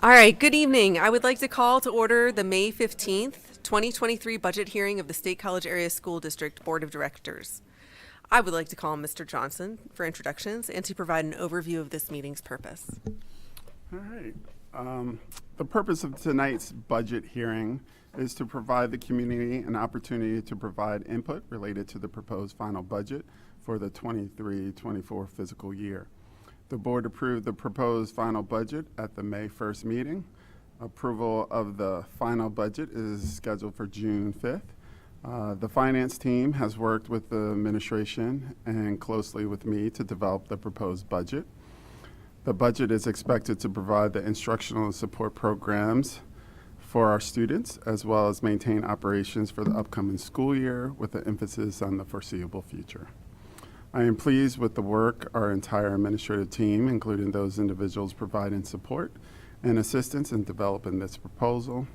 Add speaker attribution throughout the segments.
Speaker 1: All right, good evening. I would like to call to order the May 15th, 2023 budget hearing of the State College Area School District Board of Directors. I would like to call on Mr. Johnson for introductions and to provide an overview of this meeting's purpose.
Speaker 2: All right. The purpose of tonight's budget hearing is to provide the community an opportunity to provide input related to the proposed final budget for the 23-24 fiscal year. The board approved the proposed final budget at the May 1st meeting. Approval of the final budget is scheduled for June 5th. The finance team has worked with the administration and closely with me to develop the proposed budget. The budget is expected to provide the instructional and support programs for our students, as well as maintain operations for the upcoming school year with an emphasis on the foreseeable future. I am pleased with the work our entire administrative team, including those individuals providing support and assistance in developing this proposal.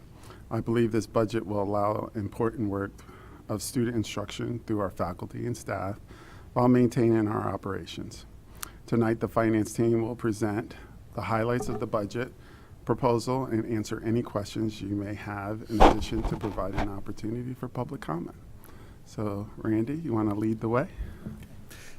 Speaker 2: I believe this budget will allow important work of student instruction through our faculty and staff while maintaining our operations. Tonight, the finance team will present the highlights of the budget proposal and answer any questions you may have, in addition to provide an opportunity for public comment. So, Randy, you want to lead the way?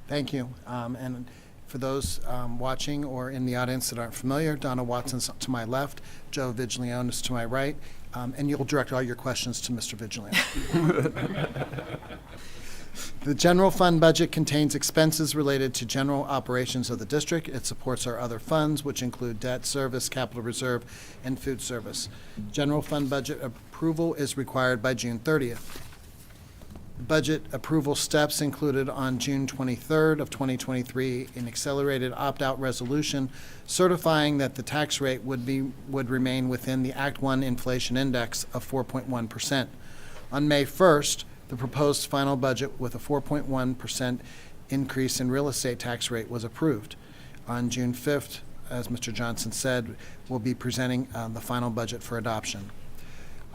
Speaker 3: Thank you. And for those watching or in the audience that aren't familiar, Donna Watson's to my left, Joe Vigileone is to my right, and you'll direct all your questions to Mr. Vigileone. The general fund budget contains expenses related to general operations of the district. It supports our other funds, which include debt service, capital reserve, and food service. General fund budget approval is required by June 30th. Budget approval steps included on June 23rd of 2023 an accelerated opt-out resolution certifying that the tax rate would remain within the Act 1 inflation index of 4.1%. On May 1st, the proposed final budget with a 4.1% increase in real estate tax rate was approved. On June 5th, as Mr. Johnson said, we'll be presenting the final budget for adoption.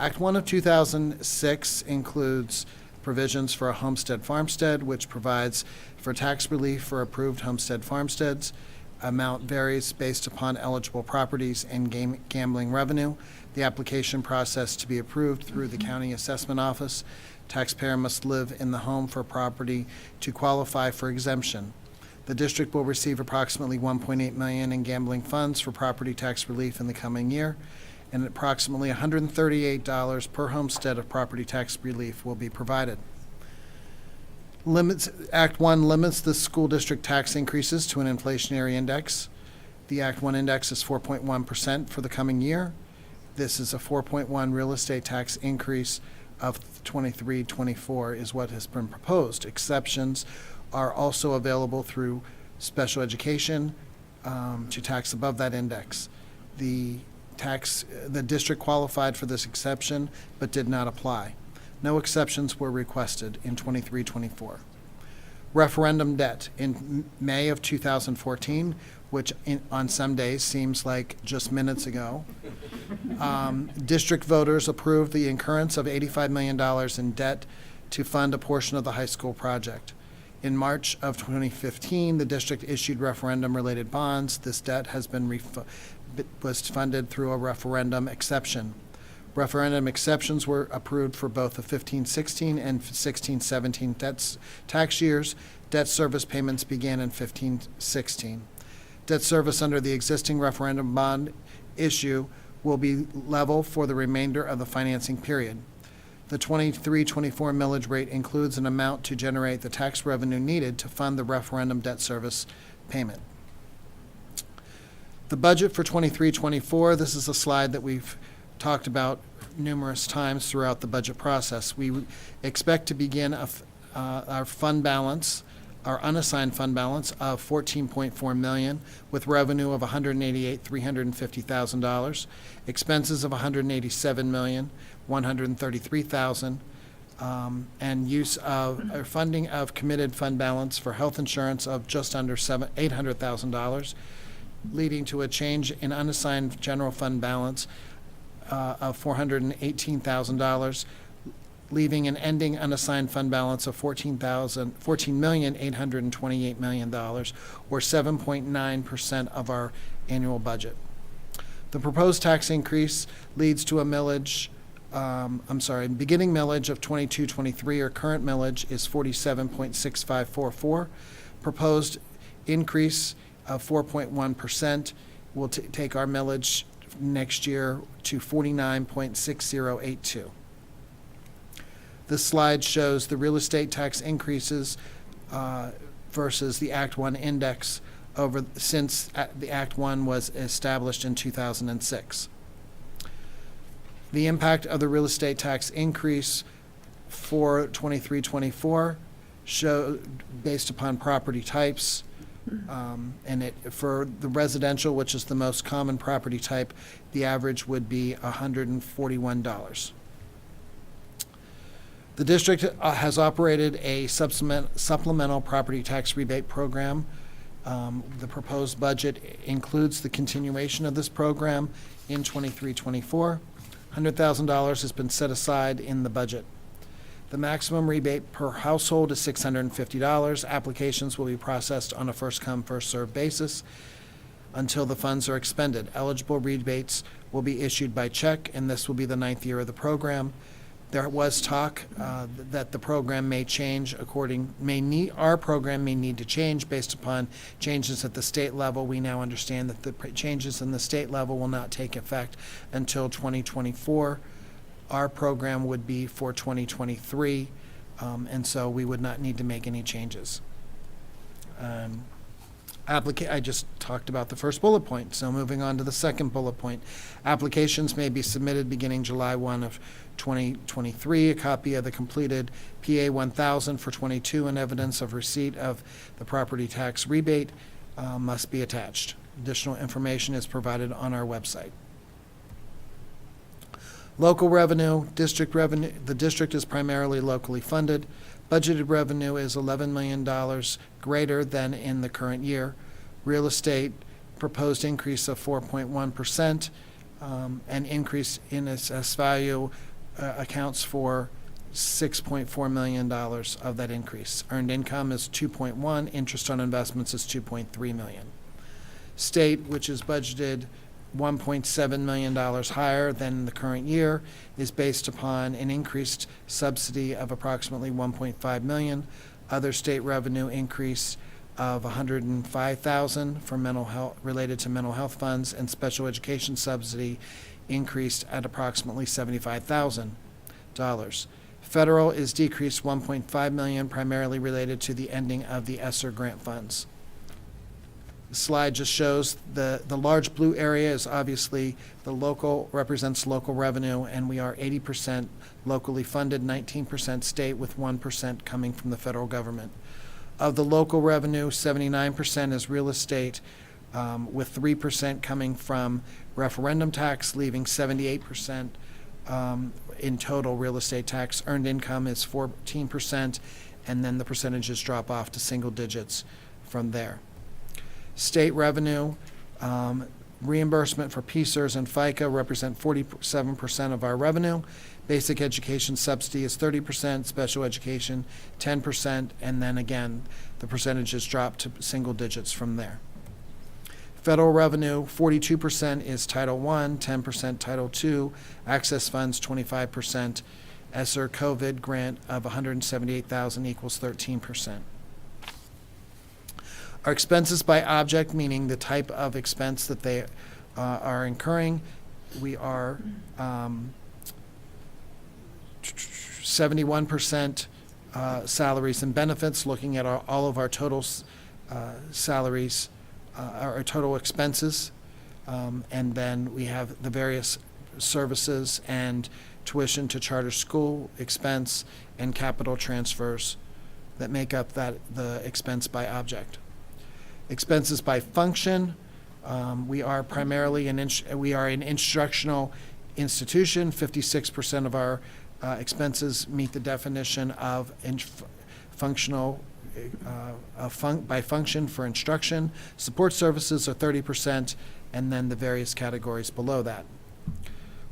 Speaker 3: Act 1 of 2006 includes provisions for a homestead farmstead, which provides for tax relief for approved homestead farmsteads. Amount varies based upon eligible properties and gambling revenue. The application process to be approved through the county assessment office. Taxpayer must live in the home for property to qualify for exemption. The district will receive approximately $1.8 million in gambling funds for property tax relief in the coming year, and approximately $138 per homestead of property tax relief will be provided. Act 1 limits the school district tax increases to an inflationary index. The Act 1 index is 4.1% for the coming year. This is a 4.1 real estate tax increase of 23-24 is what has been proposed. Exceptions are also available through special education to tax above that index. The district qualified for this exception but did not apply. No exceptions were requested in 23-24. Referendum debt. In May of 2014, which on some days seems like just minutes ago, district voters approved the incurrence of $85 million in debt to fund a portion of the high school project. In March of 2015, the district issued referendum-related bonds. This debt has been was funded through a referendum exception. Referendum exceptions were approved for both the 15-16 and 16-17 tax years. Debt service payments began in 15-16. Debt service under the existing referendum bond issue will be level for the remainder of the financing period. The 23-24 millage rate includes an amount to generate the tax revenue needed to fund the referendum debt service payment. The budget for 23-24, this is a slide that we've talked about numerous times throughout the budget process. We expect to begin our fund balance, our unassigned fund balance of $14.4 million with revenue of $188,350,000, expenses of $187,133,000, and use of funding of committed fund balance for health insurance of just under $800,000, leading to a change in unassigned general fund balance of $418,000, leaving an ending unassigned fund balance of $14,828,000,000, or 7.9% of our annual budget. The proposed tax increase leads to a millage, beginning millage of 22-23, or current millage is 47.6544. Proposed increase of 4.1% will take our millage next year to 49.6082. This slide shows the real estate tax increases versus the Act 1 index since the Act 1 was established in 2006. The impact of the real estate tax increase for 23-24 based upon property types, and for the residential, which is the most common property type, the average would be $141. The district has operated a supplemental property tax rebate program. The proposed budget includes the continuation of this program in 23-24. $100,000 has been set aside in the budget. The maximum rebate per household is $650. Applications will be processed on a first-come, first-served basis until the funds are expended. Eligible rebates will be issued by check, and this will be the 9th year of the program. There was talk that the program may change our program may need to change based upon changes at the state level. We now understand that the changes in the state level will not take effect until 2024. Our program would be for 2023, and so we would not need to make any changes. I just talked about the first bullet point, so moving on to the second bullet point. Applications may be submitted beginning July 1 of 2023. A copy of the completed PA 1000 for 22 and evidence of receipt of the property tax rebate must be attached. Additional information is provided on our website. Local revenue, district revenue. The district is primarily locally funded. Budgeted revenue is $11 million greater than in the current year. Real estate, proposed increase of 4.1%. An increase in its value accounts for $6.4 million of that increase. Earned income is 2.1. Interest on investments is 2.3 million. State, which is budgeted $1.7 million higher than the current year, is based upon an increased subsidy of approximately $1.5 million. Other state revenue increase of $105,000 for mental health related to mental health funds, and special education subsidy increased at approximately $75,000. Federal is decreased $1.5 million, primarily related to the ending of the ESSER grant funds. The slide just shows the large blue area is obviously represents local revenue, and we are 80% locally funded, 19% state, with 1% coming from the federal government. Of the local revenue, 79% is real estate, with 3% coming from referendum tax, leaving 78% in total real estate tax. Earned income is 14%, and then the percentages drop off to single digits from there. State revenue, reimbursement for PSERS and FICA represent 47% of our revenue. Basic education subsidy is 30%, special education 10%, and then again, the percentages drop to single digits from there. Federal revenue, 42% is Title I, 10% Title II, access funds 25%, ESSER COVID grant of $178,000 equals 13%. Our expenses by object, meaning the type of expense that they are incurring, we are 71% salaries and benefits, looking at all of our total salaries, our total expenses, and then we have the various services and tuition to charter school expense and capital transfers that make up the expense by object. Expenses by function, we are primarily an instructional institution. 56% of our expenses meet the definition of functional by function for instruction. Support services are 30%, and then the various categories below that.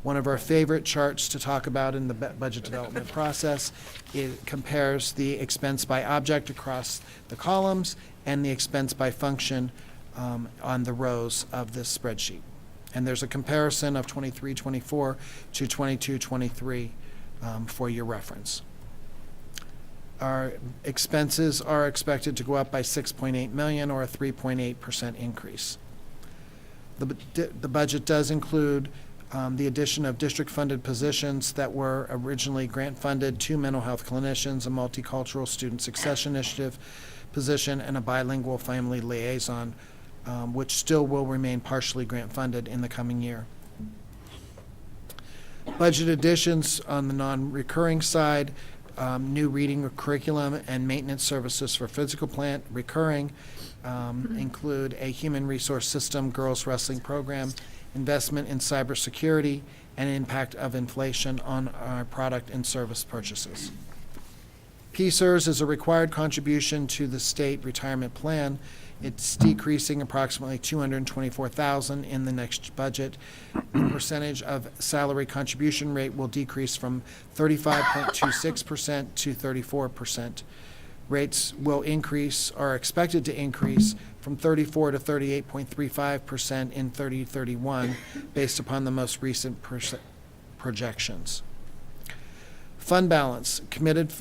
Speaker 3: One of our favorite charts to talk about in the budget development process, it compares the expense by object across the columns and the expense by function on the rows of this spreadsheet. And there's a comparison of 23-24 to 22-23 for your reference. Our expenses are expected to go up by $6.8 million, or a 3.8% increase. The budget does include the addition of district-funded positions that were originally grant-funded, 2 mental health clinicians, a multicultural student success initiative position, and a bilingual family liaison, which still will remain partially grant-funded in the coming year. Budget additions on the non-recurring side, new reading curriculum and maintenance services for physical plant. Recurring include a human resource system, girls wrestling program, investment in cybersecurity, and impact of inflation on our product and service purchases. PSERS is a required contribution to the state retirement plan. It's decreasing approximately $224,000 in the next budget. The percentage of salary contribution rate will decrease from 35.26% to 34%. Rates will increase, are expected to increase from 34 to 38.35% in 3031, based upon the most recent projections. Fund balance, commitment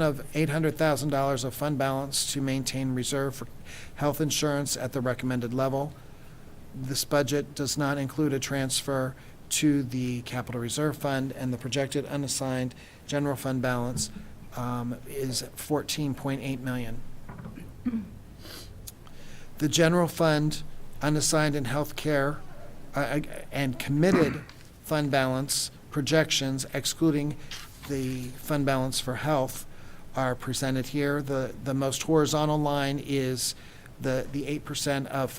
Speaker 3: of $800,000 of fund balance to maintain reserve for health insurance at the recommended level. This budget does not include a transfer to the capital reserve fund, and the projected unassigned general fund balance is $14.8 million. The general fund, unassigned in healthcare, and committed fund balance projections, excluding the fund balance for health, are presented here. The most horizontal line is the 8% of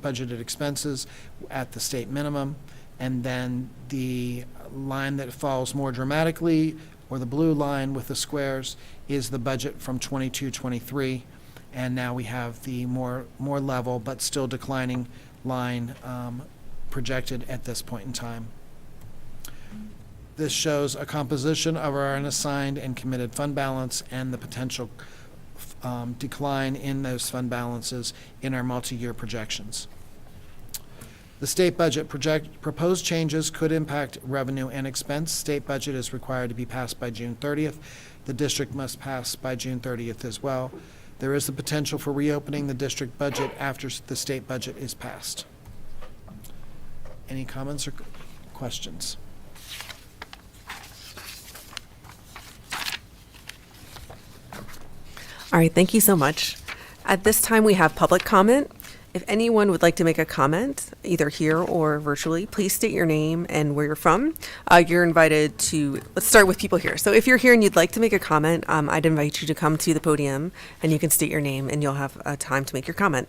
Speaker 3: budgeted expenses at the state minimum, and then the line that falls more dramatically, or the blue line with the squares, is the budget from 22-23, and now we have the more level but still declining line projected at this point in time. This shows a composition of our unassigned and committed fund balance and the potential decline in those fund balances in our multi-year projections. The state budget proposed changes could impact revenue and expense. State budget is required to be passed by June 30th. The district must pass by June 30th as well. There is the potential for reopening the district budget after the state budget is passed. Any comments or questions?
Speaker 1: All right, thank you so much. At this time, we have public comment. If anyone would like to make a comment, either here or virtually, please state your name and where you're from. You're invited to, let's start with people here. So if you're here and you'd like to make a comment, I'd invite you to come to the podium and you can state your name and you'll have time to make your comment.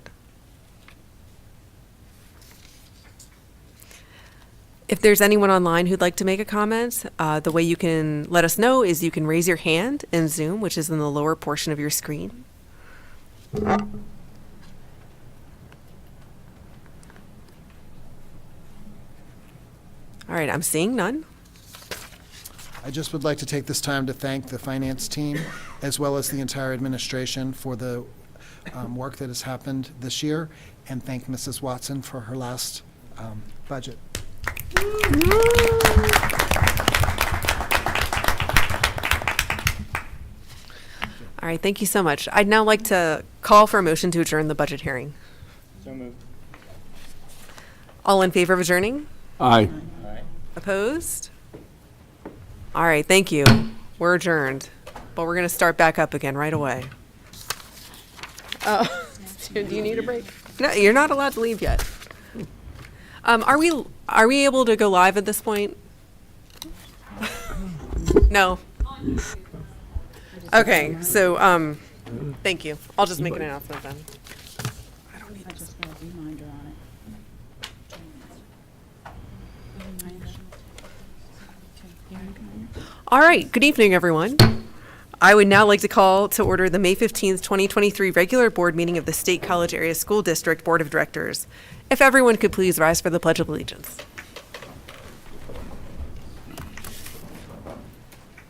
Speaker 1: If there's anyone online who'd like to make a comment, the way you can let us know is you can raise your hand in Zoom, which is in the lower portion of your screen. All right, I'm seeing none.
Speaker 3: I just would like to take this time to thank the finance team as well as the entire administration for the work that has happened this year, and thank Mrs. Watson for her last budget.
Speaker 1: All right, thank you so much. I'd now like to call for a motion to adjourn the budget hearing.
Speaker 4: So moved.
Speaker 1: All in favor of adjourning?
Speaker 2: Aye.
Speaker 1: Opposed? All right, thank you. We're adjourned, but we're going to start back up again right away. Oh, do you need a break? No, you're not allowed to leave yet. Are we able to go live at this point? No. Okay, so thank you. I'll just make an announcement then.
Speaker 5: I just got a reminder on it.
Speaker 1: All right, good evening, everyone. I would now like to call to order the May 15th, 2023 regular board meeting of the State College Area School District Board of Directors. If everyone could please rise for the Pledge of Allegiance.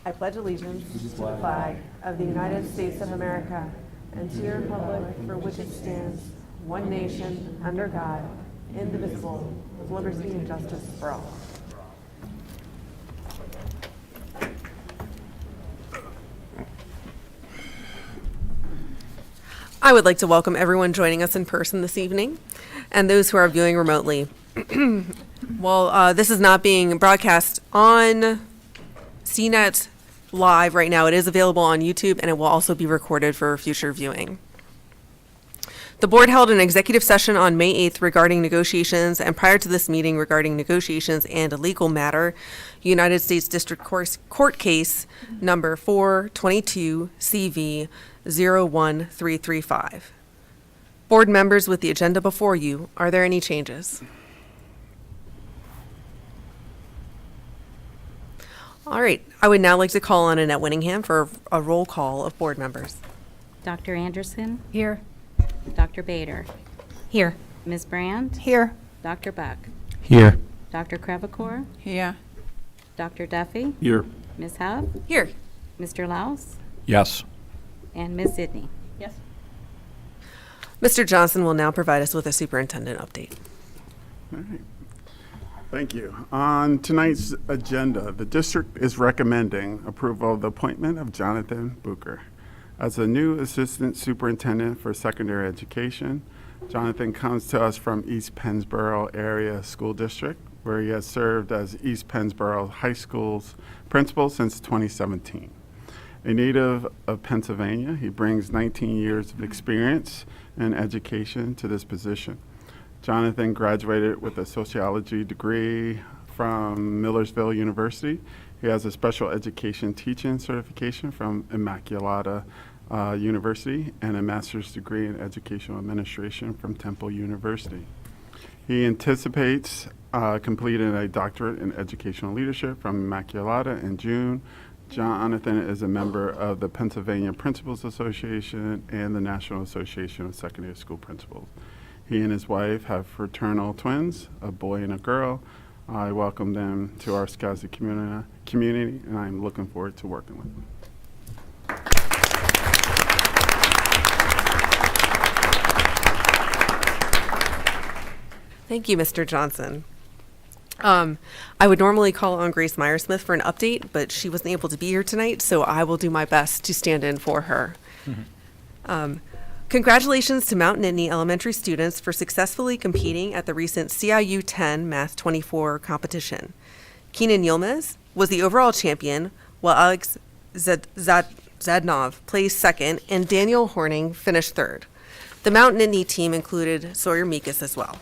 Speaker 1: I pledge allegiance to the flag of the United States of America and to the republic for which it stands, one nation, under God, indivisible, with liberty and justice for all. I would like to welcome everyone joining us in person this evening and those who are viewing remotely. While this is not being broadcast on CNET Live right now, it is available on YouTube and it will also be recorded for future viewing. The board held an executive session on May 8th regarding negotiations, and prior to this meeting regarding negotiations and a legal matter, United States District Court Case number 422 CV 01335. Board members, with the agenda before you, are there any changes? All right, I would now like to call on Annette Winningham for a roll call of board members.
Speaker 5: Dr. Anderson?
Speaker 4: Here.
Speaker 5: Dr. Bader?
Speaker 4: Here.
Speaker 5: Ms. Brand?
Speaker 4: Here.
Speaker 5: Dr. Buck?
Speaker 6: Here.
Speaker 5: Dr. Crevecore?
Speaker 4: Here.
Speaker 5: Dr. Duffy?
Speaker 6: Here.
Speaker 5: Ms. Hub?
Speaker 1: Here.
Speaker 5: Mr. Laus?
Speaker 6: Yes.
Speaker 5: And Ms. Sidney?
Speaker 4: Yes.
Speaker 1: Mr. Johnson will now provide us with a superintendent update.
Speaker 2: All right. Thank you. On tonight's agenda, the district is recommending approval of the appointment of Jonathan Booker as the new Assistant Superintendent for Secondary Education. Jonathan comes to us from East Pennsboro Area School District, where he has served as East Pennsboro High School's principal since 2017. A native of Pennsylvania, he brings 19 years of experience in education to this position. Jonathan graduated with a sociology degree from Millersville University. He has a special education teaching certification from Immaculata University and a master's degree in educational administration from Temple University. He anticipates completing a doctorate in educational leadership from Immaculata in June. Jonathan is a member of the Pennsylvania Principals Association and the National Association of Secondary School Principals. He and his wife have fraternal twins, a boy and a girl. I welcome them to our Skowhegan community, and I'm looking forward to working with them.
Speaker 1: Thank you, Mr. Johnson. I would normally call on Grace Myersmith for an update, but she wasn't able to be here tonight, so I will do my best to stand in for her. Congratulations to Mount Nittany Elementary students for successfully competing at the recent CIU 10 Math 24 competition. Keenan Yilmaz was the overall champion, while Alex Zadnov placed second, and Daniel Horning finished third. The Mount Nittany team included Sawyer Meekus as well.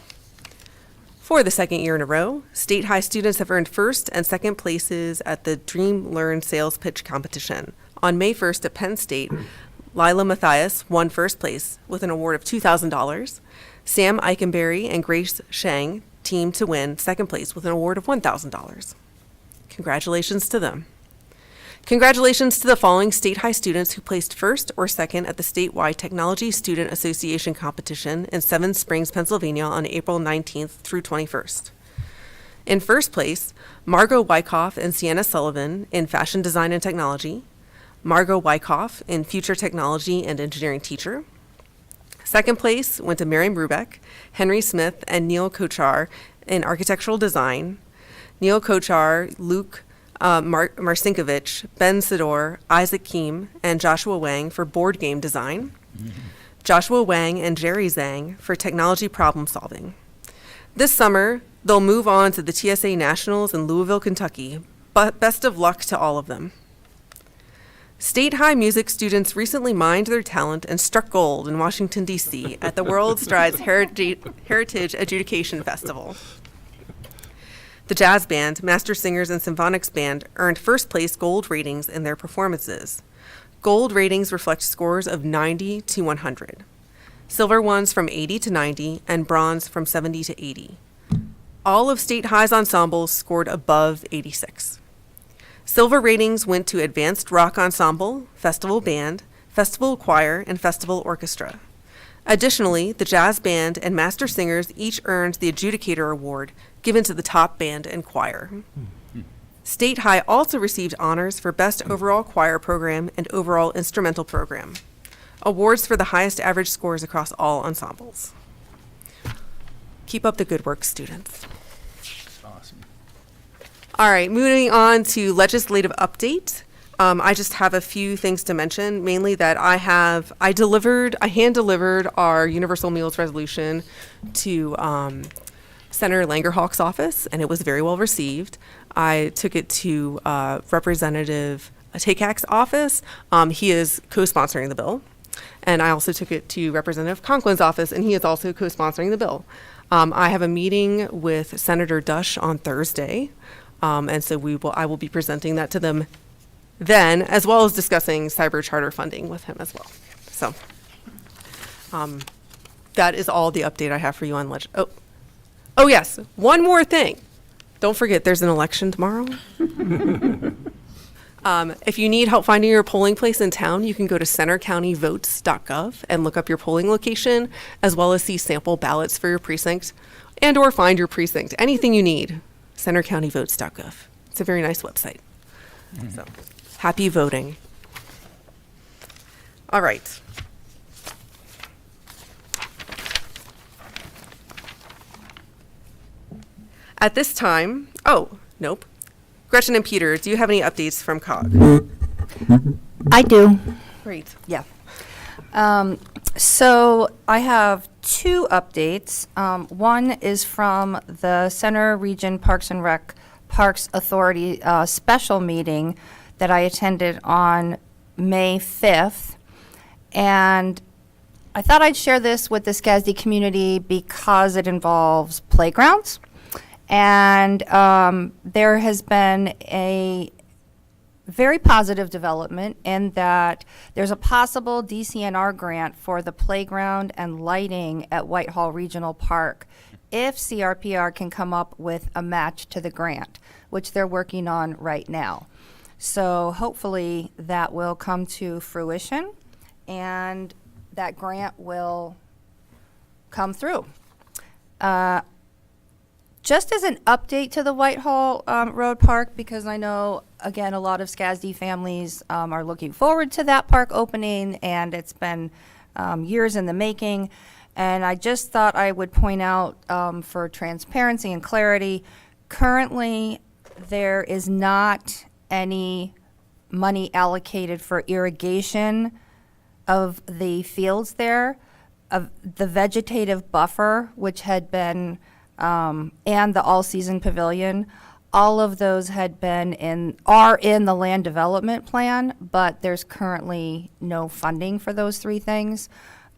Speaker 1: For the second year in a row, State High students have earned first and second places at the Dream Learn Sales Pitch Competition. On May 1st at Penn State, Lila Mathias won first place with an award of $2,000. Sam Eikenberry and Grace Shang teamed to win second place with an award of $1,000. Congratulations to them. Congratulations to the following State High students who placed first or second at the statewide Technology Student Association competition in Seven Springs, Pennsylvania on April 19th through 21st. In first place, Margot Wyckoff and Sienna Sullivan in Fashion Design and Technology, Margot Wyckoff in Future Technology and Engineering Teacher. Second place went to Miriam Rubeck, Henry Smith, and Neil Kochar in Architectural Design. Neil Kochar, Luke Marcinkovich, Ben Sidor, Isaac Keem, and Joshua Wang for Board Game Design. Joshua Wang and Jerry Zhang for Technology Problem Solving. This summer, they'll move on to the TSA Nationals in Louisville, Kentucky. But best of luck to all of them. State High music students recently mined their talent and struck gold in Washington, D.C. at the World Strides Heritage Adjudication Festival. The jazz band, Master Singers and Symphonics Band earned first place gold ratings in their performances. Gold ratings reflect scores of 90 to 100. Silver ones from 80 to 90, and bronze from 70 to 80. All of State High's ensembles scored above 86. Silver ratings went to Advanced Rock Ensemble, Festival Band, Festival Choir, and Festival Orchestra. Additionally, the jazz band and master singers each earned the Adjudicator Award, given to the top band and choir. State High also received honors for Best Overall Choir Program and Overall Instrumental Program, awards for the highest average scores across all ensembles. Keep up the good work, students.
Speaker 3: Awesome.
Speaker 1: All right, moving on to legislative update. I just have a few things to mention, mainly that I hand delivered our universal meals resolution to Senator Langerhawk's office, and it was very well received. I took it to Representative Takak's office. He is co-sponsoring the bill. And I also took it to Representative Conklin's office, and he is also co-sponsoring the bill. I have a meeting with Senator Dush on Thursday, and so I will be presenting that to them then, as well as discussing cyber charter funding with him as well. So that is all the update I have for you on Oh yes, one more thing. Don't forget, there's an election tomorrow. If you need help finding your polling place in town, you can go to centercountyvotes.gov and look up your polling location, as well as see sample ballots for your precinct and or find your precinct. Anything you need, centercountyvotes.gov. It's a very nice website. So, happy voting. All right. At this time, nope. Gretchen and Peter, do you have any updates from COG?
Speaker 4: I do.
Speaker 1: Great.
Speaker 4: Yeah. So I have two updates. One is from the Center Region Parks and Rec Parks Authority special meeting that I attended on May 5th. And I thought I'd share this with the SCASD community because it involves playgrounds. And there has been a very positive development in that there's a possible DCNR grant for the playground and lighting at Whitehall Regional Park if CRPR can come up with a match to the grant, which they're working on right now. So hopefully that will come to fruition and that grant will come through. Just as an update to the Whitehall Road Park, because I know, again, a lot of SCASD families are looking forward to that park opening, and it's been years in the making. And I just thought I would point out for transparency and clarity, currently there is not any money allocated for irrigation of the fields there. Of the vegetative buffer, which had been and the all-season pavilion, all of those are in the land development plan, but there's currently no funding for those three things.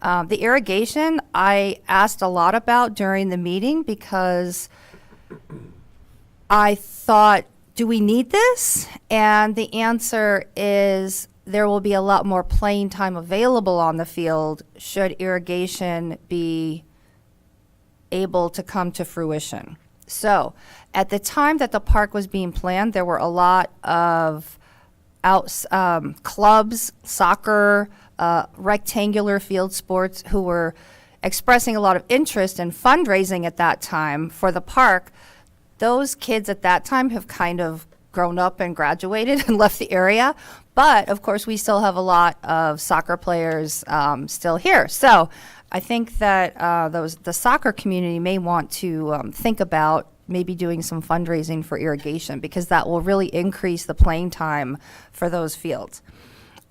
Speaker 4: The irrigation, I asked a lot about during the meeting because I thought, do we need this? And the answer is there will be a lot more playing time available on the field should irrigation be able to come to fruition. So at the time that the park was being planned, there were a lot of clubs, soccer, rectangular field sports who were expressing a lot of interest in fundraising at that time for the park. Those kids at that time have kind of grown up and graduated and left the area. But of course, we still have a lot of soccer players still here. So I think that the soccer community may want to think about maybe doing some fundraising for irrigation because that will really increase the playing time for those fields.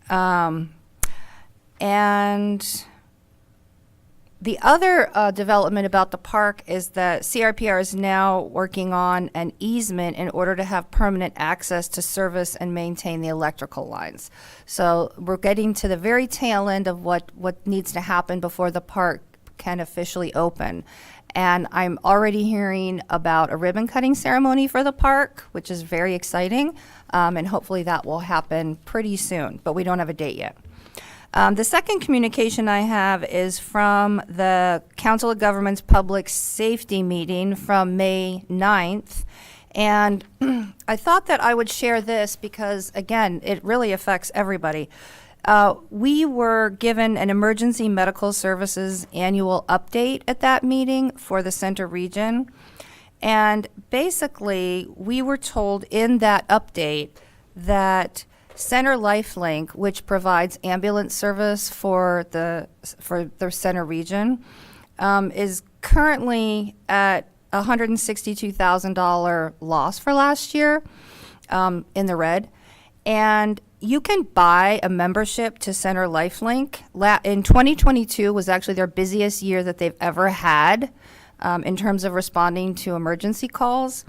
Speaker 4: And the other development about the park is that CRPR is now working on an easement in order to have permanent access to service and maintain the electrical lines. So we're getting to the very tail end of what needs to happen before the park can officially open. And I'm already hearing about a ribbon cutting ceremony for the park, which is very exciting. And hopefully that will happen pretty soon, but we don't have a date yet. The second communication I have is from the Council of Governments Public Safety meeting from May 9th. And I thought that I would share this because, again, it really affects everybody. We were given an emergency medical services annual update at that meeting for the Center region. And basically, we were told in that update that Center Lifelink, which provides ambulance service for the Center region, is currently at $162,000 loss for last year, in the red. And you can buy a membership to Center Lifelink. In 2022 was actually their busiest year that they've ever had, in terms of responding to emergency calls.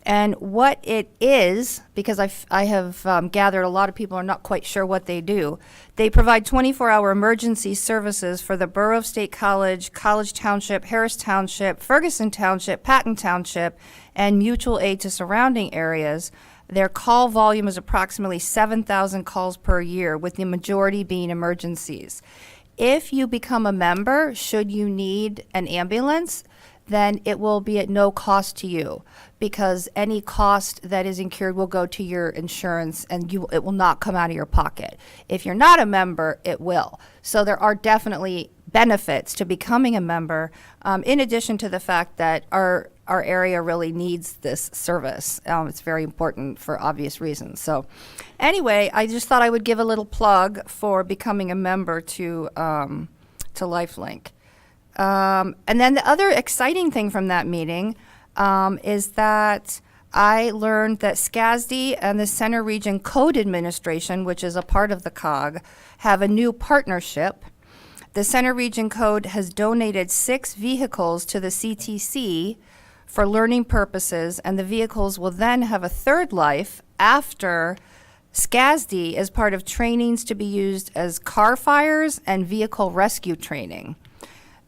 Speaker 4: And what it is, because I have gathered a lot of people are not quite sure what they do. They provide 24-hour emergency services for the Borough of State College, College Township, Harris Township, Ferguson Township, Patton Township, and mutual aid to surrounding areas. Their call volume is approximately 7,000 calls per year, with the majority being emergencies. If you become a member, should you need an ambulance, then it will be at no cost to you, because any cost that is incurred will go to your insurance and it will not come out of your pocket. If you're not a member, it will. So there are definitely benefits to becoming a member, in addition to the fact that our area really needs this service. It's very important for obvious reasons. So anyway, I just thought I would give a little plug for becoming a member to Lifelink. And then the other exciting thing from that meeting is that I learned that SCASD and the Center Region Code Administration, which is a part of the COG, have a new partnership. The Center Region Code has donated 6 vehicles to the CTC for learning purposes, and the vehicles will then have a third life after SCASD as part of trainings to be used as car fires and vehicle rescue training.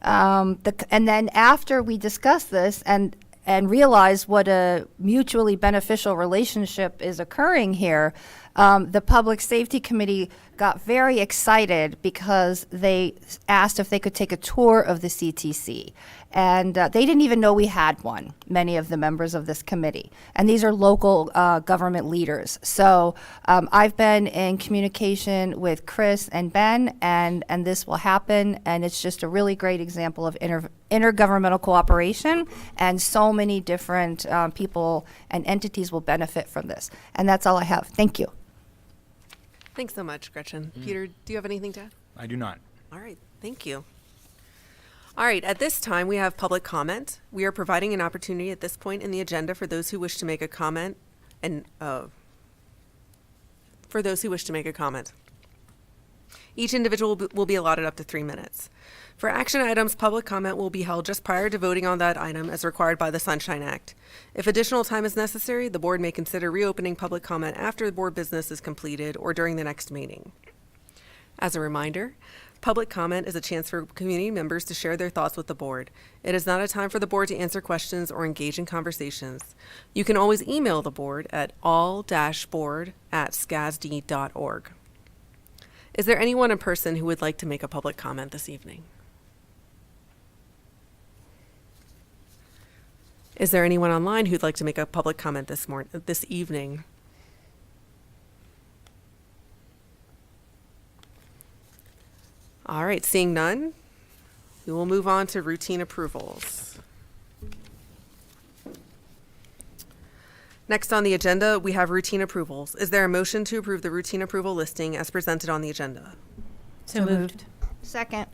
Speaker 4: And then after we discuss this and realize what a mutually beneficial relationship is occurring here, the Public Safety Committee got very excited because they asked if they could take a tour of the CTC. And they didn't even know we had one, many of the members of this committee. And these are local government leaders. So I've been in communication with Chris and Ben, and this will happen. And it's just a really great example of intergovernmental cooperation, and so many different people and entities will benefit from this. And that's all I have. Thank you.
Speaker 1: Thanks so much, Gretchen. Peter, do you have anything to add?
Speaker 6: I do not.
Speaker 1: All right, thank you. All right, at this time, we have public comment. We are providing an opportunity at this point in the agenda for those who wish to make a comment Each individual will be allotted up to 3 minutes. For action items, public comment will be held just prior to voting on that item as required by the Sunshine Act. If additional time is necessary, the board may consider reopening public comment after the board business is completed or during the next meeting. As a reminder, public comment is a chance for community members to share their thoughts with the board. It is not a time for the board to answer questions or engage in conversations. You can always email the board at all-board@scasd.org. Is there anyone in person who would like to make a public comment this evening? Is there anyone online who'd like to make a public comment this evening? All right, seeing none, we will move on to routine approvals. Next on the agenda, we have routine approvals. Is there a motion to approve the routine approval listing as presented on the agenda?
Speaker 5: So moved.
Speaker 4: Second.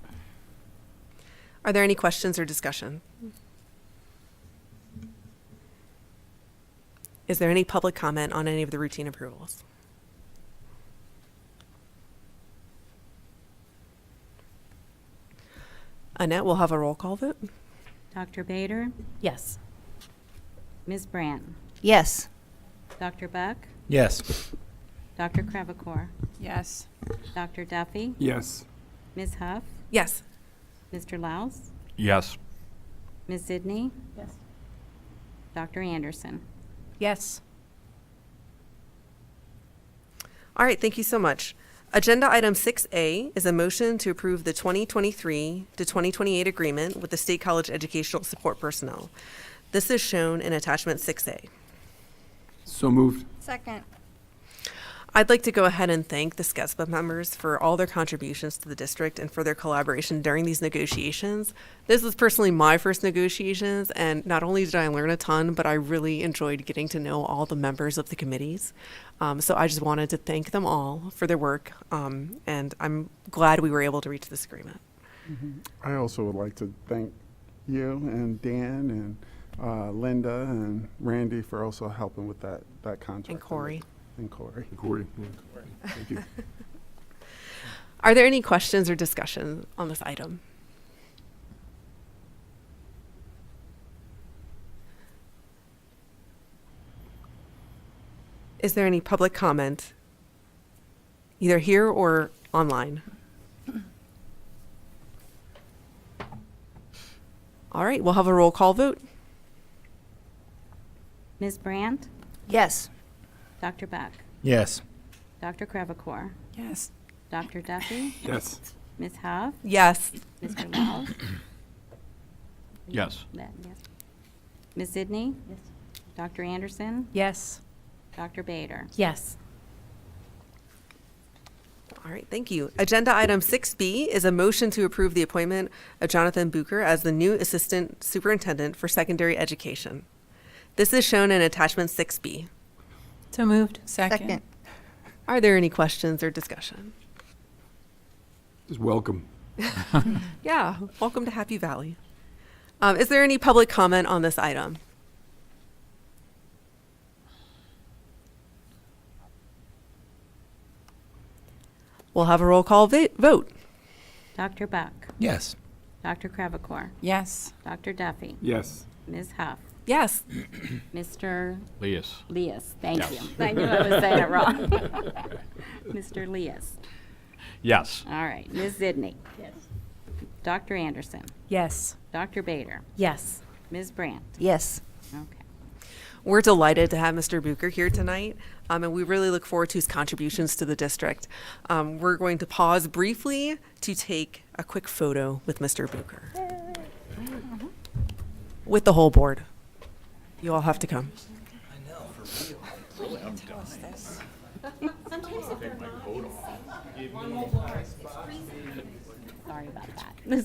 Speaker 1: Are there any questions or discussion? Is there any public comment on any of the routine approvals? Annette, we'll have a roll call vote.
Speaker 5: Dr. Bader,
Speaker 7: Yes.
Speaker 5: Ms. Brandt,
Speaker 4: Yes.
Speaker 5: Dr. Buck,
Speaker 6: Yes.
Speaker 5: Dr. Crevecore,
Speaker 7: Yes.
Speaker 5: Dr. Duffy,
Speaker 2: Yes.
Speaker 5: Ms. Huff,
Speaker 1: Yes.
Speaker 5: Mr. Laus,
Speaker 6: Yes.
Speaker 5: Ms. Sidney,
Speaker 7: Yes.
Speaker 5: Dr. Anderson.
Speaker 7: Yes.
Speaker 1: All right, thank you so much. Agenda item 6A is a motion to approve the 2023 to 2028 agreement with the State College Educational Support Personnel. This is shown in attachment 6A.
Speaker 2: So moved.
Speaker 4: Second.
Speaker 1: I'd like to go ahead and thank the SCESPA members for all their contributions to the district and for their collaboration during these negotiations. This was personally my first negotiations, and not only did I learn a ton, but I really enjoyed getting to know all the members of the committees. So I just wanted to thank them all for their work, and I'm glad we were able to reach this agreement.
Speaker 2: I also would like to thank you and Dan and Linda and Randy for also helping with that contract.
Speaker 1: And Corey.
Speaker 2: And Corey.
Speaker 6: Corey.
Speaker 2: Thank you.
Speaker 1: Are there any questions or discussion on this item? Is there any public comment, either here or online? All right, we'll have a roll call vote.
Speaker 5: Ms. Brandt,
Speaker 4: Yes.
Speaker 5: Dr. Beck,
Speaker 6: Yes.
Speaker 5: Dr. Crevecore,
Speaker 4: Yes.
Speaker 5: Dr. Duffy,
Speaker 6: Yes.
Speaker 5: Ms. Huff,
Speaker 1: Yes.
Speaker 5: Mr. Laus.
Speaker 6: Yes.
Speaker 5: Yes. Ms. Sidney? Yes. Dr. Anderson?
Speaker 4: Yes.
Speaker 5: Dr. Bader?
Speaker 4: Yes.
Speaker 1: All right, thank you. Agenda item 6B is a motion to approve the appointment of Jonathan Bucher as the new Assistant Superintendent for Secondary Education. This is shown in attachment 6B.
Speaker 7: So moved. Second.
Speaker 1: Are there any questions or discussion?
Speaker 6: Just welcome.
Speaker 1: Yeah, welcome to Happy Valley. Is there any public comment on this item? We'll have a roll call vote.
Speaker 5: Dr. Beck?
Speaker 6: Yes.
Speaker 5: Dr. Crevecore?
Speaker 7: Yes.
Speaker 5: Dr. Duffy?
Speaker 6: Yes.
Speaker 5: Ms. Huff?
Speaker 1: Yes.
Speaker 5: Mr.
Speaker 6: Leas.
Speaker 5: Leas, thank you. I knew I was saying it wrong. Mr. Leas.
Speaker 6: Yes.
Speaker 5: All right, Ms. Sidney? Yes. Dr. Anderson?
Speaker 7: Yes.
Speaker 5: Dr. Bader?
Speaker 7: Yes.
Speaker 5: Ms. Brandt?
Speaker 4: Yes.
Speaker 5: Okay.
Speaker 1: We're delighted to have Mr. Bucher here tonight, and we really look forward to his contributions to the district. We're going to pause briefly to take a quick photo with Mr. Bucher. With the whole board. You all have to come.
Speaker 5: Sorry about that.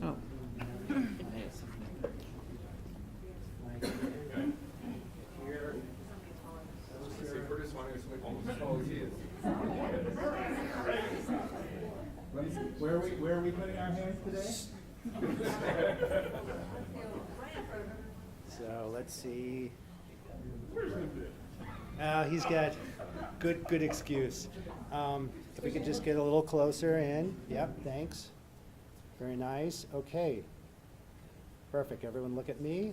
Speaker 5: Oh.
Speaker 8: Where are we putting our hands today? So let's see. He's got good excuse. If we could just get a little closer in. Yep, thanks. Very nice. Okay. Perfect. Everyone look at me.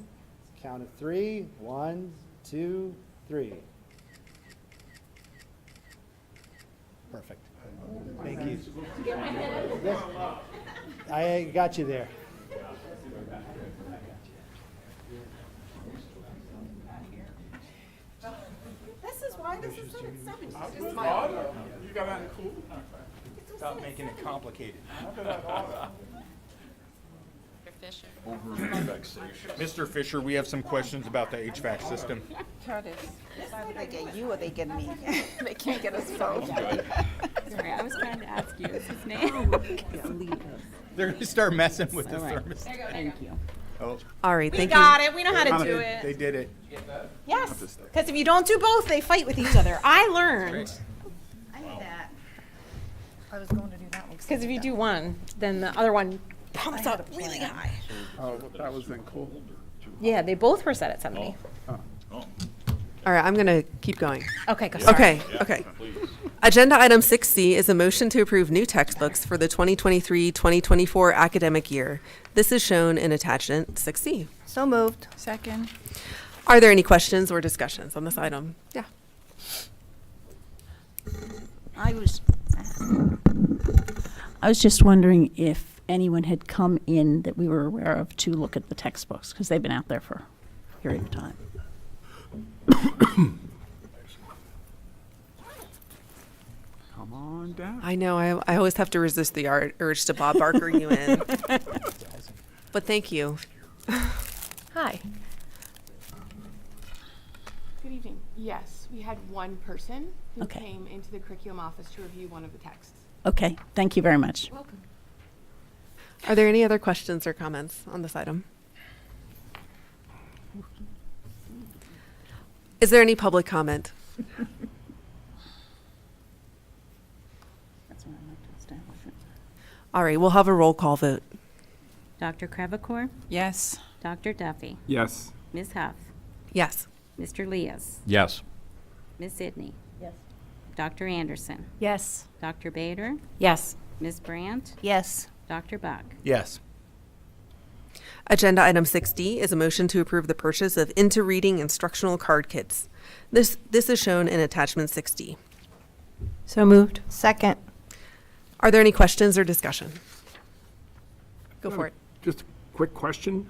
Speaker 8: Count of 3. 1, 2, 3. Perfect. Thank you. Yes. I got you there.
Speaker 9: This is why this is 770.
Speaker 2: You got that cool?
Speaker 8: Stop making it complicated.
Speaker 6: Mr. Fisher, we have some questions about the HVAC system.
Speaker 9: Curtis, either they get you or they get me. They can't get us both.
Speaker 5: Sorry, I was trying to ask you, is his name?
Speaker 6: They're going to start messing with the
Speaker 5: All right.
Speaker 6: thermos.
Speaker 5: Thank you.
Speaker 6: Oh,
Speaker 1: All right,
Speaker 9: We
Speaker 1: thank
Speaker 9: got
Speaker 1: you.
Speaker 9: it. We know how to do it.
Speaker 6: they did it.
Speaker 9: Yes, because if you don't do both, they fight with each other. I learned.
Speaker 4: I knew that. I was going to do that one.
Speaker 9: Because if you do one, then the other one pumps up really high.
Speaker 2: Oh, that was in cool.
Speaker 9: Yeah, they both were set at 70.
Speaker 1: All right, I'm going to keep going.
Speaker 9: Okay, go. Sorry.
Speaker 1: Okay. Agenda item 6C is a motion to approve new textbooks for the 2023-2024 academic year. This is shown in attachment 6C.
Speaker 4: So moved.
Speaker 7: Second.
Speaker 1: Are there any questions or discussions on this item? Yeah.
Speaker 10: I was just wondering if anyone had come in that we were aware of to look at the textbooks, because they've been out there for a period of time.
Speaker 2: Come on down.
Speaker 1: I know, I always have to resist the urge to Bob Barker you in. But thank you. Hi.
Speaker 11: Good evening. Yes, we had one person who
Speaker 10: Okay.
Speaker 11: came into the curriculum office to review one of the texts.
Speaker 10: Okay, thank you very much.
Speaker 11: Welcome.
Speaker 1: Are there any other questions or comments on this item? Is there any public comment? All right, we'll have a roll call vote.
Speaker 5: Dr. Crevecore,
Speaker 7: Yes.
Speaker 5: Dr. Duffy,
Speaker 2: Yes.
Speaker 5: Ms. Huff,
Speaker 1: Yes.
Speaker 5: Mr. Leas,
Speaker 6: Yes.
Speaker 5: Ms. Sidney,
Speaker 10: Yes.
Speaker 5: Dr. Anderson,
Speaker 4: Yes.
Speaker 5: Dr. Bader,
Speaker 7: Yes.
Speaker 5: Ms. Brandt,
Speaker 4: Yes.
Speaker 5: Dr. Buck.
Speaker 6: Yes.
Speaker 1: Agenda item 6D is a motion to approve the purchase of Into Reading instructional card kits. This is shown in attachment 6D.
Speaker 7: So moved.
Speaker 4: Second.
Speaker 1: Are there any questions or discussion? Go for it.
Speaker 12: Just a quick question,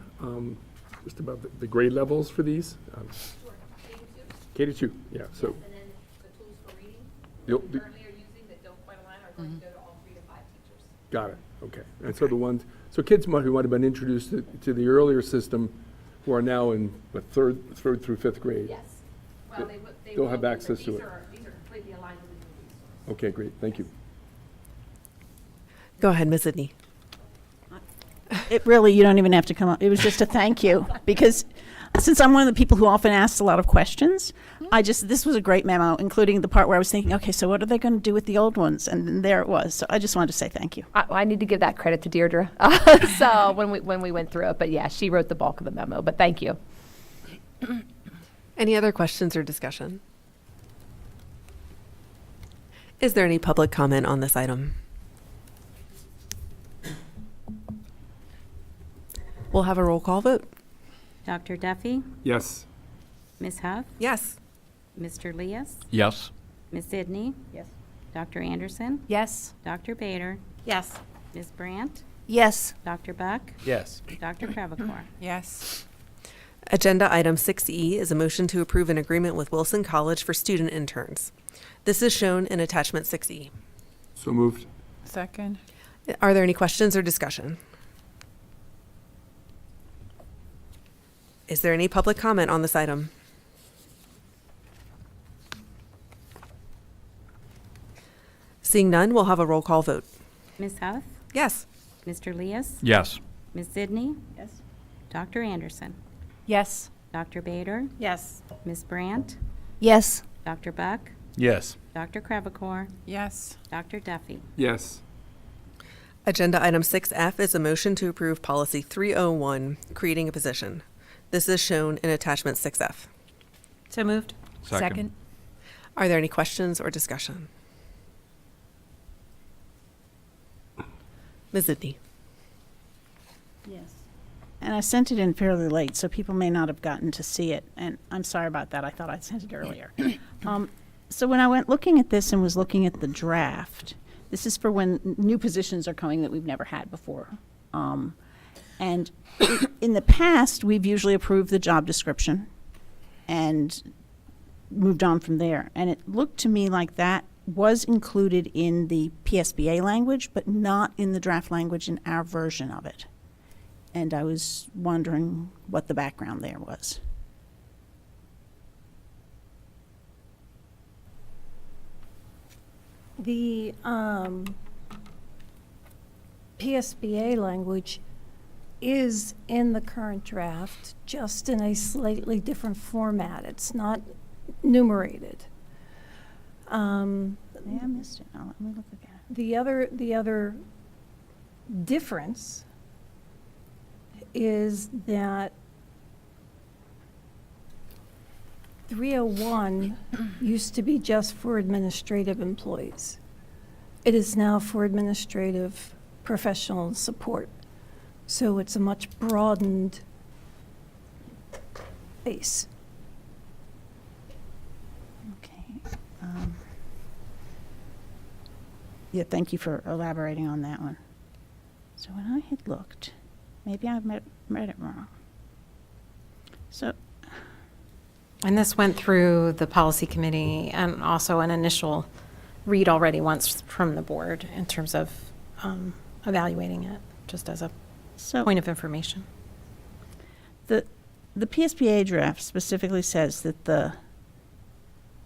Speaker 12: just about the grade levels for these. K to 2, yeah, so. And then the tools for reading currently are using that don't quite align are going to go to all 3 to 5 teachers. Got it, okay. And so the ones, so kids who might have been introduced to the earlier system who are now in, what, third through 5th grade?
Speaker 11: Yes. Well, they
Speaker 12: They'll
Speaker 11: will
Speaker 12: have
Speaker 11: be,
Speaker 12: access
Speaker 11: but
Speaker 12: to
Speaker 11: these
Speaker 12: it.
Speaker 11: These are completely aligned with the new resource.
Speaker 12: Okay, great, thank you.
Speaker 1: Go ahead, Ms. Sidney.
Speaker 10: It really, you don't even have to come up. It was just a thank you, because since I'm one of the people who often asks a lot of questions, this was a great memo, including the part where I was thinking, okay, so what are they going to do with the old ones? And then there it was. So I just wanted to say thank you.
Speaker 13: I need to give that credit to Deirdre. So when we went through it, but yeah, she wrote the bulk of the memo. But thank you.
Speaker 1: Any other questions or discussion? Is there any public comment on this item? We'll have a roll call vote.
Speaker 5: Dr. Duffy,
Speaker 12: Yes.
Speaker 5: Ms. Huff,
Speaker 1: Yes.
Speaker 5: Mr. Leas,
Speaker 6: Yes.
Speaker 5: Ms. Sidney,
Speaker 10: Yes.
Speaker 5: Dr. Anderson,
Speaker 7: Yes.
Speaker 5: Dr. Bader,
Speaker 7: Yes.
Speaker 5: Ms. Brandt,
Speaker 4: Yes.
Speaker 5: Dr. Buck,
Speaker 6: Yes.
Speaker 5: Dr. Crevecore.
Speaker 7: Yes.
Speaker 1: Agenda item 6E is a motion to approve an agreement with Wilson College for student interns. This is shown in attachment 6E.
Speaker 12: So moved.
Speaker 7: Second.
Speaker 1: Are there any questions or discussion? Is there any public comment on this item? Seeing none, we'll have a roll call vote.
Speaker 5: Ms. Huff,
Speaker 1: Yes.
Speaker 5: Mr. Leas,
Speaker 6: Yes.
Speaker 5: Ms. Sidney,
Speaker 10: Yes.
Speaker 5: Dr. Anderson,
Speaker 7: Yes.
Speaker 5: Dr. Bader,
Speaker 7: Yes.
Speaker 5: Ms. Brandt,
Speaker 4: Yes.
Speaker 5: Dr. Buck,
Speaker 6: Yes.
Speaker 5: Dr. Crevecore,
Speaker 7: Yes.
Speaker 5: Dr. Duffy.
Speaker 12: Yes.
Speaker 1: Agenda item 6F is a motion to approve policy 301, creating a position. This is shown in attachment 6F.
Speaker 7: So moved.
Speaker 6: Second.
Speaker 1: Are there any questions or discussion? Ms. Zidney.
Speaker 10: Yes. And I sent it in fairly late, so people may not have gotten to see it. And I'm sorry about that. I thought I'd sent it earlier. So when I went looking at this and was looking at the draft, this is for when new positions are coming that we've never had before. And in the past, we've usually approved the job description and moved on from there. And it looked to me like that was included in the PSBA language, but not in the draft language in our version of it. And I was wondering what the background there was.
Speaker 14: The PSBA language is in the current draft, just in a slightly different format. It's not numerated.
Speaker 10: Yeah, I missed it. Let me look again.
Speaker 14: The other difference is that 301 used to be just for administrative employees. It is now for administrative professional and support. So it's a much broadened base.
Speaker 10: Okay. Yeah, thank you for elaborating on that one. So when I had looked, maybe I read it wrong. So,
Speaker 7: And this went through the policy committee and also an initial read already once from the board in terms of evaluating it, just as a point of information.
Speaker 10: The PSBA draft specifically says that the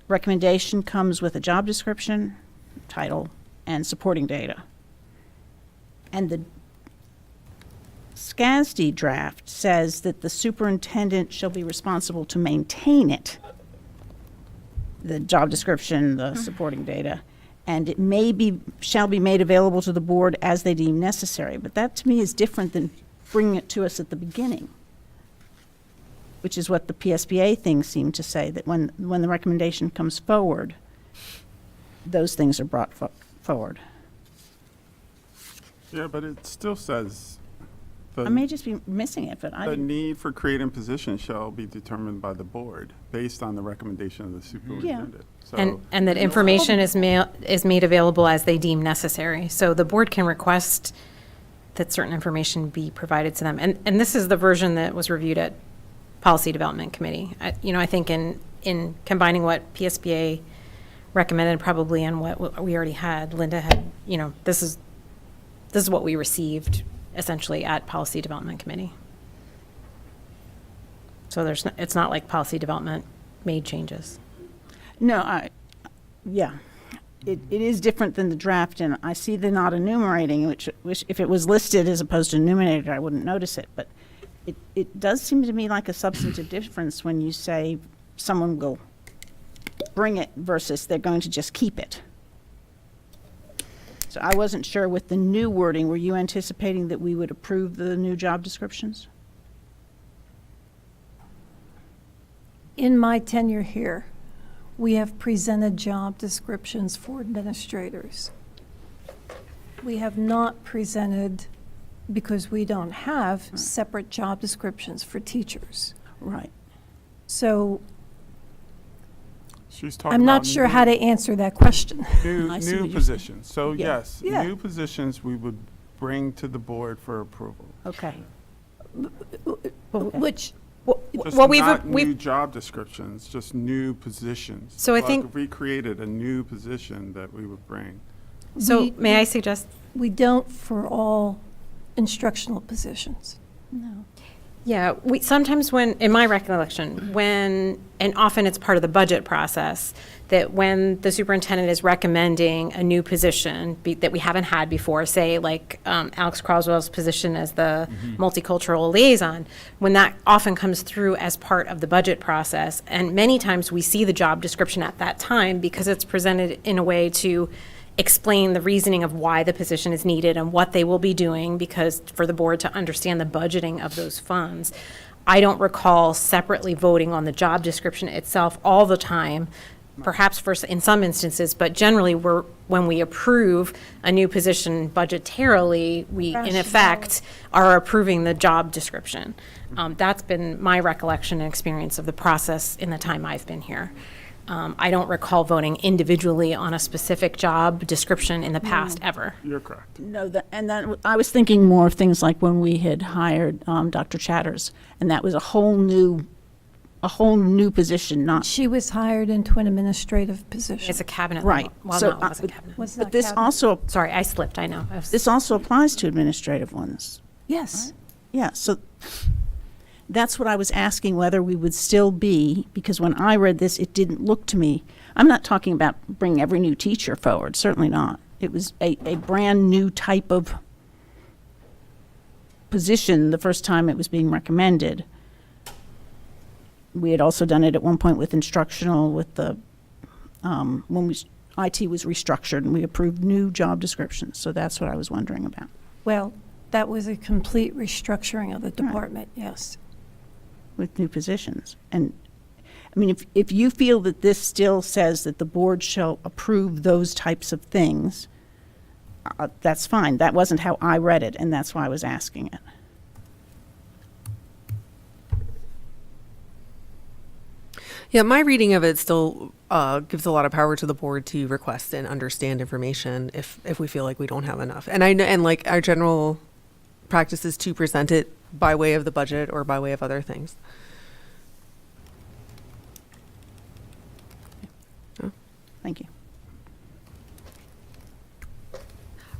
Speaker 10: recommendation comes with a job description, title, and supporting data. And the SCASD draft says that the superintendent shall be responsible to maintain it, the job description, the supporting data, and it shall be made available to the board as they deem necessary. But that to me is different than bringing it to us at the beginning, which is what the PSBA things seem to say, that when the recommendation comes forward, those things are brought forward.
Speaker 2: Yeah, but it still says
Speaker 10: I may just be missing it, but I
Speaker 2: the
Speaker 10: didn't.
Speaker 2: need for creating positions shall be determined by the board based on the recommendation of the superintendent. So
Speaker 7: And that information is made available as they deem necessary. So the board can request that certain information be provided to them. And this is the version that was reviewed at Policy Development Committee. I think in combining what PSBA recommended probably and what we already had, Linda had, this is what we received essentially at Policy Development Committee. So it's not like Policy Development made changes.
Speaker 10: No, It is different than the draft, and I see the not enumerating, which if it was listed as opposed to enumerated, I wouldn't notice it. But it does seem to me like a substantive difference when you say someone will bring it versus they're going to just keep it. So I wasn't sure with the new wording, were you anticipating that we would approve the new job descriptions?
Speaker 14: In my tenure here, we have presented job descriptions for administrators. We have not presented, because we don't have separate job descriptions for teachers.
Speaker 10: Right.
Speaker 14: So
Speaker 2: she's talking
Speaker 14: I'm not
Speaker 2: about
Speaker 14: sure how to answer that question.
Speaker 2: new positions. So
Speaker 10: Yeah.
Speaker 2: yes,
Speaker 14: Yeah.
Speaker 2: new positions we would bring to the board for approval.
Speaker 10: Okay.
Speaker 14: Which,
Speaker 2: Just
Speaker 7: Well,
Speaker 2: not
Speaker 7: we've
Speaker 2: new job descriptions, just new positions.
Speaker 7: So I
Speaker 2: Like,
Speaker 7: think-
Speaker 2: if we created a new position that we would bring.
Speaker 7: So may I suggest?
Speaker 14: we don't for all instructional positions.
Speaker 10: No.
Speaker 7: Yeah, sometimes in my recollection, and often it's part of the budget process, that when the superintendent is recommending a new position that we haven't had before, say like Alex Croswell's position as the multicultural liaison, when that often comes through as part of the budget process, and many times we see the job description at that time because it's presented in a way to explain the reasoning of why the position is needed and what they will be doing, because for the board to understand the budgeting of those funds. I don't recall separately voting on the job description itself all the time, perhaps in some instances, but generally when we approve a new position budgetarily, we in effect are approving the job description. That's been my recollection and experience of the process in the time I've been here. I don't recall voting individually on a specific job description in the past, ever.
Speaker 2: You're correct.
Speaker 10: No, I was thinking more of things like when we had hired Dr. Chatters, and that was a whole new position, not.
Speaker 14: She was hired into an administrative position.
Speaker 7: It's a cabinet
Speaker 10: Right.
Speaker 7: level. Well,
Speaker 10: So,
Speaker 7: no, it wasn't cabinet.
Speaker 14: Was
Speaker 10: But
Speaker 14: not
Speaker 10: this
Speaker 14: cabinet.
Speaker 10: also,
Speaker 7: Sorry, I slipped, I know.
Speaker 10: this also applies to administrative ones.
Speaker 14: Yes.
Speaker 10: Yeah, so that's what I was asking, whether we would still be, because when I read this, it didn't look to me, I'm not talking about bringing every new teacher forward, certainly not. It was a brand new type of position the first time it was being recommended. We had also done it at one point with instructional, with the, when IT was restructured and we approved new job descriptions. So that's what I was wondering about.
Speaker 14: Well, that was a complete restructuring of the department, yes.
Speaker 10: With new positions. And, I mean, if you feel that this still says that the board shall approve those types of things, that's fine. That wasn't how I read it, and that's why I was asking it.
Speaker 1: Yeah, my reading of it still gives a lot of power to the board to request and understand information if we feel like we don't have enough. And I know, and like our general practice is to present it by way of the budget or by way of other things.
Speaker 10: Thank you.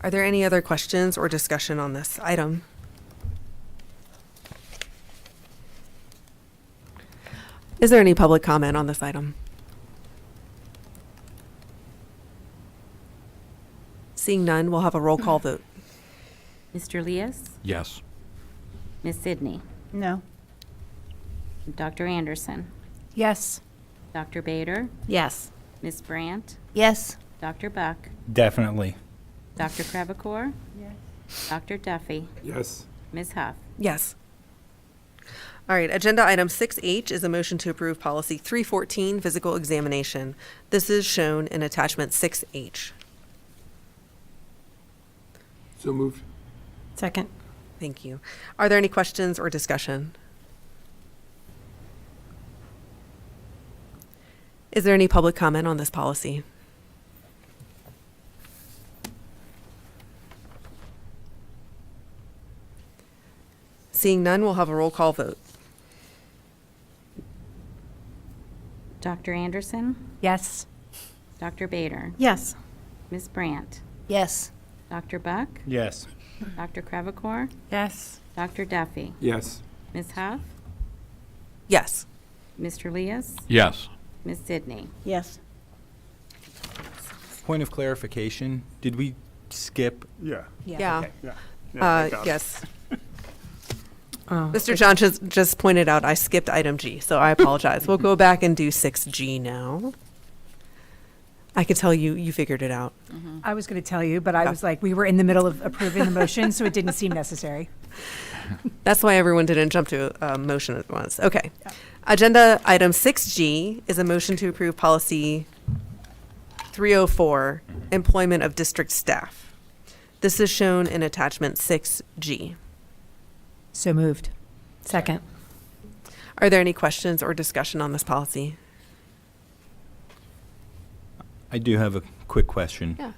Speaker 1: Are there any other questions or discussion on this item? Is there any public comment on this item? Seeing none, we'll have a roll call vote.
Speaker 15: Mr. Leas?
Speaker 12: Yes.
Speaker 15: Ms. Sidney?
Speaker 10: No.
Speaker 15: Dr. Anderson?
Speaker 14: Yes.
Speaker 15: Dr. Bader?
Speaker 7: Yes.
Speaker 15: Ms. Brandt?
Speaker 4: Yes.
Speaker 15: Dr. Buck,
Speaker 6: Definitely.
Speaker 15: Dr. Crevecore. Yes. Dr. Duffy,
Speaker 12: Yes.
Speaker 15: Ms. Huff.
Speaker 1: Yes. All right, agenda item 6H is a motion to approve policy 314, physical examination. This is shown in attachment 6H.
Speaker 12: So moved.
Speaker 7: Second.
Speaker 1: Thank you. Are there any questions or discussion? Is there any public comment on this policy? Seeing none, we'll have a roll call vote.
Speaker 15: Dr. Anderson,
Speaker 5: Yes.
Speaker 15: Dr. Bader,
Speaker 7: Yes.
Speaker 15: Ms. Brandt,
Speaker 4: Yes.
Speaker 15: Dr. Buck,
Speaker 6: Yes.
Speaker 15: Dr. Crevecore,
Speaker 5: Yes.
Speaker 15: Dr. Duffy,
Speaker 12: Yes.
Speaker 15: Ms. Huff,
Speaker 1: Yes.
Speaker 15: Mr. Leas,
Speaker 12: Yes.
Speaker 15: Ms. Sidney.
Speaker 10: Yes.
Speaker 6: Point of clarification, did we skip?
Speaker 2: Yeah.
Speaker 1: Yeah.
Speaker 2: Yeah. I got it.
Speaker 1: Yes.
Speaker 7: Oh,
Speaker 1: Mr. Johnson just pointed out I skipped item G, so I apologize. We'll go back and do 6G now. I could tell you figured it out.
Speaker 5: I was going to tell you, but I was like, we were in the middle of approving the motion, so it didn't seem necessary.
Speaker 1: That's why everyone didn't jump to a motion at once. Okay. Agenda item 6G is a motion to approve policy 304, employment of district staff. This is shown in attachment 6G.
Speaker 5: So moved.
Speaker 7: Second.
Speaker 1: Are there any questions or discussion on this policy?
Speaker 6: I do have a quick question.
Speaker 1: Yeah.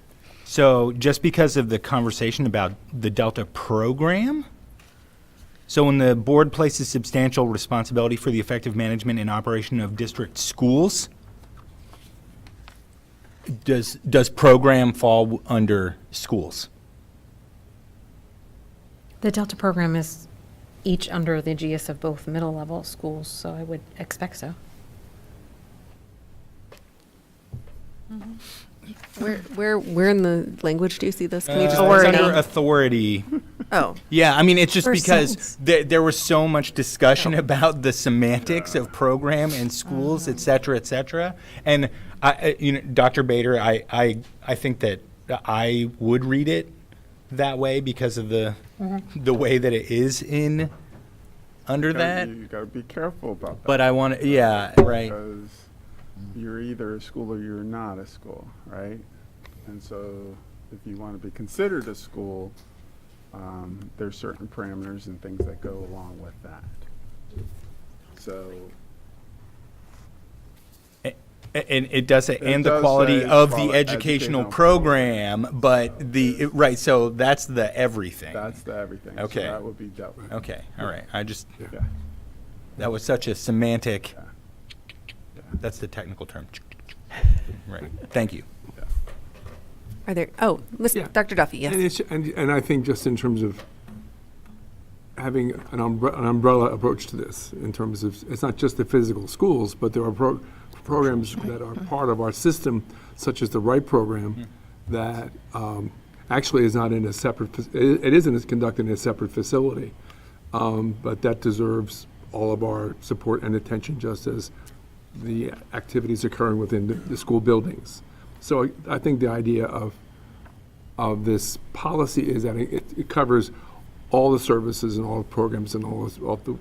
Speaker 6: So just because of the conversation about the Delta program, so when the board places substantial responsibility for the effective management and operation of district schools, does program fall under schools?
Speaker 7: The Delta program is each under the GS of both middle level schools, so I would expect so.
Speaker 1: Where in the language do you see this? Can you just
Speaker 6: It's
Speaker 1: word it
Speaker 6: under
Speaker 1: out?
Speaker 6: authority.
Speaker 1: Oh,
Speaker 6: Yeah, I mean, it's just
Speaker 5: First
Speaker 6: because
Speaker 5: sentence.
Speaker 6: there was so much discussion about the semantics of program and schools, et cetera, et cetera. And Dr. Bader, I think that I would read it that way because of the way that it is in under that.
Speaker 2: You got to be careful about that.
Speaker 6: But I want to, yeah, right.
Speaker 2: Because you're either a school or you're not a school, right? And so if you want to be considered a school, there's certain parameters and things that go along with that. So
Speaker 6: And it does say,
Speaker 2: It
Speaker 6: and the
Speaker 2: does
Speaker 6: quality
Speaker 2: say
Speaker 6: of the
Speaker 2: quali-
Speaker 6: educational
Speaker 2: educational
Speaker 6: program, but right, so that's the everything.
Speaker 2: that's the everything.
Speaker 6: Okay.
Speaker 2: So that would be dealt with.
Speaker 6: Okay, all right, I just,
Speaker 2: Yeah.
Speaker 6: that was such a semantic,
Speaker 2: Yeah.
Speaker 6: that's the technical term. Right, thank you.
Speaker 1: are there?
Speaker 12: Yeah.
Speaker 1: Dr. Duffy, yes.
Speaker 12: And, and I think just in terms of having an umbrella approach to this, in terms of, it's not just the physical schools, but there are programs that are part of our system, such as the Wright program, that actually is not in a separate, it isn't conducted in a separate facility, but that deserves all of our support and attention, just as the activities occurring within the school buildings. So I think the idea of this policy is that it covers all the services and all the programs and all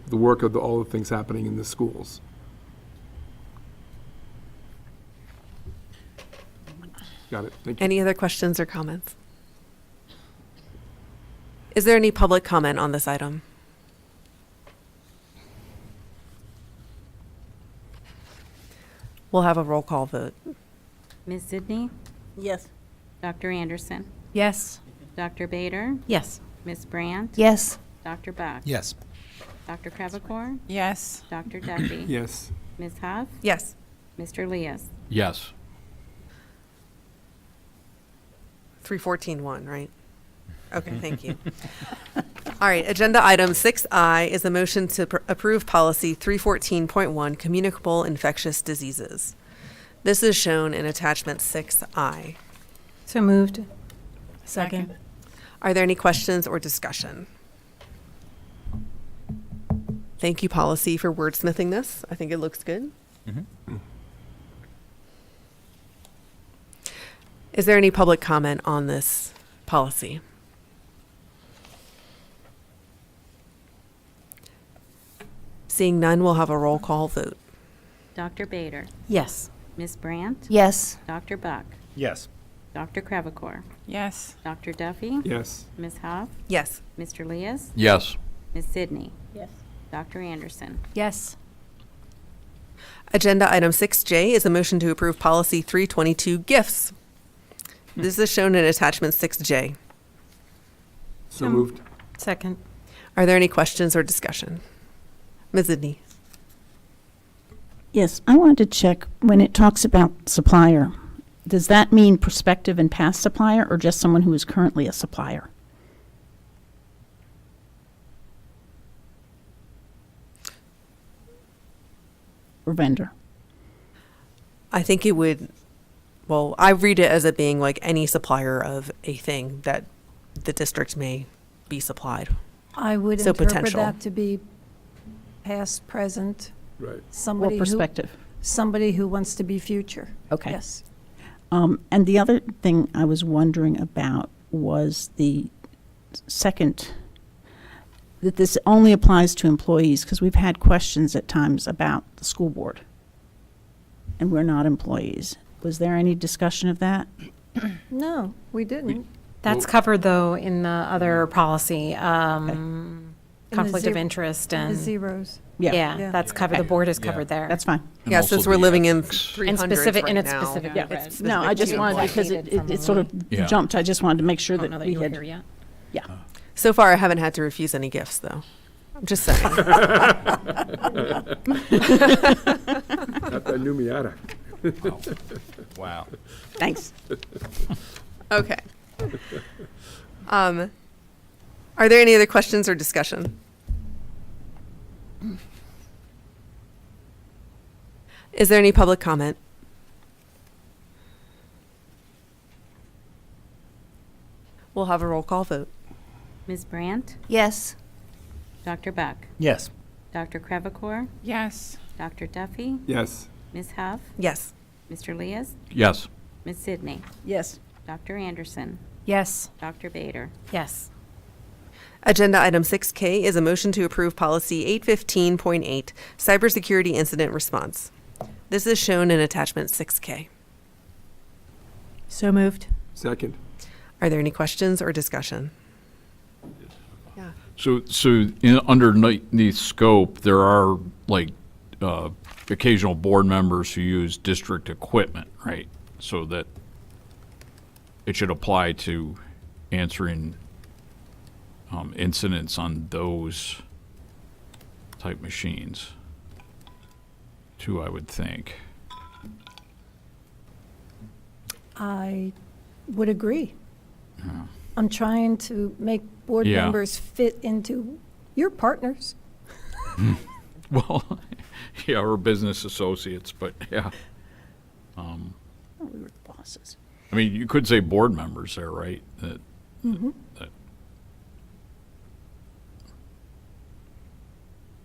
Speaker 12: the work of all the things happening in the schools. Got it. Thank you.
Speaker 1: Any other questions or comments? Is there any public comment on this item? We'll have a roll call vote.
Speaker 15: Ms. Sidney,
Speaker 10: Yes.
Speaker 15: Dr. Anderson,
Speaker 5: Yes.
Speaker 15: Dr. Bader,
Speaker 7: Yes.
Speaker 15: Ms. Brandt,
Speaker 4: Yes.
Speaker 15: Dr. Buck,
Speaker 6: Yes.
Speaker 15: Dr. Crevecore,
Speaker 5: Yes.
Speaker 15: Dr. Duffy,
Speaker 12: Yes.
Speaker 15: Ms. Huff,
Speaker 1: Yes.
Speaker 15: Mr. Leas.
Speaker 12: Yes.
Speaker 1: 314-1, right? Okay, thank you. All right, agenda item 6I is a motion to approve policy 314.1, communicable infectious diseases. This is shown in attachment 6I.
Speaker 7: So moved.
Speaker 5: Second.
Speaker 1: Are there any questions or discussion? Thank you, policy, for wordsmithing this. I think it looks good. Is there any public comment on this policy? Seeing none, we'll have a roll call vote.
Speaker 15: Dr. Bader.
Speaker 7: Yes.
Speaker 15: Ms. Brandt.
Speaker 4: Yes.
Speaker 15: Dr. Buck.
Speaker 6: Yes.
Speaker 15: Dr. Crevecore.
Speaker 9: Yes.
Speaker 15: Dr. Duffy.
Speaker 12: Yes.
Speaker 15: Ms. Huff.
Speaker 1: Yes.
Speaker 15: Mr. Leas.
Speaker 16: Yes.
Speaker 15: Ms. Sidney.
Speaker 10: Yes.
Speaker 15: Dr. Anderson.
Speaker 4: Yes.
Speaker 1: Agenda item 6J is a motion to approve policy 322 gifts. This is shown in attachment 6J.
Speaker 12: So moved.
Speaker 7: Second.
Speaker 1: Are there any questions or discussion? Ms. Sidney?
Speaker 10: Yes, I wanted to check when it talks about supplier. Does that mean prospective and past supplier or just someone who is currently a supplier? Or vendor?
Speaker 1: I think it would, well, I read it as it being like any supplier of a thing that the district may be supplied.
Speaker 14: I would
Speaker 1: So
Speaker 14: interpret
Speaker 1: potential.
Speaker 14: that to be past, present,
Speaker 12: Right.
Speaker 10: Or
Speaker 14: somebody who,
Speaker 10: perspective?
Speaker 14: somebody who wants to be future.
Speaker 10: Okay.
Speaker 14: Yes.
Speaker 10: And the other thing I was wondering about was the second, that this only applies to employees, because we've had questions at times about the school board, and we're not employees. Was there any discussion of that?
Speaker 14: No, we didn't.
Speaker 7: That's covered, though, in the other policy,
Speaker 14: In the
Speaker 7: conflict of
Speaker 14: zero-
Speaker 7: interest
Speaker 14: in the
Speaker 7: and,
Speaker 14: zeros.
Speaker 7: yeah,
Speaker 14: Yeah.
Speaker 7: that's covered, the board is covered there.
Speaker 10: That's fine.
Speaker 16: And
Speaker 1: Yeah,
Speaker 16: also
Speaker 1: since we're
Speaker 16: the
Speaker 1: living in
Speaker 16: ethics.
Speaker 1: 300s
Speaker 7: specific-
Speaker 1: right
Speaker 7: and it's
Speaker 1: now.
Speaker 7: specific-
Speaker 1: Yeah,
Speaker 7: yeah,
Speaker 1: it's
Speaker 10: No, I
Speaker 1: specific
Speaker 10: just
Speaker 1: to
Speaker 10: wanted,
Speaker 1: employees.
Speaker 10: because it sort of
Speaker 16: Yeah.
Speaker 10: jumped, I just wanted to make sure
Speaker 7: I don't know
Speaker 10: that
Speaker 7: that
Speaker 10: we
Speaker 7: you were
Speaker 10: had.
Speaker 7: here yet.
Speaker 10: Yeah.
Speaker 1: So far, I haven't had to refuse any gifts, though. I'm just saying.
Speaker 12: Not that new Miata.
Speaker 16: Wow.
Speaker 10: Thanks.
Speaker 1: Okay. Are there any other questions or discussion? Is there any public comment? We'll have a roll call vote.
Speaker 15: Ms. Brandt.
Speaker 4: Yes.
Speaker 15: Dr. Buck.
Speaker 6: Yes.
Speaker 15: Dr. Crevecore.
Speaker 9: Yes.
Speaker 15: Dr. Duffy.
Speaker 12: Yes.
Speaker 15: Ms. Huff.
Speaker 1: Yes.
Speaker 15: Mr. Leas.
Speaker 16: Yes.
Speaker 15: Ms. Sidney.
Speaker 10: Yes.
Speaker 15: Dr. Anderson.
Speaker 4: Yes.
Speaker 15: Dr. Bader.
Speaker 7: Yes.
Speaker 1: Agenda item 6K is a motion to approve policy 815.8, cybersecurity incident response. This is shown in attachment 6K.
Speaker 4: So moved.
Speaker 12: Second.
Speaker 1: Are there any questions or discussion? Yeah.
Speaker 16: So underneath scope, there are like occasional board members who use district equipment, right? So that it should apply to answering incidents on those type machines, too, I would think.
Speaker 14: I would agree. I'm trying to make board
Speaker 16: Yeah.
Speaker 14: members fit into your partners.
Speaker 16: Well, yeah, or business associates, but yeah.
Speaker 10: Oh, we were the bosses.
Speaker 16: I mean, you could say board members there, right? That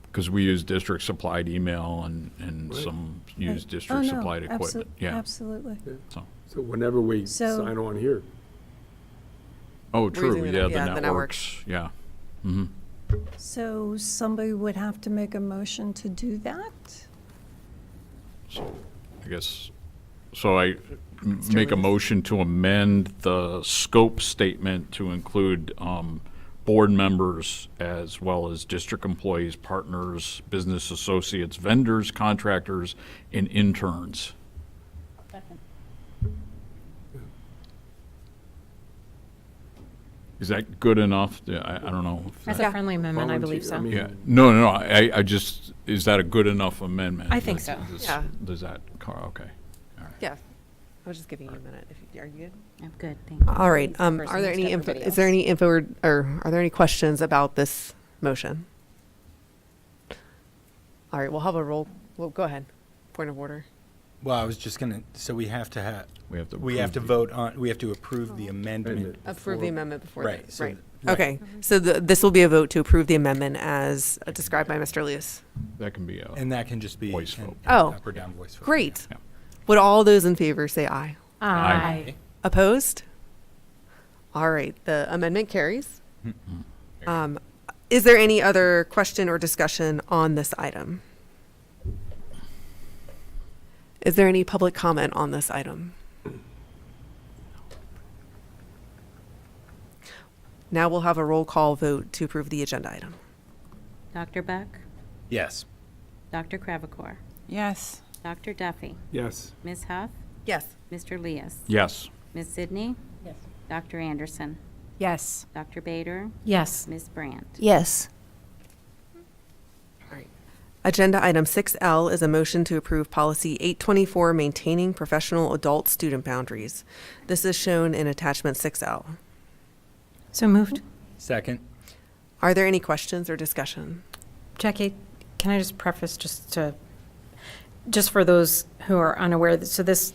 Speaker 16: because we use district supplied email and
Speaker 12: Right.
Speaker 16: some use
Speaker 14: Oh,
Speaker 16: district
Speaker 14: no,
Speaker 16: supplied equipment. Yeah.
Speaker 14: Absolutely.
Speaker 16: So.
Speaker 12: So whenever we
Speaker 14: So-
Speaker 12: sign on here.
Speaker 16: Oh, true.
Speaker 1: using
Speaker 16: Yeah,
Speaker 1: the
Speaker 16: the networks. Yeah. Mm-hmm.
Speaker 14: So somebody would have to make a motion to do that?
Speaker 16: So I guess, so I make a motion to amend the scope statement to include board members as well as district employees, partners, business associates, vendors, contractors, and interns. Is that good enough? Yeah, I don't know. if
Speaker 7: That's
Speaker 16: that-
Speaker 7: a friendly amendment, I believe so.
Speaker 12: Volunteer,
Speaker 16: Yeah, no, I just, is that a good enough amendment?
Speaker 7: I think so.
Speaker 1: Yeah.
Speaker 16: Does that, okay. All right.
Speaker 1: Yeah. I was just giving you a minute. Are you good?
Speaker 15: I'm good, thank you.
Speaker 1: All right.
Speaker 7: He's the
Speaker 1: Are
Speaker 7: person
Speaker 1: there
Speaker 7: who's
Speaker 1: any
Speaker 7: got
Speaker 1: info,
Speaker 7: everybody
Speaker 1: is there
Speaker 7: else.
Speaker 1: any info or are there any questions about this motion? All right, we'll have a roll. Well, go ahead. Point of order.
Speaker 6: Well, I was just gonna, so we have to
Speaker 16: We have to
Speaker 6: we have to
Speaker 16: approve
Speaker 6: vote on, we have to approve the amendment.
Speaker 1: Approve the amendment before.
Speaker 6: Right,
Speaker 1: that,
Speaker 6: so
Speaker 1: right.
Speaker 6: right.
Speaker 1: Okay. So this will be a vote to approve the amendment as described by Mr. Leas.
Speaker 16: That can be a.
Speaker 6: And that can just be
Speaker 16: Voice
Speaker 6: an
Speaker 16: vote.
Speaker 1: Oh,
Speaker 6: up or down voice vote.
Speaker 1: Great.
Speaker 16: Yeah.
Speaker 1: Would all those in favor say aye?
Speaker 7: Aye.
Speaker 1: Opposed? All right, the amendment carries. Is there any other question or discussion on this item? Is there any public comment on this item? Now we'll have a roll call vote to approve the agenda item.
Speaker 15: Dr. Buck?
Speaker 6: Yes.
Speaker 15: Dr. Cravacor?
Speaker 9: Yes.
Speaker 15: Dr. Duffy?
Speaker 12: Yes.
Speaker 15: Ms. Huff?
Speaker 1: Yes.
Speaker 15: Mr. Leas?
Speaker 16: Yes.
Speaker 15: Ms. Sidney? Yes. Dr. Anderson?
Speaker 9: Yes.
Speaker 15: Dr. Bader?
Speaker 7: Yes.
Speaker 15: Ms. Brandt?
Speaker 4: Yes.
Speaker 1: Agenda item 6L is a motion to approve policy 824, maintaining professional adult student boundaries. This is shown in attachment 6L.
Speaker 7: So moved.
Speaker 6: Second.
Speaker 1: Are there any questions or discussion?
Speaker 7: Jackie, can I just preface just for those who are unaware, so this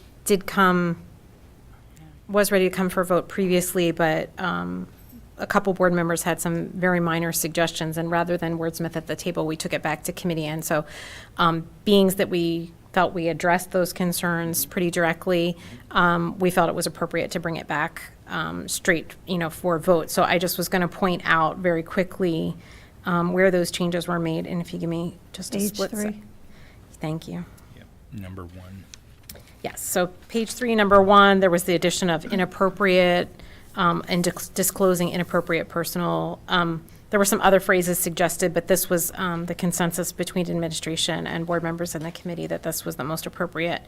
Speaker 7: was ready to come for a vote previously, but a couple board members had some very minor suggestions, and rather than wordsmith at the table, we took it back to committee. And so being that we felt we addressed those concerns pretty directly, we felt it was appropriate to bring it back straight, for a vote. So I just was going to point out very quickly where those changes were made, and if you give me just a
Speaker 14: Page
Speaker 7: split
Speaker 14: 3.
Speaker 7: Thank you.
Speaker 6: Yep. Number 1.
Speaker 7: Yes, so page 3, number 1, there was the addition of inappropriate and disclosing inappropriate personal. There were some other phrases suggested, but this was the consensus between administration and board members in the committee that this was the most appropriate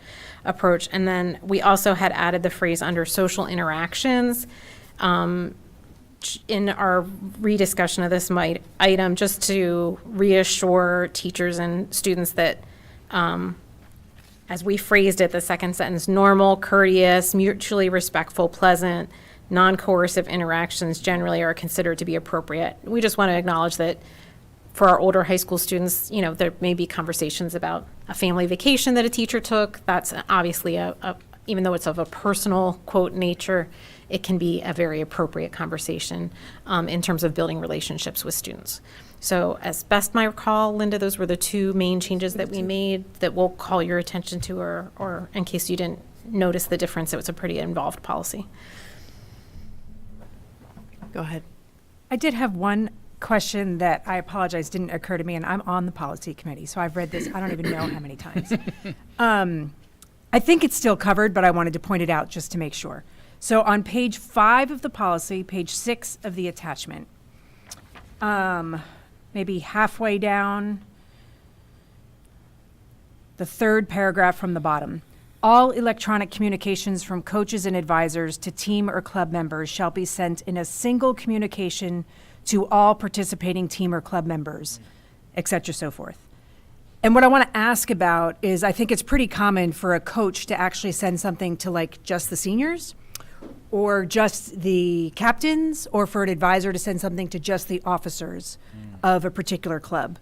Speaker 7: approach. And then we also had added the phrase under social interactions in our rediscussion of this item, just to reassure teachers and students that as we phrased it, the second sentence, normal, courteous, mutually respectful, pleasant, non-coercive interactions generally are considered to be appropriate. We just want to acknowledge that for our older high school students, there may be conversations about a family vacation that a teacher took. That's obviously even though it's of a personal, quote, nature, it can be a very appropriate conversation in terms of building relationships with students. So as best I recall, Linda, those were the two main changes that we made that we'll call your attention to, or in case you didn't notice the difference, it was a pretty involved policy.
Speaker 1: Go ahead.
Speaker 17: I did have one question that I apologize didn't occur to me, and I'm on the policy committee, so I've read this, I don't even know how many times. I think it's still covered, but I wanted to point it out just to make sure. So on page 5 of the policy, page 6 of the attachment, maybe halfway down, the third paragraph from the bottom. All electronic communications from coaches and advisors to team or club members shall be sent in a single communication to all participating team or club members, et cetera, so forth. And what I want to ask about is, I think it's pretty common for a coach to actually send something to like just the seniors or just the captains, or for an advisor to send something to just the officers of a particular club.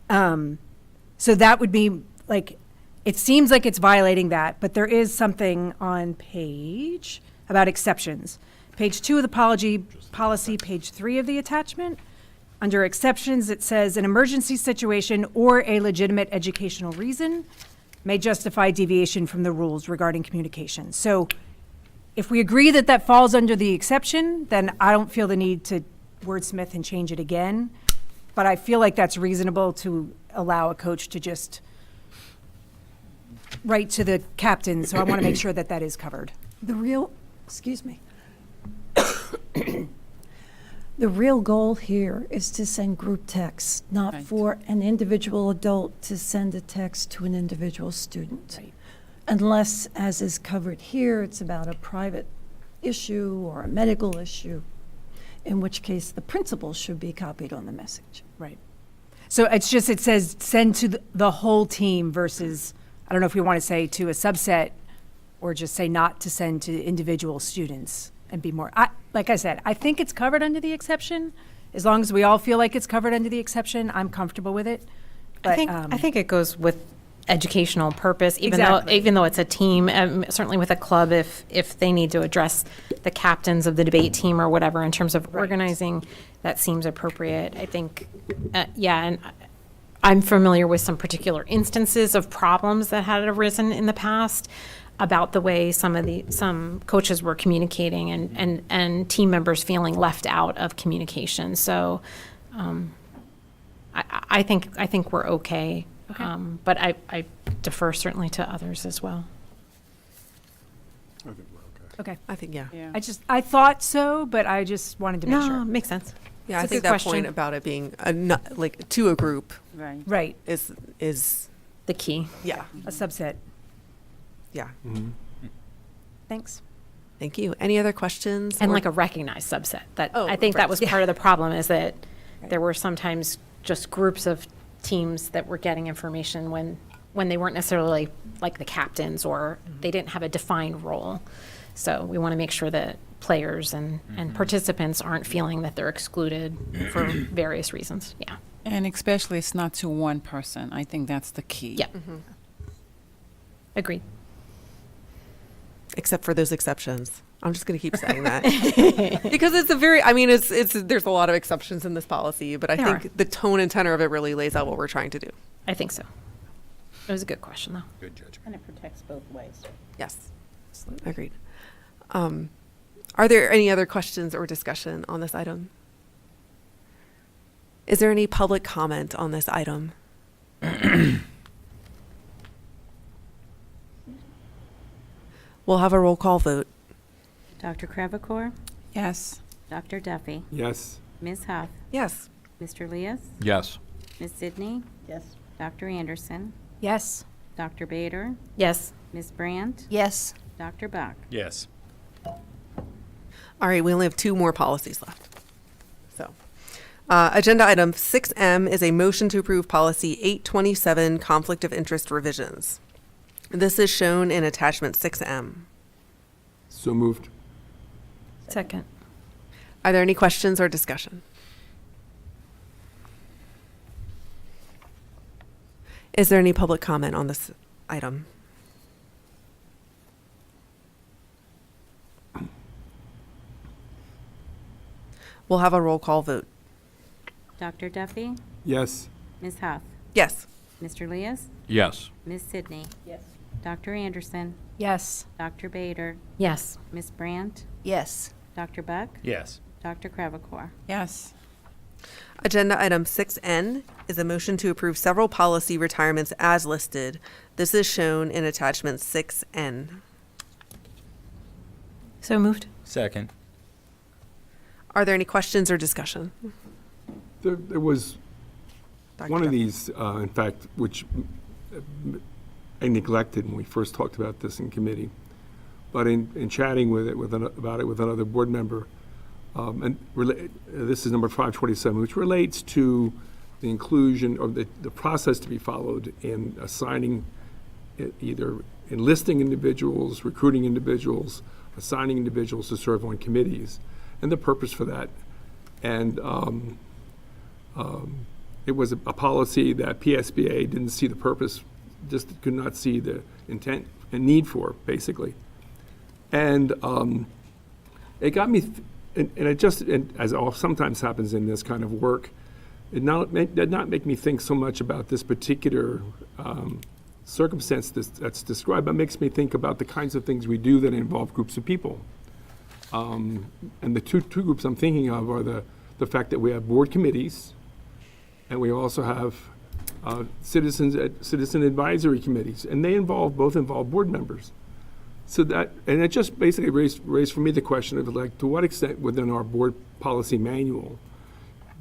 Speaker 17: So that would be like, it seems like it's violating that, but there is something on page about exceptions. Page 2 of the policy, page 3 of the attachment. Under exceptions, it says an emergency situation or a legitimate educational reason may justify deviation from the rules regarding communication. So if we agree that that falls under the exception, then I don't feel the need to wordsmith and change it again. But I feel like that's reasonable to allow a coach to just write to the captain. So I want to make sure that that is covered.
Speaker 14: Excuse me. The real goal here is to send group texts, not for an individual adult to send a text to an individual student.
Speaker 17: Right.
Speaker 14: Unless, as is covered here, it's about a private issue or a medical issue, in which case the principal should be copied on the message.
Speaker 17: Right. So it's just, it says send to the whole team versus, I don't know if we want to say to a subset or just say not to send to individual students and be more, like I said, I think it's covered under the exception. As long as we all feel like it's covered under the exception, I'm comfortable with it. But,
Speaker 7: I think it goes with educational purpose, even
Speaker 17: Exactly.
Speaker 7: though it's a team, certainly with a club, if they need to address the captains of the debate team or whatever in terms of organizing, that seems appropriate. I think, and I'm familiar with some particular instances of problems that had arisen in the past. about the way some coaches were communicating and team members feeling left out of communication. So I think we're okay. But I defer certainly to others as well.
Speaker 12: I think we're okay.
Speaker 17: Okay.
Speaker 1: I think, yeah.
Speaker 17: I thought so, but I just wanted to make
Speaker 7: No,
Speaker 17: sure.
Speaker 7: makes sense.
Speaker 1: Yeah, I
Speaker 7: It's a
Speaker 1: think
Speaker 7: good
Speaker 1: that
Speaker 7: question.
Speaker 1: point about it being like to a group
Speaker 9: Right.
Speaker 17: Right,
Speaker 1: is
Speaker 7: The key.
Speaker 1: yeah,
Speaker 17: a subset.
Speaker 1: yeah.
Speaker 17: Thanks.
Speaker 1: Thank you. Any other questions?
Speaker 7: And
Speaker 1: or-
Speaker 7: like a recognized subset. That
Speaker 1: Oh,
Speaker 7: I think
Speaker 1: right.
Speaker 7: that was part of the problem, is that there were sometimes just groups of teams that were getting information when they weren't necessarily like the captains, or they didn't have a defined role. So we want to make sure that players and participants aren't feeling that they're excluded for various reasons. Yeah.
Speaker 9: And especially it's not to one person. I think that's the key.
Speaker 7: Yeah. Agreed.
Speaker 1: except for those exceptions. I'm just going to keep saying that because it's there's a lot of exceptions in this policy, but I
Speaker 7: There
Speaker 1: think the tone and tenor of it really lays out what we're trying to do.
Speaker 7: I think so. It was a good question, though.
Speaker 6: Good judgment.
Speaker 10: And it protects both ways.
Speaker 1: Yes, agreed. Are there any other questions or discussion on this item? Is there any public comment on this item? We'll have a roll call vote.
Speaker 15: Dr. Crevecore,
Speaker 9: Yes.
Speaker 15: Dr. Duffy,
Speaker 12: Yes.
Speaker 15: Ms. Huff,
Speaker 1: Yes.
Speaker 15: Mr. Leas,
Speaker 16: Yes.
Speaker 15: Ms. Sidney,
Speaker 10: Yes.
Speaker 15: Dr. Anderson,
Speaker 17: Yes.
Speaker 15: Dr. Bader,
Speaker 7: Yes.
Speaker 15: Ms. Brandt,
Speaker 4: Yes.
Speaker 15: Dr. Buck.
Speaker 6: Yes.
Speaker 1: All right, we only have two more policies left. So, agenda item 6M is a motion to approve policy 827, conflict of interest revisions. This is shown in attachment 6M.
Speaker 12: So moved.
Speaker 7: Second.
Speaker 1: Are there any questions or discussion? Is there any public comment on this item? We'll have a roll call vote.
Speaker 15: Dr. Duffy,
Speaker 12: Yes.
Speaker 15: Ms. Huff,
Speaker 1: Yes.
Speaker 15: Mr. Leas,
Speaker 16: Yes.
Speaker 15: Ms. Sidney,
Speaker 10: Yes.
Speaker 15: Dr. Anderson,
Speaker 17: Yes.
Speaker 15: Dr. Bader,
Speaker 7: Yes.
Speaker 15: Ms. Brandt,
Speaker 4: Yes.
Speaker 15: Dr. Buck,
Speaker 6: Yes.
Speaker 15: Dr. Crevecore.
Speaker 9: Yes.
Speaker 1: Agenda item 6N is a motion to approve several policy retirements as listed. This is shown in attachment 6N.
Speaker 7: So moved.
Speaker 6: Second.
Speaker 1: Are there any questions or discussion?
Speaker 12: There was
Speaker 1: Dr.
Speaker 12: one of
Speaker 1: Duffy?
Speaker 12: these, in fact, which I neglected when we first talked about this in committee. But in chatting about it with another board member, this is number 527, which relates to the inclusion or the process to be followed in assigning, either enlisting individuals, recruiting individuals, assigning individuals to serve on committees, and the purpose for that. And it was a policy that PSBA didn't see the purpose, just could not see the intent and need for, basically. And it got me, and as sometimes happens in this kind of work, it did not make me think so much about this particular circumstance that's described, but makes me think about the kinds of things we do that involve groups of people. And the two groups I'm thinking of are the fact that we have board committees, and we also have citizen advisory committees, and they both involve board members. So it just basically raised for me the question of, like, to what extent within our board policy manual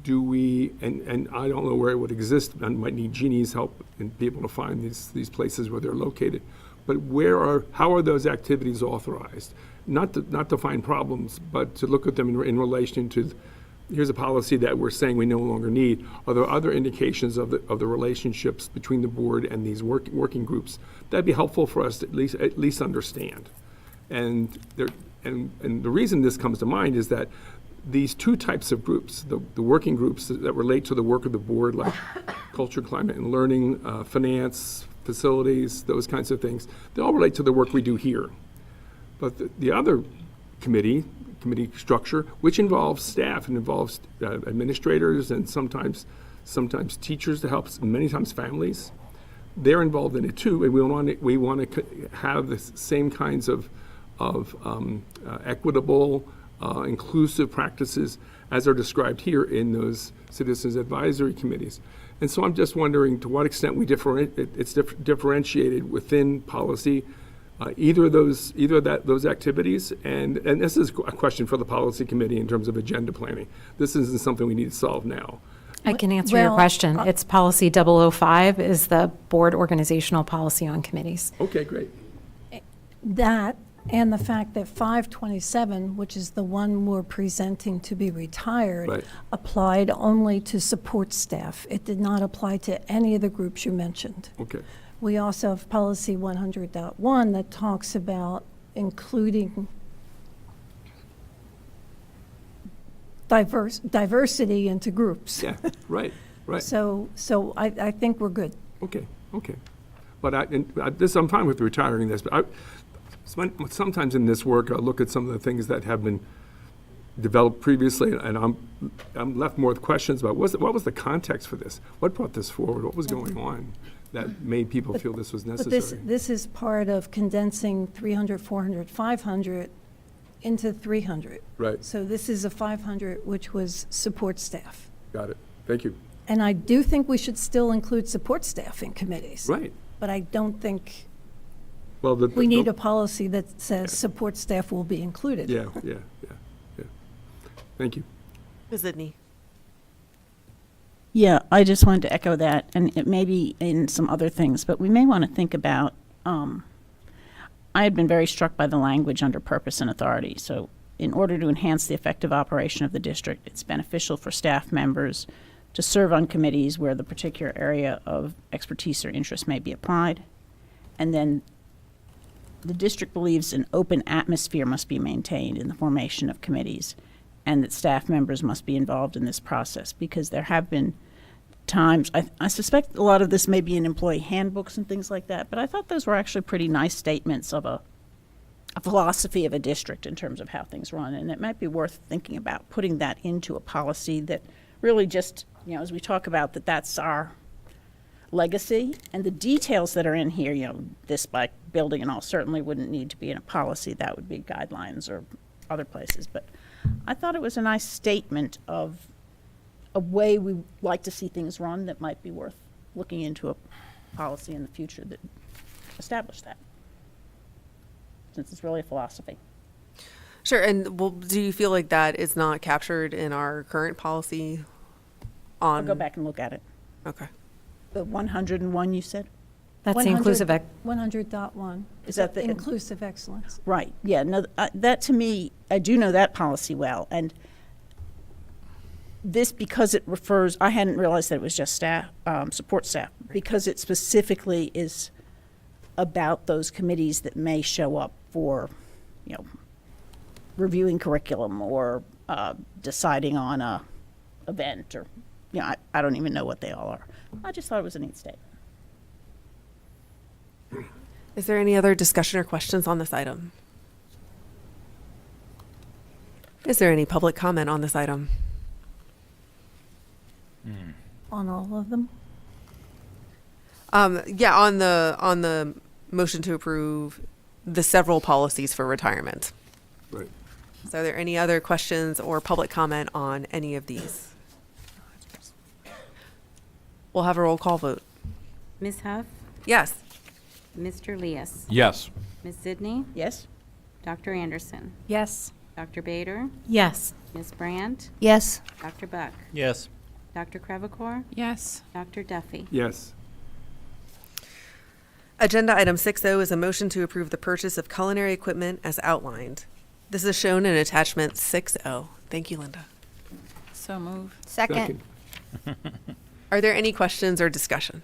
Speaker 12: do we, and I don't know where it would exist, I might need Jeannie's help in being able to find these places where they're located, but how are those activities authorized? Not to find problems, but to look at them in relation to, here's a policy that we're saying we no longer need. Are there other indications of the relationships between the board and these working groups? That'd be helpful for us to at least understand. And the reason this comes to mind is that these two types of groups, the working groups that relate to the work of the board, like culture, climate, and learning, finance, facilities, those kinds of things, they all relate to the work we do here. But the other committee structure, which involves staff and involves administrators and sometimes teachers to help, many times families. they're involved in it too, and we want to have the same kinds of equitable, inclusive practices as are described here in those citizens advisory committees. And so I'm just wondering to what extent we differentiated within policy, either of those activities, and this is a question for the policy committee in terms of agenda planning. This isn't something we need to solve now.
Speaker 7: I can answer your question. It's policy 005 is the board organizational policy on committees.
Speaker 12: Okay, great.
Speaker 14: That and the fact that 527, which is the one we're presenting to be retired,
Speaker 12: Right.
Speaker 14: applied only to support staff. It did not apply to any of the groups you mentioned.
Speaker 12: Okay.
Speaker 14: We also have policy 100.1 that talks about including diversity into groups.
Speaker 12: Yeah, right.
Speaker 14: So I think we're good.
Speaker 12: Okay. But I'm fine with retiring this, but sometimes in this work, I look at some of the things that have been developed previously, and I'm left more with questions about what was the context for this? What brought this forward? What was going on that made people feel this was necessary?
Speaker 14: But this is part of condensing 300, 400, 500 into 300.
Speaker 12: Right.
Speaker 14: So this is a 500, which was support staff.
Speaker 12: Got it. Thank you.
Speaker 14: And I do think we should still include support staff in committees.
Speaker 12: Right.
Speaker 14: But I don't think
Speaker 12: Well,
Speaker 14: we need a policy that says support staff will be included.
Speaker 12: Yeah. Thank you.
Speaker 1: Ms. Zidney.
Speaker 10: Yeah, I just wanted to echo that, and it may be in some other things, but we may want to think about, I had been very struck by the language under purpose and authority. So in order to enhance the effective operation of the district, it's beneficial for staff members to serve on committees where the particular area of expertise or interest may be applied. And then the district believes an open atmosphere must be maintained in the formation of committees, and that staff members must be involved in this process, because there have been times, I suspect a lot of this may be in employee handbooks and things like that, but I thought those were actually pretty nice statements of a philosophy of a district in terms of how things run, and it might be worth thinking about putting that into a policy that really just, as we talk about that's our legacy, and the details that are in here, this by building and all certainly wouldn't need to be in a policy. That would be guidelines or other places, but I thought it was a nice statement of a way we like to see things run that might be worth looking into a policy in the future that established that, since it's really a philosophy.
Speaker 1: Sure, and do you feel like that is not captured in our current policy
Speaker 10: I'll go back and look at it.
Speaker 1: Okay.
Speaker 10: The 101 you said?
Speaker 7: That's the inclusive.
Speaker 14: 100.1.
Speaker 10: Is that the
Speaker 14: inclusive excellence?
Speaker 10: Right. Yeah. No. That to me, I do know that policy well, and this, because it refers. I hadn't realized that it was just staff, support staff, because it specifically is about those committees that may show up for, reviewing curriculum or deciding on a event, or I don't even know what they all are. I just thought it was a neat statement.
Speaker 1: Is there any other discussion or questions on this item? Is there any public comment on this item?
Speaker 14: On all of them?
Speaker 1: Yeah, on the motion to approve the several policies for retirement.
Speaker 12: Right.
Speaker 1: So are there any other questions or public comment on any of these? We'll have a roll call vote.
Speaker 15: Ms. Huff?
Speaker 1: Yes.
Speaker 15: Mr. Leas?
Speaker 16: Yes.
Speaker 15: Ms. Zidney?
Speaker 10: Yes.
Speaker 15: Dr. Anderson?
Speaker 17: Yes.
Speaker 15: Dr. Bader?
Speaker 7: Yes.
Speaker 15: Ms. Brandt?
Speaker 4: Yes.
Speaker 15: Dr. Buck?
Speaker 6: Yes.
Speaker 15: Dr. Crevecore?
Speaker 11: Yes.
Speaker 15: Dr. Duffy?
Speaker 12: Yes.
Speaker 1: Agenda item 6.0 is a motion to approve the purchase of culinary equipment as outlined. This is shown in attachment 6.0. Thank you, Linda.
Speaker 9: So move.
Speaker 4: Second.
Speaker 1: Are there any questions or discussion?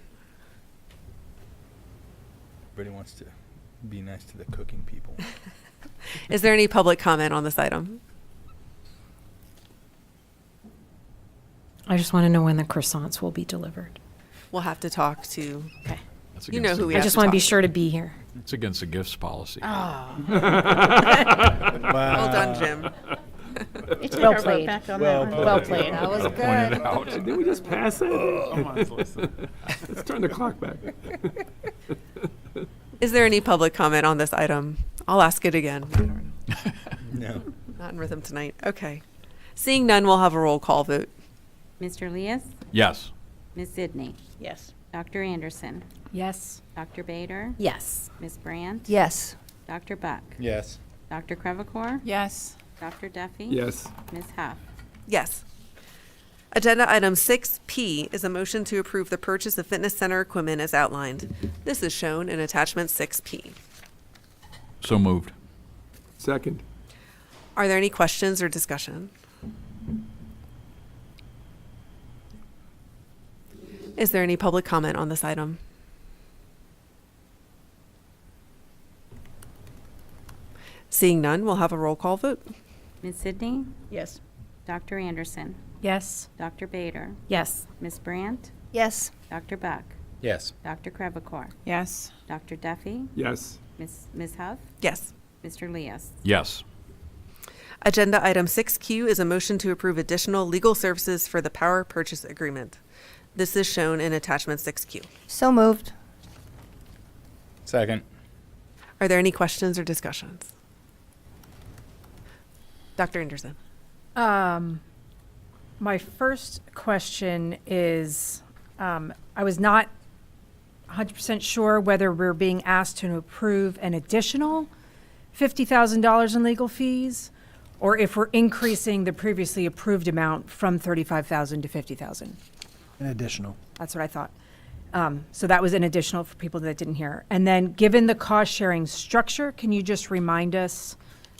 Speaker 6: Everybody wants to be nice to the cooking people.
Speaker 1: Is there any public comment on this item?
Speaker 7: I just want to know when the croissants will be delivered.
Speaker 1: We'll have to talk to.
Speaker 7: Okay.
Speaker 16: That's
Speaker 1: You know
Speaker 16: against
Speaker 1: who
Speaker 16: the-
Speaker 1: we
Speaker 7: I
Speaker 1: have
Speaker 7: just
Speaker 1: to
Speaker 7: want to
Speaker 1: talk
Speaker 7: be sure to be here.
Speaker 16: It's against the gifts policy.
Speaker 1: Well done, Jim.
Speaker 15: You take
Speaker 4: Well
Speaker 15: our vote
Speaker 4: played.
Speaker 15: back on
Speaker 6: Well
Speaker 15: that one.
Speaker 4: Well played. That was
Speaker 6: Pointed
Speaker 4: good.
Speaker 6: out.
Speaker 12: Did we just pass that? Let's turn the clock back.
Speaker 1: Is there any public comment on this item? I'll ask it again. I don't know.
Speaker 6: No.
Speaker 1: Not in rhythm tonight. Okay. Seeing none, we'll have a roll call vote.
Speaker 15: Mr. Elias?
Speaker 16: Yes.
Speaker 15: Ms. Sidney?
Speaker 10: Yes.
Speaker 15: Dr. Anderson?
Speaker 17: Yes.
Speaker 15: Dr. Bader?
Speaker 7: Yes.
Speaker 15: Ms. Brandt?
Speaker 4: Yes.
Speaker 15: Dr. Buck?
Speaker 6: Yes.
Speaker 15: Dr. Crevecore?
Speaker 9: Yes.
Speaker 15: Dr. Duffy?
Speaker 12: Yes.
Speaker 15: Ms. Huff?
Speaker 1: Yes. Agenda item 6P is a motion to approve the purchase of fitness center equipment as outlined. This is shown in attachment 6P.
Speaker 16: So moved.
Speaker 12: Second.
Speaker 1: Are there any questions or discussion? Is there any public comment on this item? Seeing none, we'll have a roll call vote.
Speaker 15: Ms. Sidney?
Speaker 10: Yes.
Speaker 15: Dr. Anderson?
Speaker 17: Yes.
Speaker 15: Dr. Bader?
Speaker 7: Yes.
Speaker 15: Ms. Brandt?
Speaker 4: Yes.
Speaker 15: Dr. Buck?
Speaker 6: Yes.
Speaker 15: Dr. Crevecore?
Speaker 9: Yes.
Speaker 15: Dr. Duffy?
Speaker 12: Yes.
Speaker 15: Ms. Huff?
Speaker 1: Yes.
Speaker 15: Mr. Elias?
Speaker 16: Yes.
Speaker 1: Agenda item 6Q is a motion to approve additional legal services for the power purchase agreement. This is shown in attachment 6Q.
Speaker 4: So moved.
Speaker 6: Second.
Speaker 1: Are there any questions or discussions? Dr. Anderson.
Speaker 17: My first question is, I was not 100% sure whether we're being asked to approve an additional $50,000 in legal fees, or if we're increasing the previously approved amount from $35,000 to $50,000.
Speaker 3: An additional.
Speaker 17: That's what I thought. So that was an additional for people that didn't hear. And then, given the cost-sharing structure, can you just remind us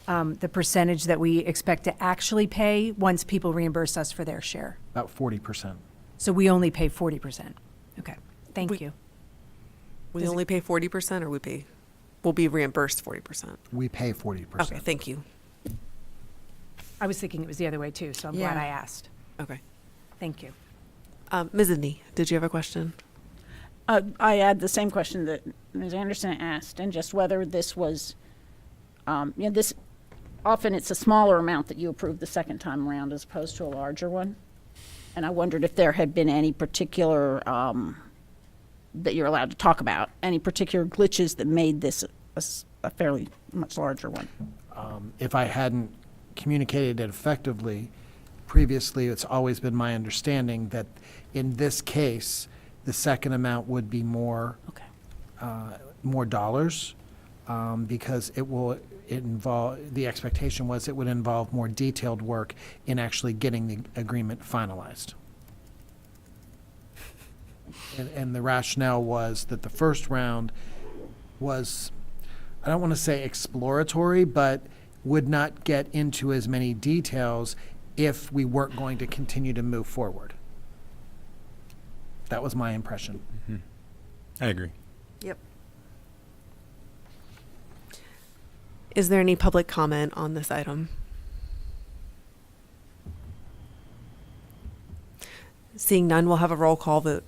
Speaker 17: the percentage that we expect to actually pay once people reimburse us for their share?
Speaker 3: About 40%.
Speaker 17: So we only pay 40%. Okay, thank you.
Speaker 1: We only pay 40% or we'll be reimbursed 40%?
Speaker 3: We pay 40%.
Speaker 1: Okay, thank you.
Speaker 17: I was thinking it was the other way too, so I'm glad
Speaker 9: Yeah.
Speaker 17: I asked.
Speaker 1: Okay.
Speaker 17: Thank you.
Speaker 1: Ms. Idney, did you have a question?
Speaker 10: I had the same question that Ms. Anderson asked, and just whether this was, this, often it's a smaller amount that you approve the second time around as opposed to a larger one. And I wondered if there had been any particular, that you're allowed to talk about, any particular glitches that made this a fairly much larger one.
Speaker 3: If I hadn't communicated it effectively previously, it's always been my understanding that in this case, the second amount would be more, more dollars, because it involve, the expectation was it would involve more detailed work in actually getting the agreement finalized. And the rationale was that the first round was, I don't want to say exploratory, but would not get into as many details if we weren't going to continue to move forward. That was my impression.
Speaker 6: I agree.
Speaker 1: Yep. Is there any public comment on this item? Seeing none, we'll have a roll call vote.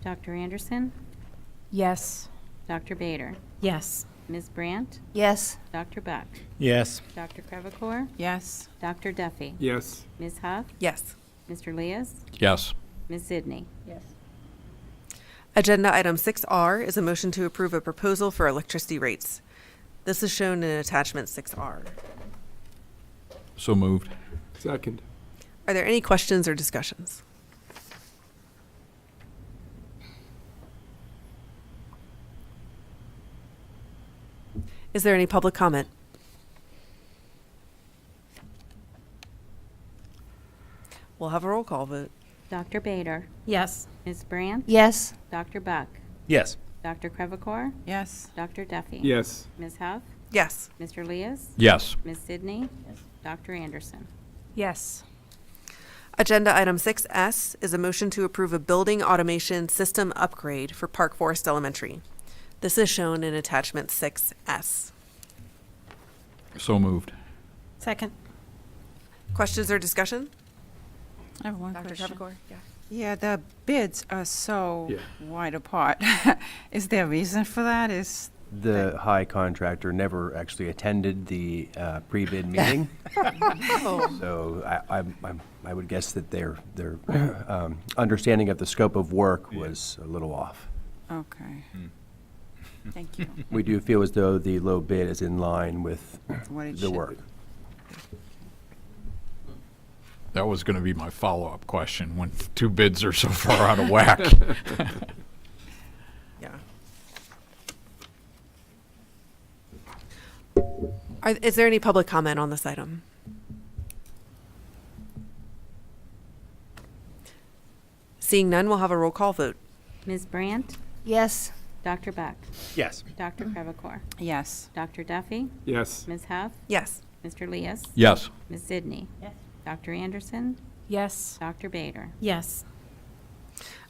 Speaker 15: Dr. Anderson?
Speaker 17: Yes.
Speaker 15: Dr. Bader?
Speaker 7: Yes.
Speaker 15: Ms. Brandt?
Speaker 4: Yes.
Speaker 15: Dr. Buck?
Speaker 6: Yes.
Speaker 15: Dr. Crevecore?
Speaker 9: Yes.
Speaker 15: Dr. Duffy?
Speaker 12: Yes.
Speaker 15: Ms. Huff?
Speaker 1: Yes.
Speaker 15: Mr. Elias?
Speaker 16: Yes.
Speaker 15: Ms. Sidney?
Speaker 10: Yes.
Speaker 1: Agenda item 6R is a motion to approve a proposal for electricity rates. This is shown in attachment 6R.
Speaker 16: So moved.
Speaker 12: Second.
Speaker 1: Are there any questions or discussions? Is there any public comment? We'll have a roll call vote.
Speaker 15: Dr. Bader?
Speaker 7: Yes.
Speaker 15: Ms. Brandt?
Speaker 4: Yes.
Speaker 15: Dr. Buck?
Speaker 6: Yes.
Speaker 15: Dr. Crevecore?
Speaker 9: Yes.
Speaker 15: Dr. Duffy?
Speaker 12: Yes.
Speaker 15: Ms. Huff?
Speaker 1: Yes.
Speaker 15: Mr. Elias?
Speaker 16: Yes.
Speaker 15: Ms. Sidney? Dr. Anderson?
Speaker 17: Yes.
Speaker 1: Agenda item 6S is a motion to approve a building automation system upgrade for Park Forest Elementary. This is shown in attachment 6S.
Speaker 16: So moved.
Speaker 7: Second.
Speaker 1: Questions or discussion?
Speaker 9: I have one
Speaker 1: Dr.
Speaker 9: question.
Speaker 1: Crevecore? Yeah.
Speaker 9: Yeah, the bids are so
Speaker 12: Yeah.
Speaker 9: wide apart. Is there a reason for that? Is
Speaker 18: The high contractor never actually attended the pre-bid meeting. So I would guess that their understanding of the scope of work was a little off.
Speaker 9: Okay. Thank you.
Speaker 18: We do feel as though the low bid is in line with
Speaker 9: What it
Speaker 18: the
Speaker 9: should
Speaker 18: work.
Speaker 16: That was going to be my follow-up question, when two bids are so far out of whack.
Speaker 1: Yeah. Is there any public comment on this item? Seeing none, we'll have a roll call vote.
Speaker 15: Ms. Brandt?
Speaker 4: Yes.
Speaker 15: Dr. Beck?
Speaker 6: Yes.
Speaker 15: Dr. Crevecore?
Speaker 9: Yes.
Speaker 15: Dr. Duffy?
Speaker 12: Yes.
Speaker 15: Ms. Huff?
Speaker 1: Yes.
Speaker 15: Mr. Leas?
Speaker 16: Yes.
Speaker 15: Ms. Zidney? Yes. Dr. Anderson?
Speaker 17: Yes.
Speaker 15: Dr. Bader?
Speaker 7: Yes.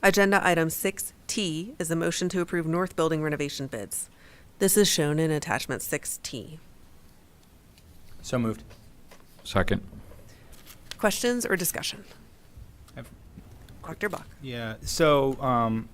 Speaker 1: Agenda item 6T is a motion to approve north building renovation bids. This is shown in attachment 6T.
Speaker 6: So moved.
Speaker 16: Second.
Speaker 1: Questions or discussion?
Speaker 6: I've-
Speaker 1: Dr. Bach.
Speaker 6: Yeah, so,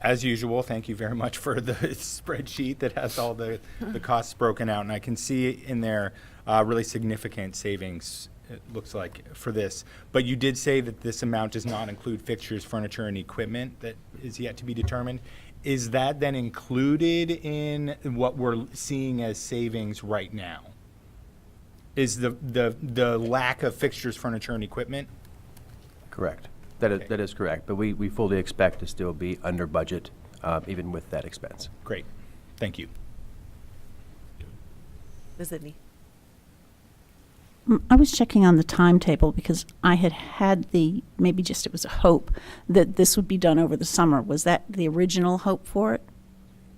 Speaker 6: as usual, thank you very much for the spreadsheet that has all the costs broken out. And I can see in there really significant savings, it looks like, for this. But you did say that this amount does not include fixtures, furniture, and equipment that is yet to be determined. Is that then included in what we're seeing as savings right now? Is the lack of fixtures, furniture, and equipment?
Speaker 18: Correct. That is correct. But we fully expect to still be under budget, even with that expense.
Speaker 6: Great. Thank you.
Speaker 1: Ms. Zidney.
Speaker 10: I was checking on the timetable because I had maybe just it was a hope that this would be done over the summer. Was that the original hope for it?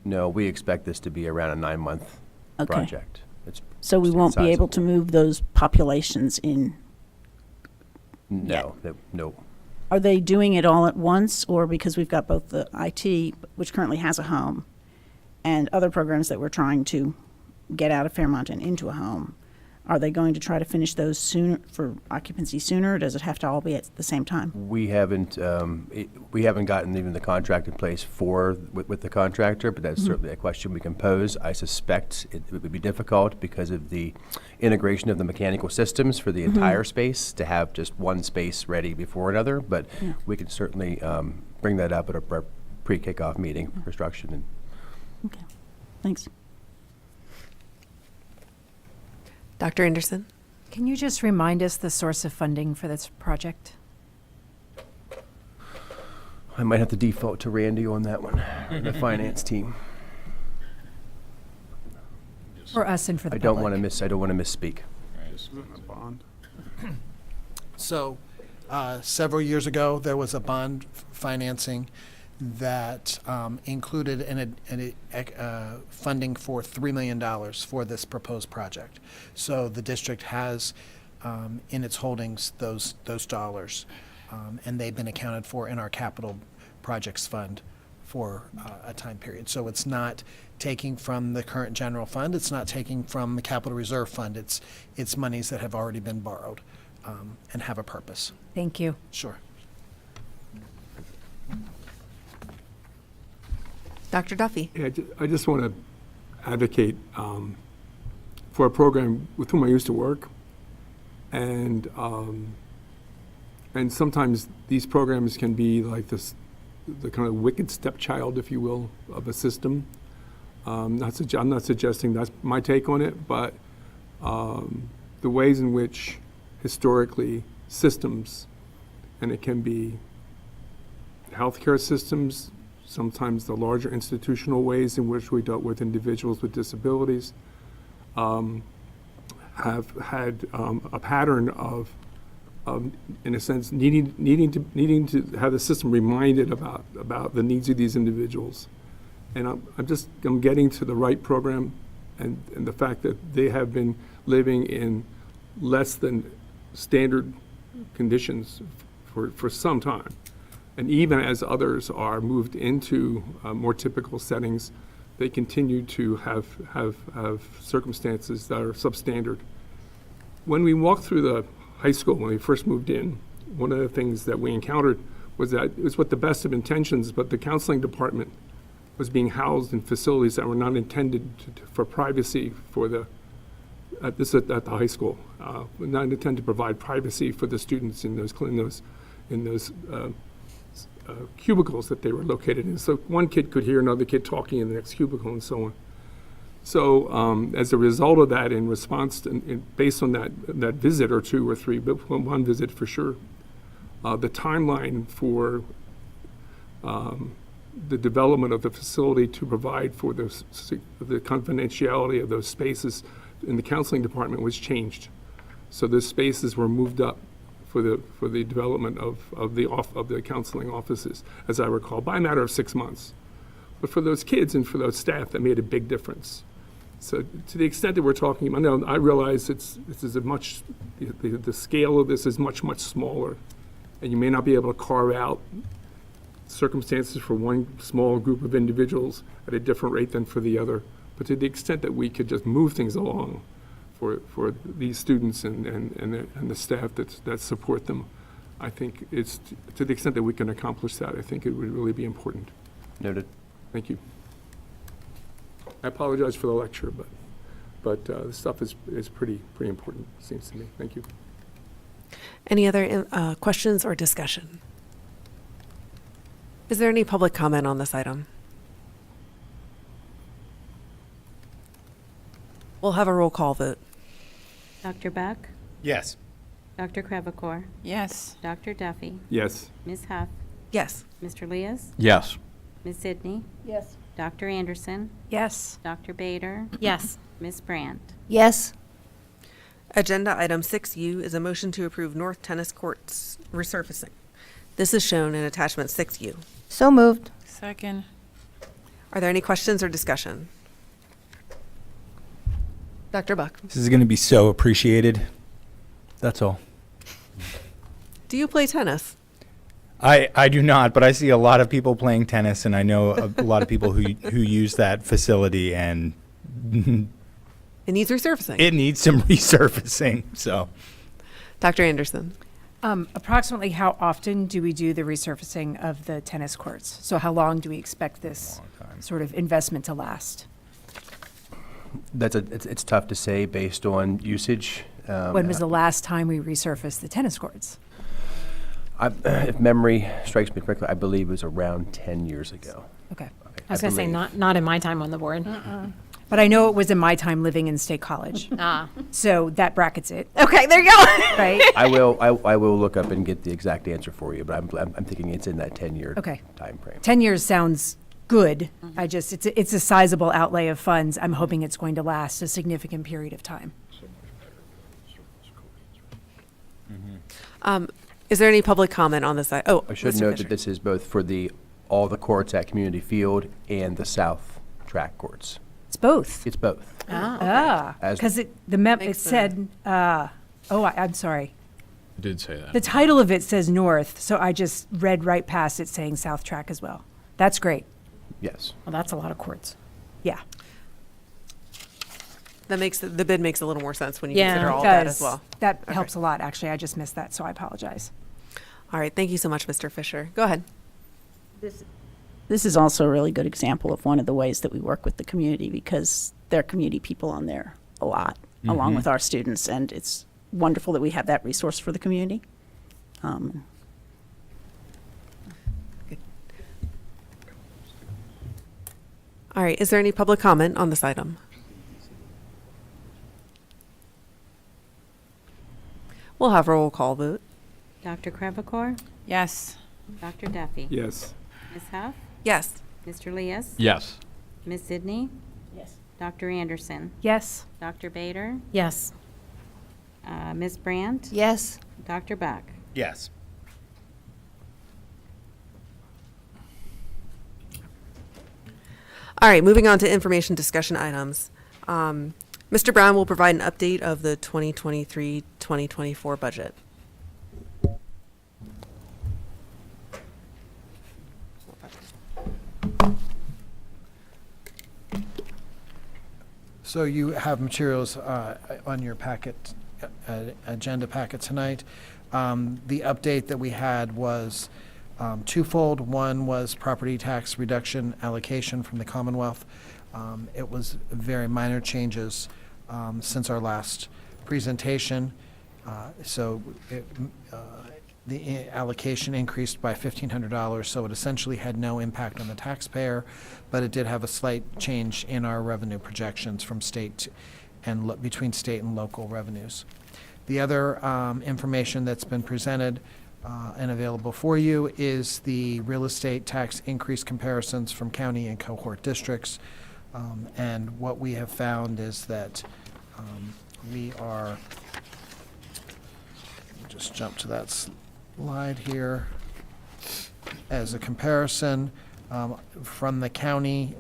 Speaker 18: No, we expect this to be around a 9-month
Speaker 10: Okay.
Speaker 18: project. It's
Speaker 10: So we won't be able to move those populations in.
Speaker 18: No, no.
Speaker 10: Are they doing it all at once, or because we've got both the IT, which currently has a home, and other programs that we're trying to get out of Fairmont and into a home? Are they going to try to finish those sooner, for occupancy sooner, or does it have to all be at the same time?
Speaker 18: We haven't gotten even the contract in place with the contractor, but that's certainly a question we can pose. I suspect it would be difficult because of the integration of the mechanical systems for the entire space to have just one space ready before another, but we can certainly bring that up at a pre-kickoff meeting for construction.
Speaker 10: Okay, thanks.
Speaker 1: Dr. Anderson.
Speaker 17: Can you just remind us the source of funding for this project?
Speaker 18: I might have to default to Randy on that one, the finance team.
Speaker 17: For us and for the
Speaker 18: I
Speaker 17: public?
Speaker 18: don't want to misspeak.
Speaker 2: Bond.
Speaker 3: So, several years ago, there was a bond financing that included funding for $3 million for this proposed project. So the district has in its holdings those dollars, and they've been accounted for in our capital projects fund for a time period. So it's not taking from the current general fund. It's not taking from the capital reserve fund. It's monies that have already been borrowed and have a purpose.
Speaker 17: Thank you.
Speaker 3: Sure.
Speaker 1: Dr. Duffy.
Speaker 12: Yeah, I just want to advocate for a program with whom I used to work, and sometimes these programs can be like the kind of wicked stepchild, if you will, of a system. I'm not suggesting that's my take on it, but the ways in which historically systems, and it can be healthcare systems, sometimes the larger institutional ways in which we dealt with individuals with disabilities, have had a pattern of, in a sense, needing to have the system reminded about the needs of these individuals. And I'm getting to the right program, and the fact that they have been living in less than standard conditions for some time. And even as others are moved into more typical settings, they continue to have circumstances that are substandard. When we walked through the high school, when we first moved in, one of the things that we encountered was that it was with the best of intentions, but the counseling department was being housed in facilities that were not intended for privacy for the, this is at the high school, not intended to provide privacy for the students in those cubicles that they were located in. So one kid could hear another kid talking in the next cubicle and so on. So as a result of that, in response to, based on that visit or two or three, but one visit for sure, the timeline for the development of the facility to provide for the confidentiality of those spaces in the counseling department was changed. So those spaces were moved up for the development of the counseling offices, as I recall, by a matter of 6 months. But for those kids and for those staff, that made a big difference. So to the extent that we're talking about, now I realize the scale of this is much, much smaller, and you may not be able to carve out circumstances for one small group of individuals at a different rate than for the other. But to the extent that we could just move things along for these students and the staff that support them, I think it's, to the extent that we can accomplish that, I think it would really be important.
Speaker 18: Noted.
Speaker 12: Thank you. I apologize for the lecture, but this stuff is pretty important, it seems to me. Thank you.
Speaker 1: Any other questions or discussion? Is there any public comment on this item? We'll have a roll call vote.
Speaker 15: Dr. Buck?
Speaker 6: Yes.
Speaker 15: Dr. Crevecore?
Speaker 9: Yes.
Speaker 15: Dr. Duffy?
Speaker 12: Yes.
Speaker 15: Ms. Huff?
Speaker 1: Yes.
Speaker 15: Mr. Leas?
Speaker 16: Yes.
Speaker 15: Ms. Sidney?
Speaker 14: Yes.
Speaker 15: Dr. Anderson?
Speaker 17: Yes.
Speaker 15: Dr. Bader?
Speaker 7: Yes.
Speaker 15: Ms. Brandt?
Speaker 4: Yes.
Speaker 1: Agenda item 6U is a motion to approve North Tennis Courts resurfacing. This is shown in attachment 6U.
Speaker 4: So moved.
Speaker 9: Second.
Speaker 1: Are there any questions or discussion? Dr. Buck,
Speaker 6: This is going to be so appreciated. That's all.
Speaker 1: do you play tennis?
Speaker 6: I do not, but I see a lot of people playing tennis, and I know a lot of people who use that facility, and
Speaker 1: It needs resurfacing.
Speaker 6: it needs some resurfacing. So,
Speaker 1: Dr. Anderson.
Speaker 17: Approximately how often do we do the resurfacing of the tennis courts? So how long do we expect this sort of investment to last?
Speaker 18: It's tough to say based on usage.
Speaker 17: When was the last time we resurfaced the tennis courts?
Speaker 18: If memory strikes me correctly, I believe it was around 10 years ago.
Speaker 17: Okay.
Speaker 7: I was going to say,
Speaker 18: believe.
Speaker 7: not in my time on the board.
Speaker 17: But I know it was in my time living in State College.
Speaker 7: Ah.
Speaker 17: So that brackets it.
Speaker 7: Okay, there you go.
Speaker 17: Right?
Speaker 18: I will look up and get the exact answer for you, but I'm thinking it's in that 10-year
Speaker 17: Okay.
Speaker 18: time frame.
Speaker 17: 10 years sounds good. It's a sizable outlay of funds. I'm hoping it's going to last a significant period of time.
Speaker 1: Is there any public comment on this? Oh,
Speaker 18: I should
Speaker 1: Mr.
Speaker 18: note
Speaker 1: Fisher.
Speaker 18: that this is both for all the courts at Community Field and the South track courts.
Speaker 17: It's both.
Speaker 18: It's both. As-
Speaker 17: Because it
Speaker 1: Makes
Speaker 17: said, I'm sorry.
Speaker 16: Did say that.
Speaker 17: The title of it says North, so I just read right past it saying South Track as well. That's great.
Speaker 18: Yes.
Speaker 7: Well, that's a lot of courts.
Speaker 17: Yeah.
Speaker 1: That makes the bid makes a little more sense when you
Speaker 7: Yeah,
Speaker 1: consider
Speaker 7: it
Speaker 1: all that
Speaker 17: Does.
Speaker 1: as well.
Speaker 17: That
Speaker 1: Okay.
Speaker 17: helps a lot, actually. I just missed that, so I apologize.
Speaker 1: All right. Thank you so much, Mr. Fisher. Go ahead.
Speaker 10: This is also a really good example of one of the ways that we work with the community, because there are community people on there a lot, along with our students, and it's wonderful that we have that resource for the community.
Speaker 1: All right. Is there any public comment on this item? We'll have a roll call vote.
Speaker 15: Dr. Crevecore?
Speaker 9: Yes.
Speaker 15: Dr. Duffy?
Speaker 12: Yes.
Speaker 15: Ms. Huff?
Speaker 1: Yes.
Speaker 15: Mr. Leas?
Speaker 16: Yes.
Speaker 15: Ms. Sidney?
Speaker 10: Yes.
Speaker 15: Dr. Anderson?
Speaker 17: Yes.
Speaker 15: Dr. Bader?
Speaker 7: Yes.
Speaker 15: Ms. Brandt?
Speaker 4: Yes.
Speaker 15: Dr. Buck?
Speaker 6: yes.
Speaker 1: All right. Moving on to information discussion items. Mr. Brown will provide an update of the 2023-2024 budget.
Speaker 3: So you have materials on your packet, agenda packet tonight. The update that we had was twofold. One was property tax reduction allocation from the Commonwealth. It was very minor changes since our last presentation. The allocation increased by $1,500, so it essentially had no impact on the taxpayer, but it did have a slight change in our revenue projections from between state and local revenues. The other information that's been presented and available for you is the real estate tax increase comparisons from county and cohort districts. And what we have found is that we are, just jump to that slide here. As a comparison, from the county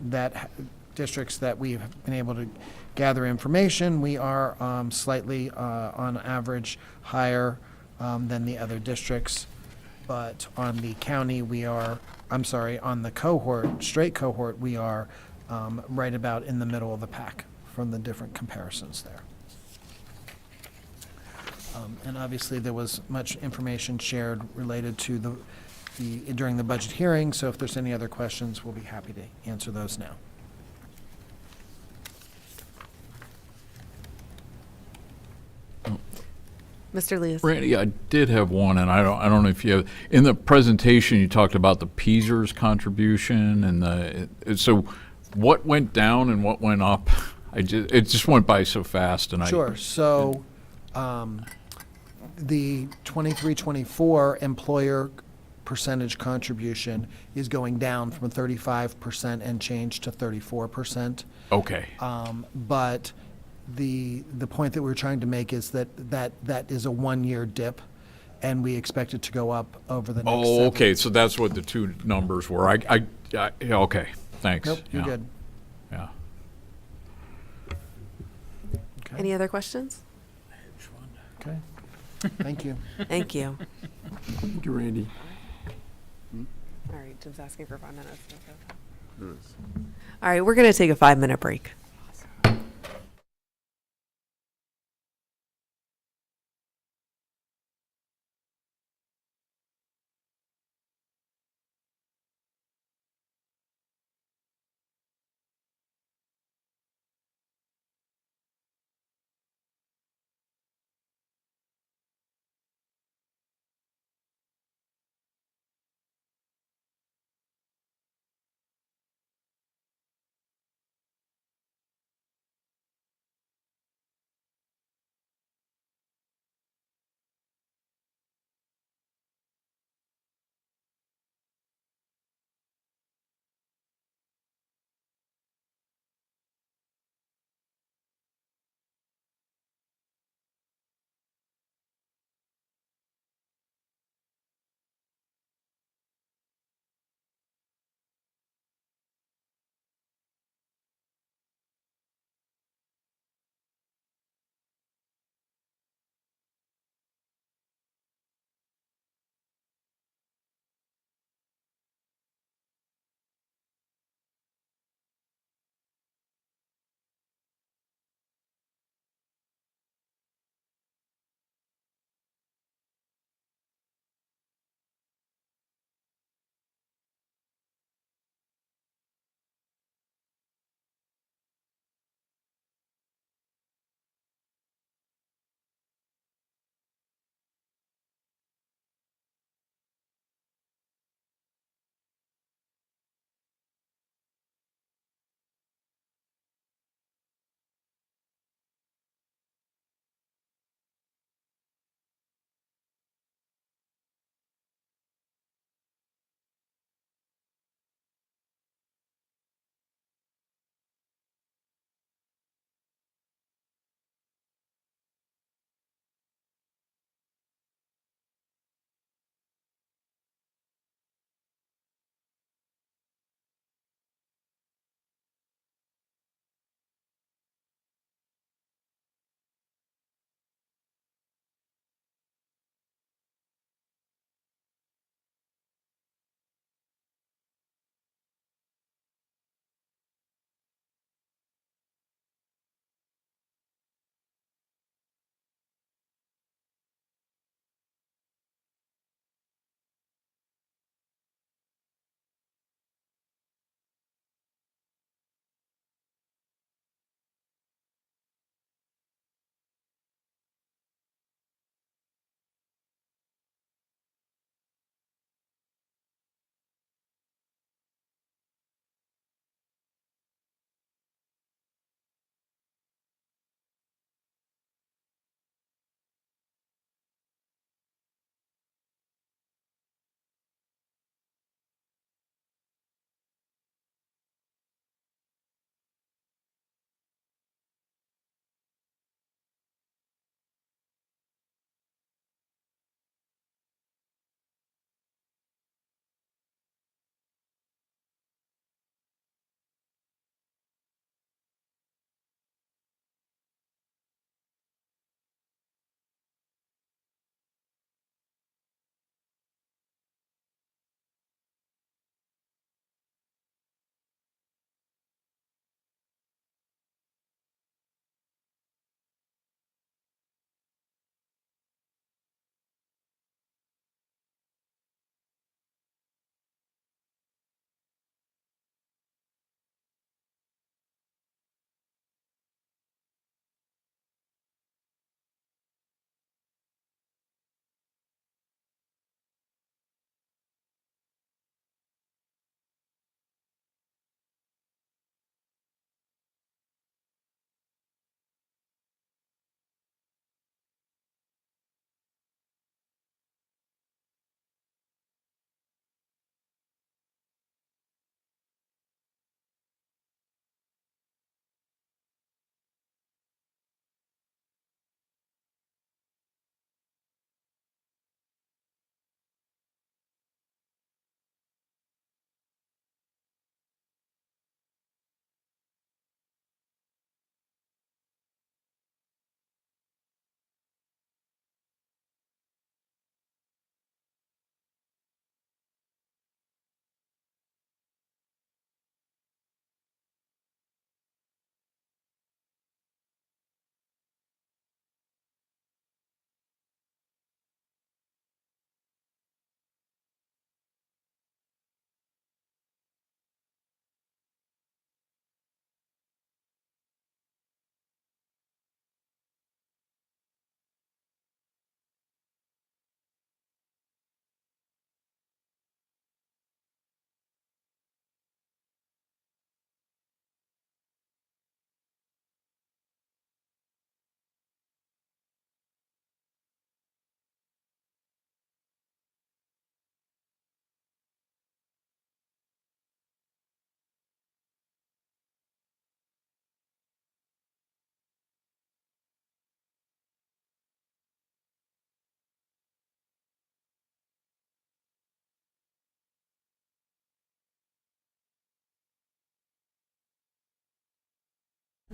Speaker 3: districts that we've been able to gather information, we are slightly on average higher than the other districts. But on the county, on the cohort, straight cohort, we are right about in the middle of the pack from the different comparisons there. And obviously, there was much information shared related to during the budget hearing, so if there's any other questions, we'll be happy to answer those now.
Speaker 1: Mr. Leas.
Speaker 16: Randy, I did have one, and I don't know if you have, in the presentation, you talked about the PSERS contribution, and so what went down and what went up? It just went by so fast, and
Speaker 3: Sure, so, the 23-24 employer percentage contribution is going down from 35% and change to 34%.
Speaker 16: Okay.
Speaker 3: But the point that we're trying to make is that is a one-year dip, and we expect it to go up over the next 7.
Speaker 16: Okay, so that's what the two numbers were. Okay, thanks.
Speaker 3: Nope, you're good.
Speaker 16: Yeah.
Speaker 1: Any other questions?
Speaker 3: Okay, thank you.
Speaker 1: Thank you.
Speaker 12: Thank you, Randy.
Speaker 1: All right, Jim's asking for 5 minutes. All right, we're going to take a 5-minute break.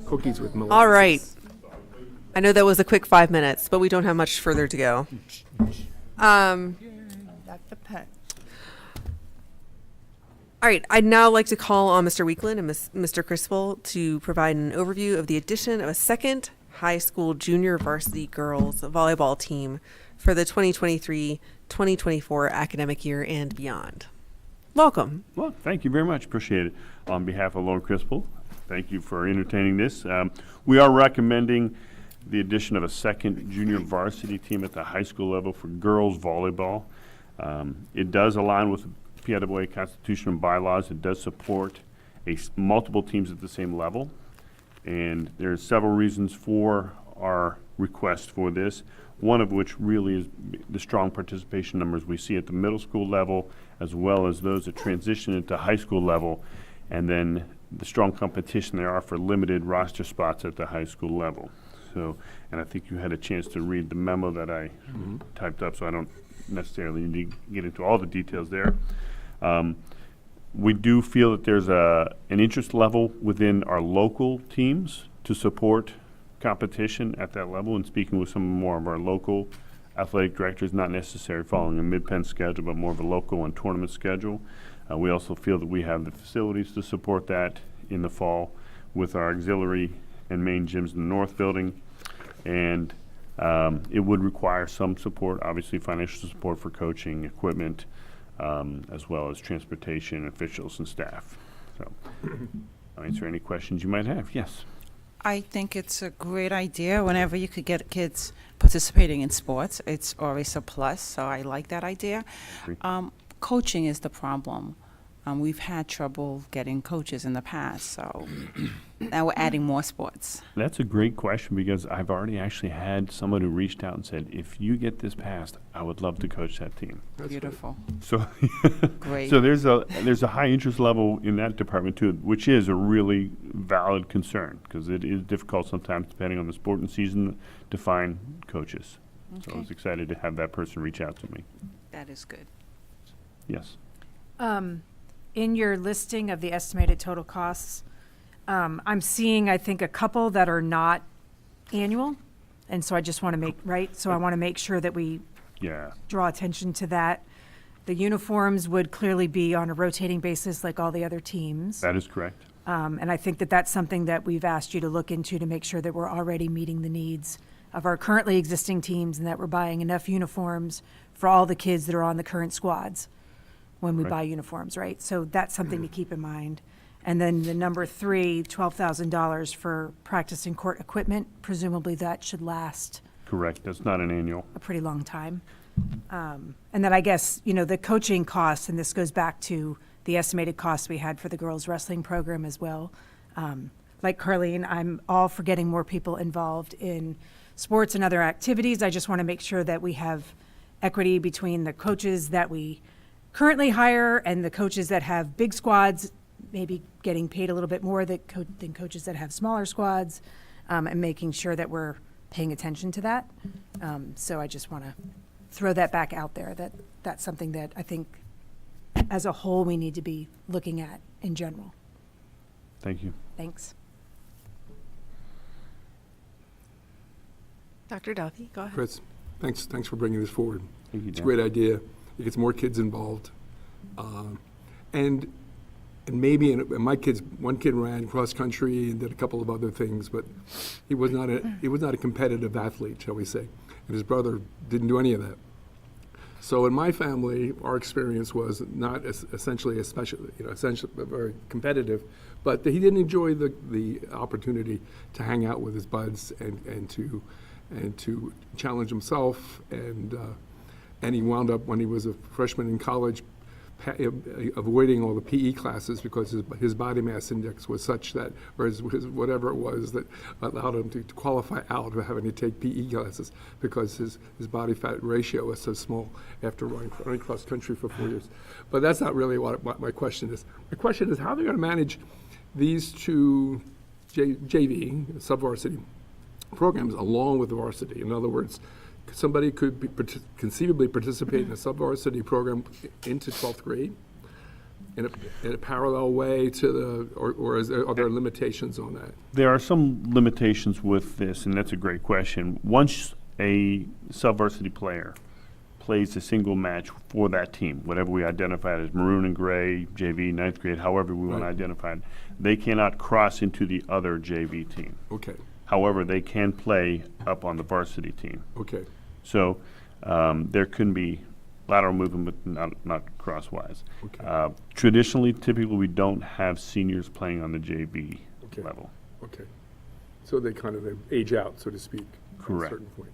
Speaker 12: Cookies with molasses.
Speaker 1: All right. I know that was a quick 5 minutes, but we don't have much further to go.
Speaker 4: Dr. Peck.
Speaker 1: All right, I'd now like to call on Mr. Weekland and Mr. Crispel to provide an overview of the addition of a second high school junior varsity girls volleyball team for the 2023-2024 academic year and beyond. Welcome.
Speaker 19: Well, thank you very much. Appreciate it. On behalf of Lauren Crispel, thank you for entertaining this. We are recommending the addition of a second junior varsity team at the high school level for girls volleyball. It does align with PIAA Constitution and bylaws. It does support multiple teams at the same level. And there's several reasons for our request for this, one of which really is the strong participation numbers we see at the middle school level, as well as those that transition into high school level, and then the strong competition there are for limited roster spots at the high school level. So, and I think you had a chance to read the memo that I typed up, so I don't necessarily need to get into all the details there. We do feel that there's an interest level within our local teams to support competition at that level, and speaking with some more of our local athletic directors, not necessarily following a mid-pen schedule, but more of a local and tournament schedule. We also feel that we have the facilities to support that in the fall with our auxiliary and main gyms in the north building. And it would require some support, obviously financial support for coaching, equipment, as well as transportation, officials, and staff. So I'll answer any questions you might have. Yes.
Speaker 9: I think it's a great idea. Whenever you could get kids participating in sports, it's always a plus, so I like that idea. Coaching is the problem. We've had trouble getting coaches in the past, so now we're adding more sports.
Speaker 19: That's a great question, because I've already actually had someone who reached out and said, if you get this passed, I would love to coach that team.
Speaker 9: Beautiful.
Speaker 19: So,
Speaker 9: Great.
Speaker 19: So there's a high interest level in that department too, which is a really valid concern, because it is difficult sometimes, depending on the sport and season, to find coaches. So I was excited to have that person reach out to me.
Speaker 9: That is good.
Speaker 19: Yes.
Speaker 17: In your listing of the estimated total costs, I'm seeing, I think, a couple that are not annual. And so I just want to make, right? So I want to make sure that we draw attention to that. The uniforms would clearly be on a rotating basis like all the other teams.
Speaker 19: That is correct.
Speaker 17: And I think that that's something that we've asked you to look into to make sure that we're already meeting the needs of our currently existing teams and that we're buying enough uniforms for all the kids that are on the current squads when we buy uniforms, right? So that's something to keep in mind. And then the number 3, $12,000 for practice and court equipment, presumably that should last
Speaker 19: Correct. That's not an annual.
Speaker 17: a pretty long time. And then I guess, the coaching costs, and this goes back to the estimated costs we had for the girls wrestling program as well. Like Carlene, I'm all for getting more people involved in sports and other activities. I just want to make sure that we have equity between the coaches that we currently hire and the coaches that have big squads, maybe getting paid a little bit more than coaches that have smaller squads, and making sure that we're paying attention to that. So I just want to throw that back out there, that that's something that I think as a whole we need to be looking at in general.
Speaker 19: Thank you.
Speaker 17: Thanks.
Speaker 1: Dr. Duffy, go ahead.
Speaker 12: Chris, thanks for bringing this forward.
Speaker 19: Thank you,
Speaker 12: It's a
Speaker 19: Dan.
Speaker 12: great idea. It gets more kids involved. And maybe one kid ran cross country and did a couple of other things, but he was not a competitive athlete, shall we say. And his brother didn't do any of that. So in my family, our experience was not essentially very competitive, but he didn't enjoy the opportunity to hang out with his buds and to challenge himself. And he wound up, when he was a freshman in college, avoiding all the PE classes because his body mass index was such that, or whatever it was that allowed him to qualify out of having to take PE classes, because his body fat ratio was so small after running cross country for 4 years. But that's not really what my question is. My question is how they're going to manage these two JV, sub-varsity programs along with the varsity. In other words, somebody could conceivably participate in a sub-varsity program into 12th grade, in a parallel way to the, or are there limitations on that?
Speaker 19: There are some limitations with this, and that's a great question. Once a sub-varsity player plays a single match for that team, whatever we identified as maroon and gray, JV, ninth grade, however we want to
Speaker 12: Right.
Speaker 19: identify it, they cannot cross into the other JV team.
Speaker 12: Okay,
Speaker 19: However, they can play up on the varsity team.
Speaker 12: okay,
Speaker 19: So there can be lateral movement, but not crosswise.
Speaker 12: Okay.
Speaker 19: Traditionally, typically, we don't have seniors playing on the JV
Speaker 12: Okay.
Speaker 19: level.
Speaker 12: okay. So they kind of age out, so to speak.
Speaker 19: Correct.
Speaker 12: At a certain point.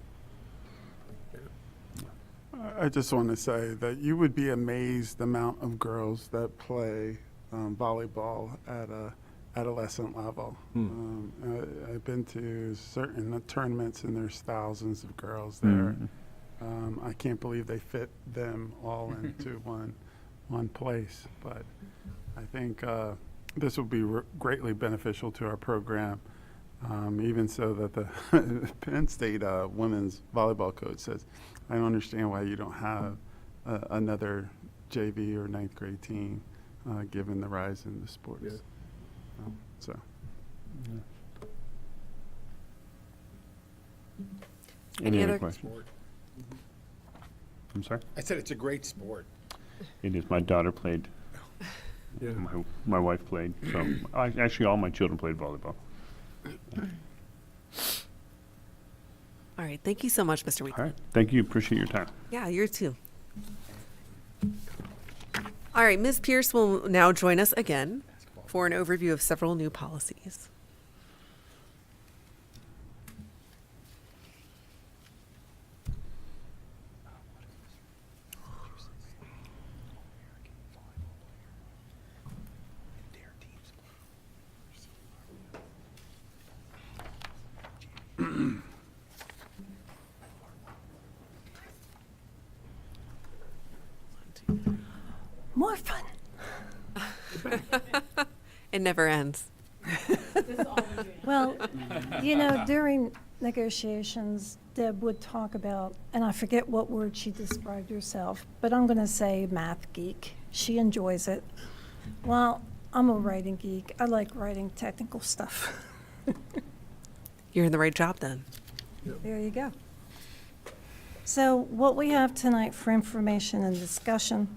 Speaker 2: I just want to say that you would be amazed the amount of girls that play volleyball at a adolescent level. I've been to certain tournaments and there's thousands of girls there. I can't believe they fit them all into one place, but I think this will be greatly beneficial to our program. Even so that the Penn State women's volleyball coach says, I don't understand why you don't have another JV or ninth grade team, given the rise in the sports.
Speaker 12: Yeah.
Speaker 2: So.
Speaker 19: Any other
Speaker 1: other-
Speaker 19: questions? I'm sorry?
Speaker 3: I said it's a great sport.
Speaker 19: It is. My daughter played.
Speaker 12: Yeah.
Speaker 19: My wife played. So actually, all my children played volleyball.
Speaker 1: All right, thank you so much, Mr. Weekly.
Speaker 19: All right. Thank you. Appreciate your time.
Speaker 1: Yeah, yours too. All right, Ms. Pierce will now join us again for an overview of several new policies.
Speaker 14: More fun.
Speaker 1: It never ends.
Speaker 14: Well, you know, during negotiations, Deb would talk about, and I forget what word she described herself, but I'm going to say math geek. She enjoys it. Well, I'm a writing geek. I like writing technical stuff.
Speaker 1: You're in the right job then.
Speaker 14: There you go. So what we have tonight for information and discussion,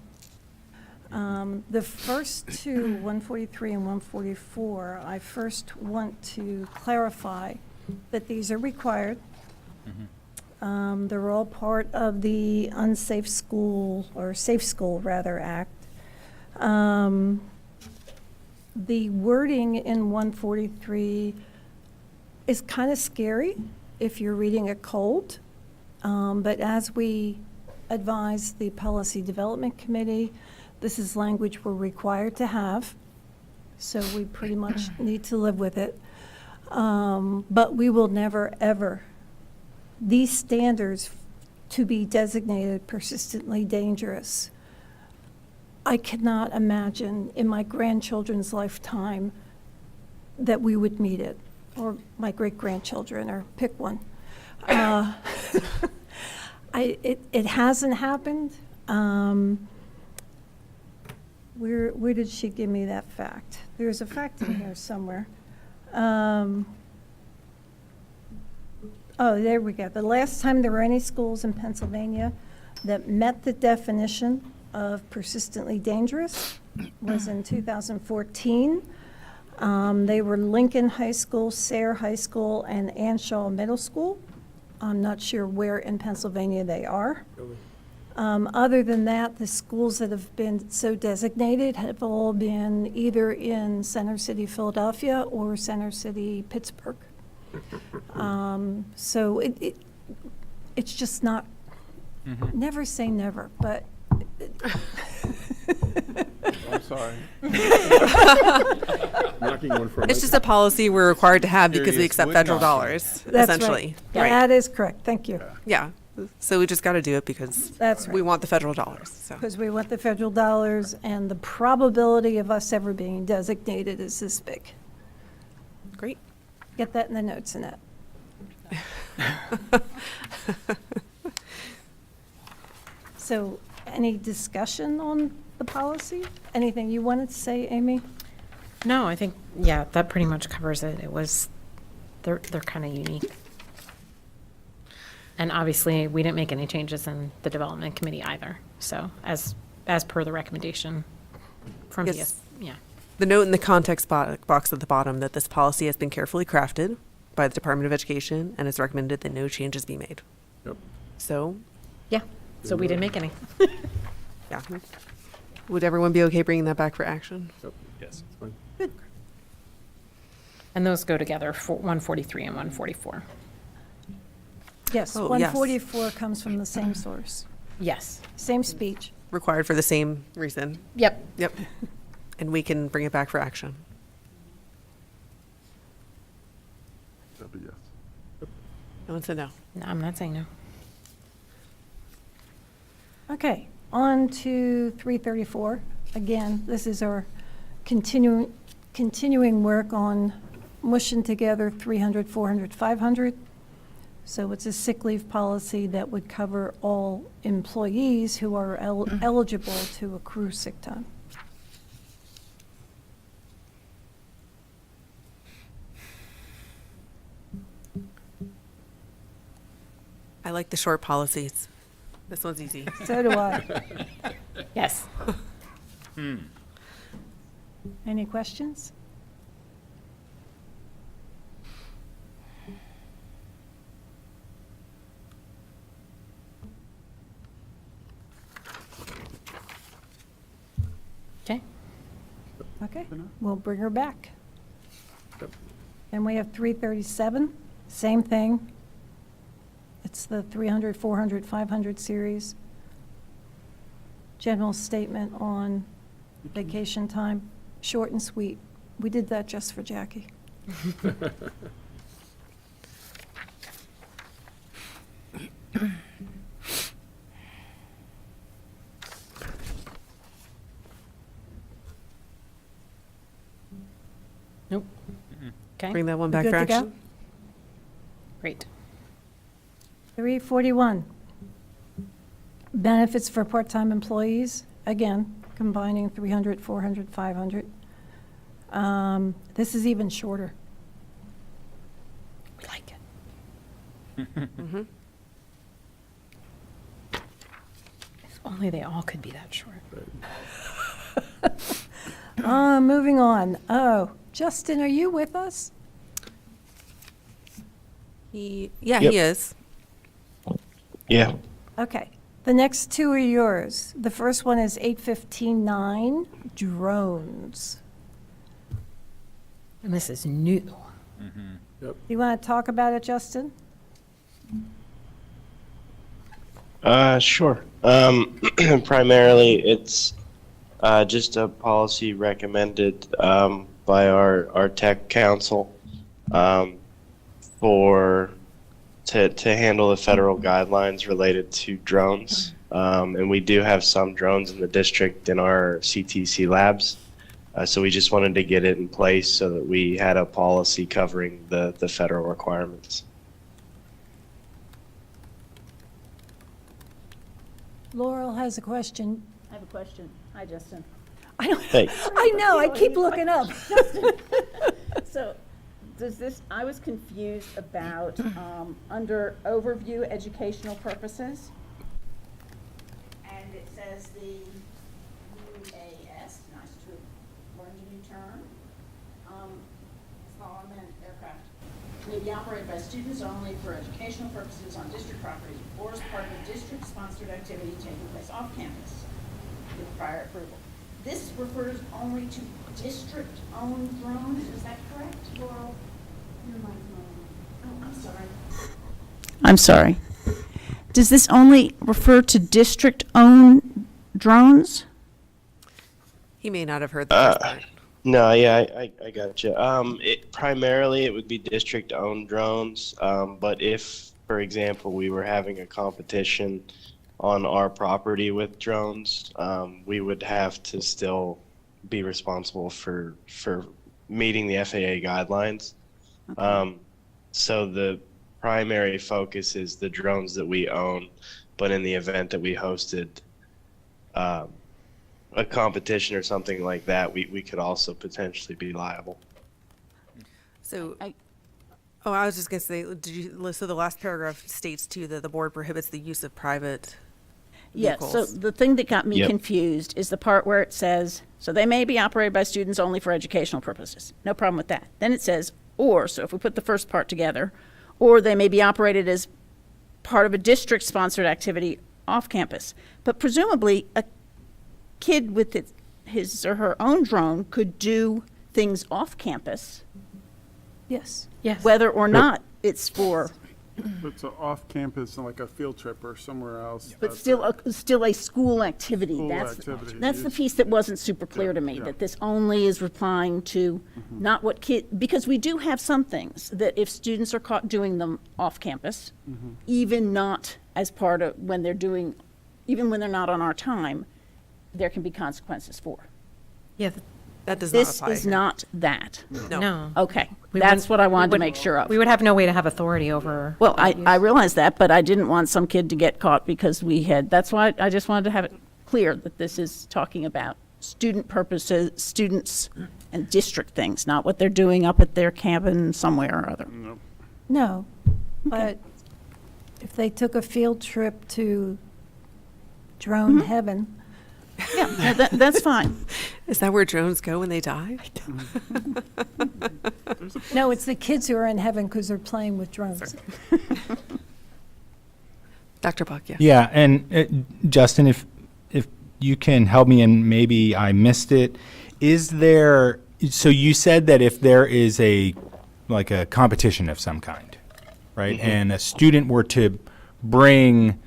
Speaker 14: the first two, 143 and 144, I first want to clarify that these are required. They're all part of the Unsafe School, or Safe School, rather, Act. The wording in 143 is kind of scary if you're reading it cold. But as we advise the Policy Development Committee, this is language we're required to have, so we pretty much need to live with it. But we will never, ever, these standards to be designated persistently dangerous, I cannot imagine in my grandchildren's lifetime that we would meet it, or my great-grandchildren, or pick one. It hasn't happened. Where did she give me that fact? There's a fact in here somewhere. Oh, there we go. The last time there were any schools in Pennsylvania that met the definition of persistently dangerous was in 2014. They were Lincoln High School, Sayre High School, and Anshaw Middle School. I'm not sure where in Pennsylvania they are. Other than that, the schools that have been so designated have all been either in Center City, Philadelphia, or Center City, Pittsburgh. So it's just not, never say never, but.
Speaker 2: I'm sorry.
Speaker 12: Knocking one for a
Speaker 1: It's just a policy we're required to have because we
Speaker 18: Serious
Speaker 1: accept
Speaker 18: wood
Speaker 1: federal
Speaker 18: knocking.
Speaker 1: dollars,
Speaker 14: That's
Speaker 1: essentially.
Speaker 14: right. That is correct. Thank you.
Speaker 1: Yeah. So we just got to do it because
Speaker 14: That's
Speaker 1: we
Speaker 14: right.
Speaker 1: want the federal dollars. So
Speaker 14: Because we want the federal dollars, and the probability of us ever being designated is this big.
Speaker 1: great.
Speaker 14: Get that in the notes, Annette. So, any discussion on the policy? Anything you wanted to say, Amy?
Speaker 7: No, I think, yeah, that pretty much covers it. It was, they're kind of unique. And obviously, we didn't make any changes in the development committee either. So as per the recommendation from
Speaker 1: Yes.
Speaker 7: BS, yeah.
Speaker 1: The note in the context box at the bottom that this policy has been carefully crafted by the Department of Education and it's recommended that no changes be made.
Speaker 12: Yep.
Speaker 1: So,
Speaker 7: Yeah, so we didn't make any.
Speaker 1: yeah. Would everyone be okay bringing that back for action?
Speaker 12: Yep. Yes. It's fine.
Speaker 7: And those go together, 143 and 144.
Speaker 14: Yes,
Speaker 1: Oh, yes.
Speaker 14: 144 comes from the same source,
Speaker 7: Yes.
Speaker 14: same speech.
Speaker 1: Required for the same reason.
Speaker 7: Yep.
Speaker 1: Yep. And we can bring it back for action.
Speaker 2: That'd be yes.
Speaker 1: No one said no.
Speaker 7: No, I'm not saying no.
Speaker 14: Okay, on to 334. Again, this is our continuing work on mushing together 300, 400, 500. So it's a sick leave policy that would cover all employees who are eligible to accrue sick time.
Speaker 1: I like the short policies. This one's easy.
Speaker 14: So do I.
Speaker 7: Yes.
Speaker 14: Any questions?
Speaker 7: Okay.
Speaker 14: Okay, we'll bring her back.
Speaker 12: Yep.
Speaker 14: And we have 337, same thing. It's the 300, 400, 500 series. General statement on vacation time, short and sweet. We did that just for Jackie.
Speaker 7: Nope. Okay,
Speaker 1: Bring that one
Speaker 14: We
Speaker 1: back
Speaker 14: good
Speaker 1: for
Speaker 14: to go?
Speaker 1: action.
Speaker 7: great.
Speaker 14: 341, benefits for part-time employees, again, combining 300, 400, 500. This is even shorter.
Speaker 7: We like it. If only they all could be that short.
Speaker 14: Moving on. Oh, Justin, are you with us?
Speaker 1: He
Speaker 20: Yep.
Speaker 1: is.
Speaker 20: Yeah.
Speaker 14: Okay. The next two are yours. The first one is 815.9, drones.
Speaker 7: And this is new.
Speaker 14: You want to talk about it, Justin?
Speaker 20: Sure. Primarily, it's just a policy recommended by our tech council to handle the federal guidelines related to drones. And we do have some drones in the district in our CTC labs. So we just wanted to get it in place so that we had a policy covering the federal requirements.
Speaker 14: Laurel has a question.
Speaker 10: I have a question. Hi, Justin.
Speaker 14: I know.
Speaker 20: Hey.
Speaker 14: I know. I keep looking up.
Speaker 10: So, does this, I was confused about, under overview educational purposes, and it says the UAS, nice to have learned a new term, small unmanned aircraft, may be operated by students only for educational purposes on district property or as part of a district-sponsored activity taking place off campus with prior approval. This refers only to district-owned drones, is that correct, Laurel? Your microphone. Oh, I'm sorry. I'm sorry. Does this only refer to district-owned drones?
Speaker 1: He may not have heard the first part.
Speaker 20: No, yeah, I gotcha. Primarily, it would be district-owned drones, but if, for example, we were having a competition on our property with drones, we would have to still be responsible for meeting the FAA guidelines. So the primary focus is the drones that we own, but in the event that we hosted a competition or something like that, we could also potentially be liable.
Speaker 1: So, I was just gonna say, so the last paragraph states too that the board prohibits the use of private
Speaker 10: Yeah,
Speaker 1: vehicles.
Speaker 10: so the thing that got me
Speaker 20: Yep.
Speaker 10: confused is the part where it says, so they may be operated by students only for educational purposes. No problem with that. Then it says, or, so if we put the first part together, or they may be operated as part of a district-sponsored activity off campus. But presumably, a kid with his or her own drone could do things off campus,
Speaker 14: Yes.
Speaker 7: Yes.
Speaker 10: whether or not it's for,
Speaker 2: It's off campus and like a field trip or somewhere else.
Speaker 10: but
Speaker 2: that's
Speaker 10: still a school activity.
Speaker 2: School
Speaker 10: That's
Speaker 2: activity,
Speaker 10: that's the
Speaker 2: yes.
Speaker 10: piece that wasn't super clear to me,
Speaker 2: yeah.
Speaker 10: that this only is replying to not what because we do have some things that if students are caught doing them off campus, even not as part of when they're doing, even when they're not on our time, there can be consequences for.
Speaker 1: Yeah, that does not
Speaker 10: This
Speaker 1: apply
Speaker 10: is
Speaker 1: here.
Speaker 10: not that.
Speaker 7: No.
Speaker 10: Okay,
Speaker 7: We
Speaker 10: that's
Speaker 7: wouldn't-
Speaker 10: what I
Speaker 7: we
Speaker 10: wanted to
Speaker 7: would-
Speaker 10: make sure of.
Speaker 7: We would have no way to have authority over.
Speaker 10: Well,
Speaker 7: that
Speaker 10: I
Speaker 7: use.
Speaker 10: realize that, but I didn't want some kid to get caught because we had, that's why I just wanted to have it clear that this is talking about student purposes, students and district things, not what they're doing up at their cabin somewhere or other.
Speaker 14: No, but if they took a field trip to drone heaven,
Speaker 10: Yeah, that's fine.
Speaker 1: Is that where drones go when they die?
Speaker 14: no, it's the kids who are in heaven because they're playing with drones.
Speaker 1: Dr. Buck, yeah.
Speaker 6: Yeah, and Justin, if you can help me, and maybe I missed it, is there? So you said that if there is a competition of some kind, right, and a student were to bring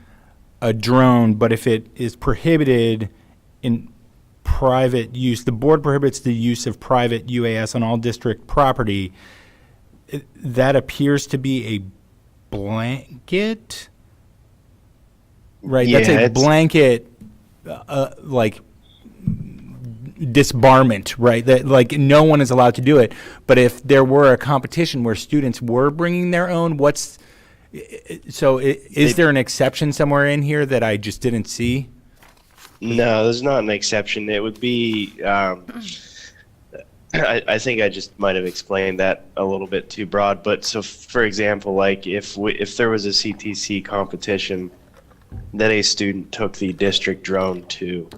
Speaker 6: a drone, but if it is prohibited in private use, the board prohibits the use of private UAS on all district property. That appears to be a blanket. Right, that's
Speaker 20: Yeah,
Speaker 6: a
Speaker 20: it's-
Speaker 6: blanket, like disbarment, right? That like no one is allowed to do it. But if there were a competition where students were bringing their own, is there an exception somewhere in here that I just didn't see?
Speaker 20: No, there's not an exception. It would be, I think I just might have explained that a little bit too broad. But so, for example, like if there was a CTC competition that a student took the district drone to,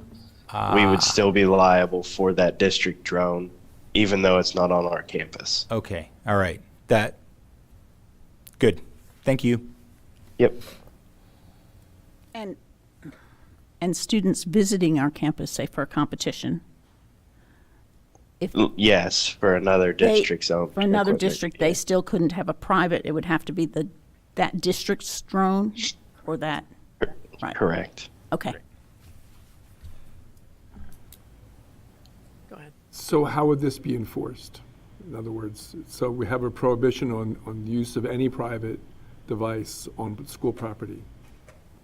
Speaker 20: we would still be liable for that district drone, even though it's not on our campus.
Speaker 6: Okay, all right. Good. Thank you.
Speaker 20: Yep.
Speaker 10: And students visiting our campus, say for a competition,
Speaker 20: Yes, for another district's own.
Speaker 10: for another
Speaker 20: equipment,
Speaker 10: district, they still couldn't have a private, it would have to be that district's drone or that, right?
Speaker 20: Correct.
Speaker 10: Okay.
Speaker 1: Go ahead.
Speaker 12: So how would this be enforced? In other words, so we have a prohibition on use of any private device on school property.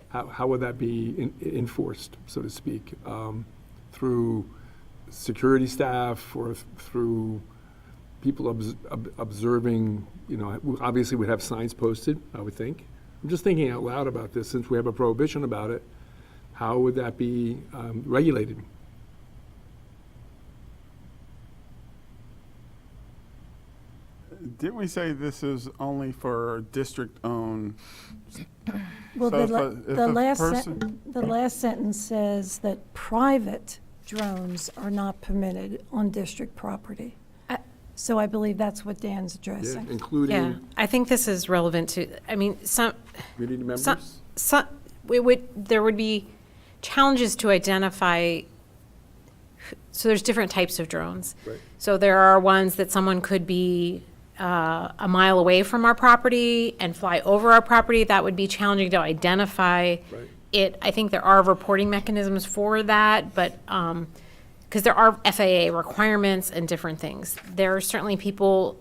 Speaker 12: How would that be enforced, so to speak? Through security staff or through people observing, obviously we'd have signs posted, I would think. I'm just thinking out loud about this, since we have a prohibition about it, how would that be regulated?
Speaker 2: Didn't we say this is only for district-owned?
Speaker 14: Well,
Speaker 2: So
Speaker 14: the last sentence says that private drones are not permitted on district property. So I believe that's what Dan's addressing.
Speaker 7: Yeah,
Speaker 12: Including
Speaker 7: I think this is relevant to, I mean,
Speaker 12: community members?
Speaker 7: there would be challenges to identify, so there's different types of drones.
Speaker 12: Right.
Speaker 7: So there are ones that someone could be a mile away from our property and fly over our property. That would be challenging to identify it. I think there are reporting mechanisms for that, but because there are FAA requirements and different things. There are certainly people,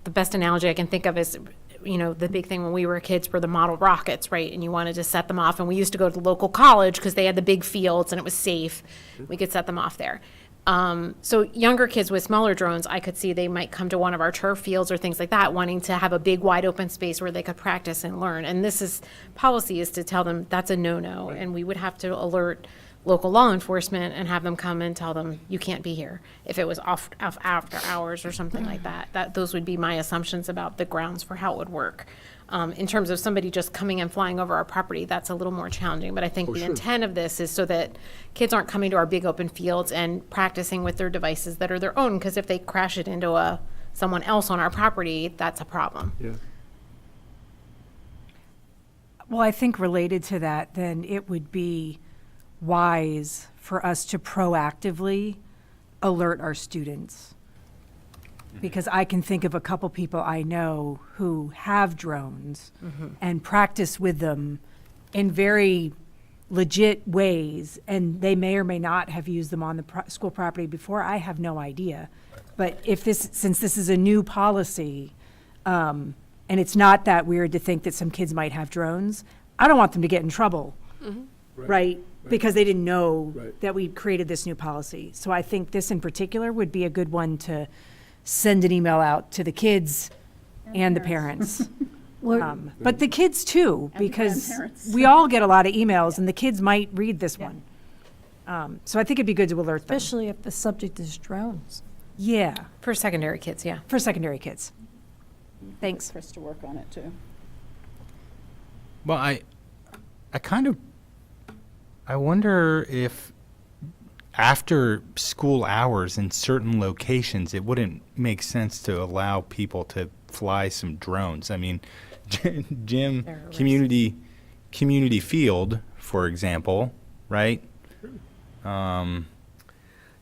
Speaker 7: the best analogy I can think of is, the big thing when we were kids were the model rockets, right? And you wanted to set them off. And we used to go to the local college because they had the big fields and it was safe. We could set them off there. So younger kids with smaller drones, I could see they might come to one of our turf fields or things like that, wanting to have a big wide open space where they could practice and learn. And policy is to tell them that's a no-no. And we would have to alert local law enforcement and have them come and tell them, you can't be here. If it was off after hours or something like that, those would be my assumptions about the grounds for how it would work. In terms of somebody just coming and flying over our property, that's a little more challenging. But I think the intent of this is so that kids aren't coming to our big open fields and practicing with their devices that are their own, because if they crash it into someone else on our property, that's a problem.
Speaker 12: Yeah.
Speaker 17: Well, I think related to that, then it would be wise for us to proactively alert our students. Because I can think of a couple people I know who have drones and practice with them in very legit ways, and they may or may not have used them on the school property before. I have no idea. But since this is a new policy, and it's not that weird to think that some kids might have drones, I don't want them to get in trouble, right? Because they didn't know that we created this new policy. So I think this in particular would be a good one to send an email out to the kids and the parents. But the kids too, because we all get a lot of emails and the kids might read this one. So I think it'd be good to alert them.
Speaker 14: Especially if the subject is drones.
Speaker 17: Yeah.
Speaker 7: For secondary kids, yeah.
Speaker 17: For secondary kids. Thanks.
Speaker 10: Chris to work on it too.
Speaker 6: Well, I wonder if after school hours in certain locations, it wouldn't make sense to allow people to fly some drones. I mean, Jim, community field, for example, right?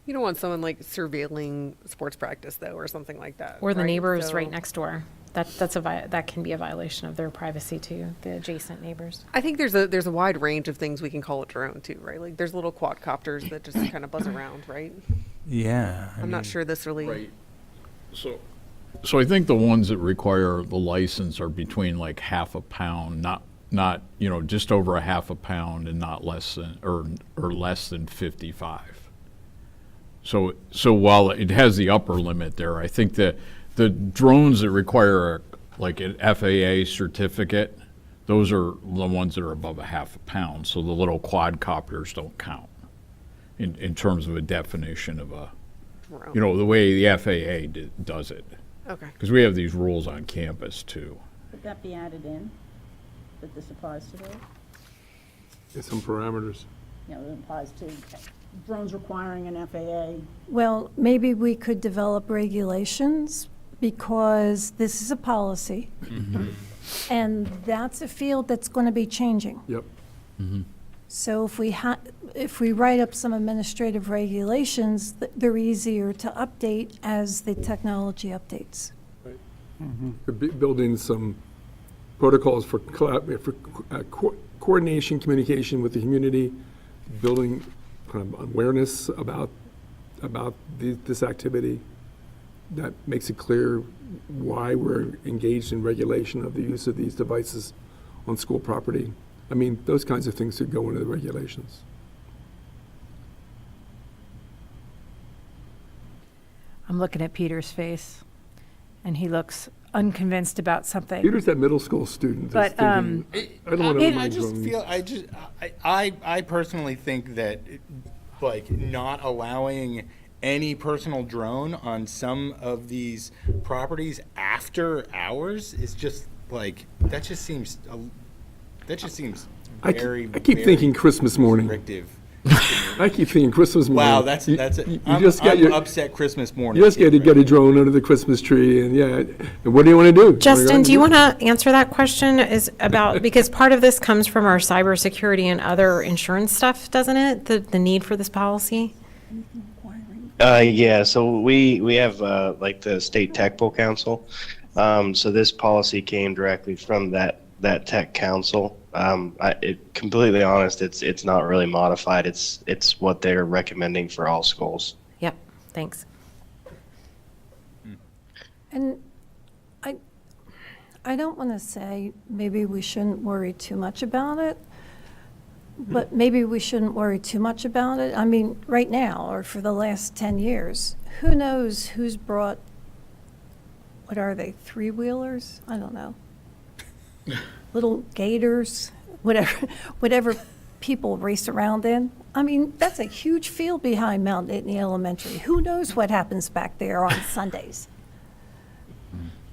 Speaker 1: You don't want someone like surveilling sports practice though, or something like that.
Speaker 7: Or the
Speaker 1: right?
Speaker 7: neighbors
Speaker 1: So-
Speaker 7: right next door. That can be a violation of their privacy too, the adjacent neighbors.
Speaker 1: I think there's a wide range of things we can call a drone too, right? Like there's little quadcopters that just kind of buzz around, right?
Speaker 6: Yeah.
Speaker 1: I'm not sure this really.
Speaker 16: Right. So I think the ones that require the license are between like half a pound, not just over a half a pound, and not less than or less than 55. So while it has the upper limit there, I think that the drones that require like an FAA certificate, those are the ones that are above a half a pound. So the little quadcopters don't count in terms of a definition of a,
Speaker 1: Drone.
Speaker 16: the way the FAA does it.
Speaker 1: Okay.
Speaker 16: Because we have these rules on campus too.
Speaker 10: Would that be added in, that this applies to those?
Speaker 12: There's some parameters.
Speaker 10: It applies to drones requiring an FAA.
Speaker 14: Well, maybe we could develop regulations because this is a policy. And that's a field that's going to be changing.
Speaker 12: Yep.
Speaker 14: So if we write up some administrative regulations, they're easier to update as the technology updates.
Speaker 12: Building some protocols for coordination, communication with the community, building kind of awareness about this activity that makes it clear why we're engaged in regulation of the use of these devices on school property. I mean, those kinds of things should go into the regulations.
Speaker 17: I'm looking at Peter's face, and he looks unconvinced about something.
Speaker 12: Peter's that middle school student that's
Speaker 17: But,
Speaker 12: thinking, I don't want to
Speaker 6: I just feel I personally think that like not allowing any personal drone on some of these properties after hours is just like that just seems very
Speaker 12: I keep thinking Christmas morning.
Speaker 6: restrictive.
Speaker 12: I keep thinking Christmas morning.
Speaker 6: Wow, that's it.
Speaker 12: You
Speaker 6: I'm
Speaker 12: just got your
Speaker 6: upset Christmas morning.
Speaker 12: You just got to get a drone under the Christmas tree, and and what do you want to do?
Speaker 7: Justin, do you want to answer that question? Because part of this comes from our cybersecurity and other insurance stuff, doesn't it? The need for this policy?
Speaker 20: Yeah, so we have like the State Tech Pool Council. So this policy came directly from that tech council. Completely honest, it's not really modified. It's what they're recommending for all schools.
Speaker 7: Yep, thanks.
Speaker 14: And I don't want to say maybe we shouldn't worry too much about it, but maybe we shouldn't worry too much about it. I mean, right now, or for the last 10 years, who knows who's brought, what are they, three-wheelers? I don't know. Little gators, whatever people race around in. I mean, that's a huge field behind Mount Nittany Elementary. Who knows what happens back there on Sundays?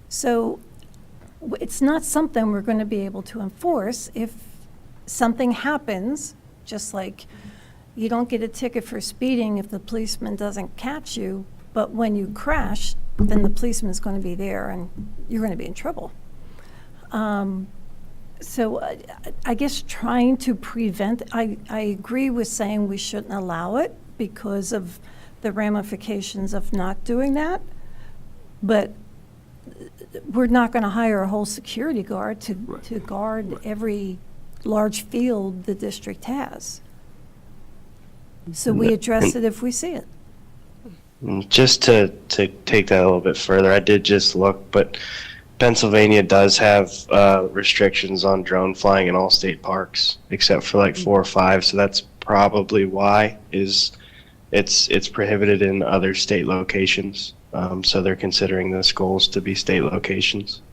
Speaker 14: So it's not something we're going to be able to enforce. If something happens, just like you don't get a ticket for speeding if the policeman doesn't catch you, but when you crash, then the policeman's going to be there and you're going to be in trouble. So I guess trying to prevent, I agree with saying we shouldn't allow it because of the ramifications of not doing that, but we're not going to hire a whole security guard to guard every large field the district has. So we address it if we see it.
Speaker 20: Just to take that a little bit further, I did just look, but Pennsylvania does have restrictions on drone flying in all state parks, except for like 4 or 5. So that's probably why it's prohibited in other state locations. So they're considering the schools to be state locations.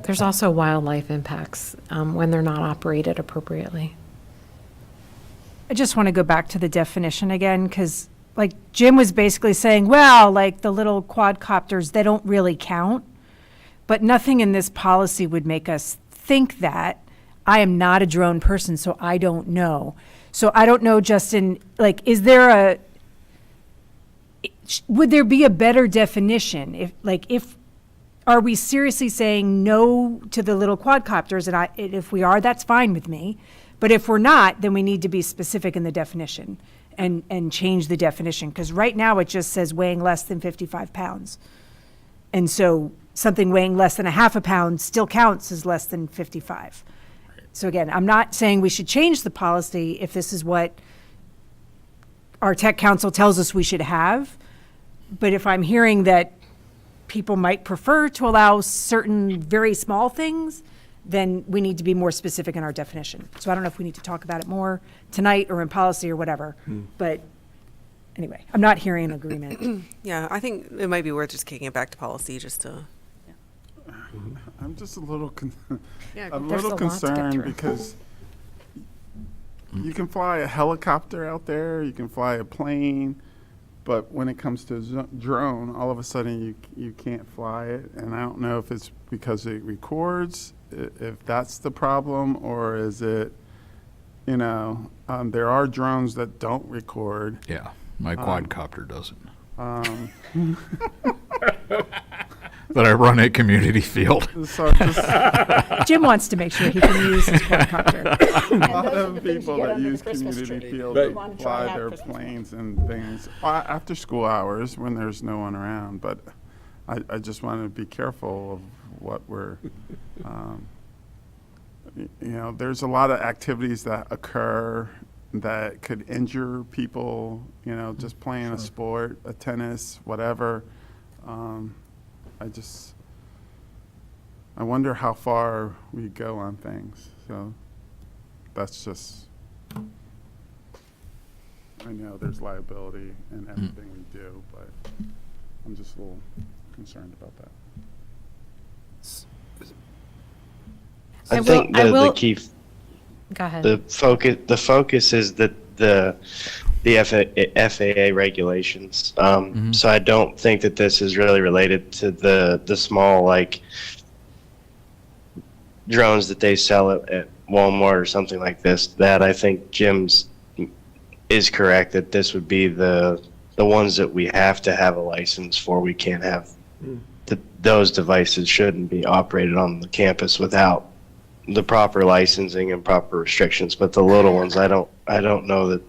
Speaker 7: There's also wildlife impacts when they're not operated appropriately.
Speaker 17: I just want to go back to the definition again, because like Jim was basically saying, well, like the little quadcopters, they don't really count. But nothing in this policy would make us think that. I am not a drone person, so I don't know. So I don't know, Justin, like, would there be a better definition? Are we seriously saying no to the little quadcopters? And if we are, that's fine with me. But if we're not, then we need to be specific in the definition and change the definition. Because right now it just says weighing less than 55 pounds. And so something weighing less than a half a pound still counts as less than 55. So again, I'm not saying we should change the policy if this is what our tech council tells us we should have. But if I'm hearing that people might prefer to allow certain very small things, then we need to be more specific in our definition. So I don't know if we need to talk about it more tonight or in policy or whatever. But anyway, I'm not hearing an agreement.
Speaker 1: Yeah, I think it might be worth just kicking it back to policy just to.
Speaker 2: I'm just a little
Speaker 1: Yeah,
Speaker 2: a
Speaker 1: there's
Speaker 2: little
Speaker 1: a lot to get
Speaker 2: concerned
Speaker 1: through.
Speaker 2: because you can fly a helicopter out there, you can fly a plane, but when it comes to drone, all of a sudden you can't fly it, and I don't know if it's because it records, if that's the problem, or is it, there are drones that don't record.
Speaker 16: Yeah, my quadcopter doesn't. That I run at Community Field.
Speaker 2: So just
Speaker 17: Jim wants to make sure he can use his quadcopter.
Speaker 2: a lot of people that use Community Field
Speaker 12: Right.
Speaker 2: fly their planes and things after school hours when there's no one around. But I just want to be careful of what we're, there's a lot of activities that occur that could injure people, just playing a sport, a tennis, whatever. I wonder how far we go on things. So that's just, I know there's liability in everything we do, but I'm just a little concerned about that.
Speaker 20: I think the key,
Speaker 7: Go ahead.
Speaker 20: the focus is the FAA regulations. So I don't think that this is really related to the small drones that they sell at Walmart or something like this. That I think Jim's is correct that this would be the ones that we have to have a license for. We can't have those devices shouldn't be operated on the campus without the proper licensing and proper restrictions. But the little ones, I don't know that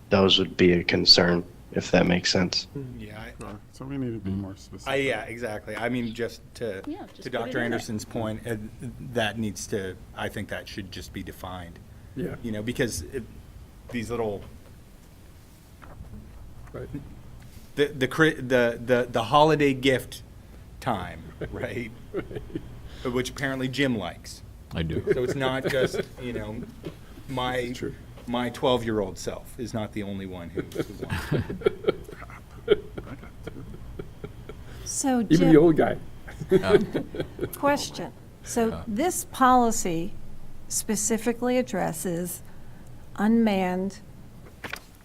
Speaker 20: those would be a concern, if that makes sense.
Speaker 6: Yeah.
Speaker 2: So we need to be more specific.
Speaker 6: Yeah, exactly. I mean, just to Dr. Anderson's point, that needs to, I think that should just be defined.
Speaker 12: Yeah.
Speaker 6: Because these little,
Speaker 12: Right.
Speaker 6: the holiday gift time, right? Which apparently Jim likes.
Speaker 16: I do.
Speaker 6: So it's not just, my 12-year-old self is not the only one who wants it.
Speaker 14: So
Speaker 12: Even
Speaker 14: Jim,
Speaker 12: the old guy.
Speaker 14: question. So this policy specifically addresses unmanned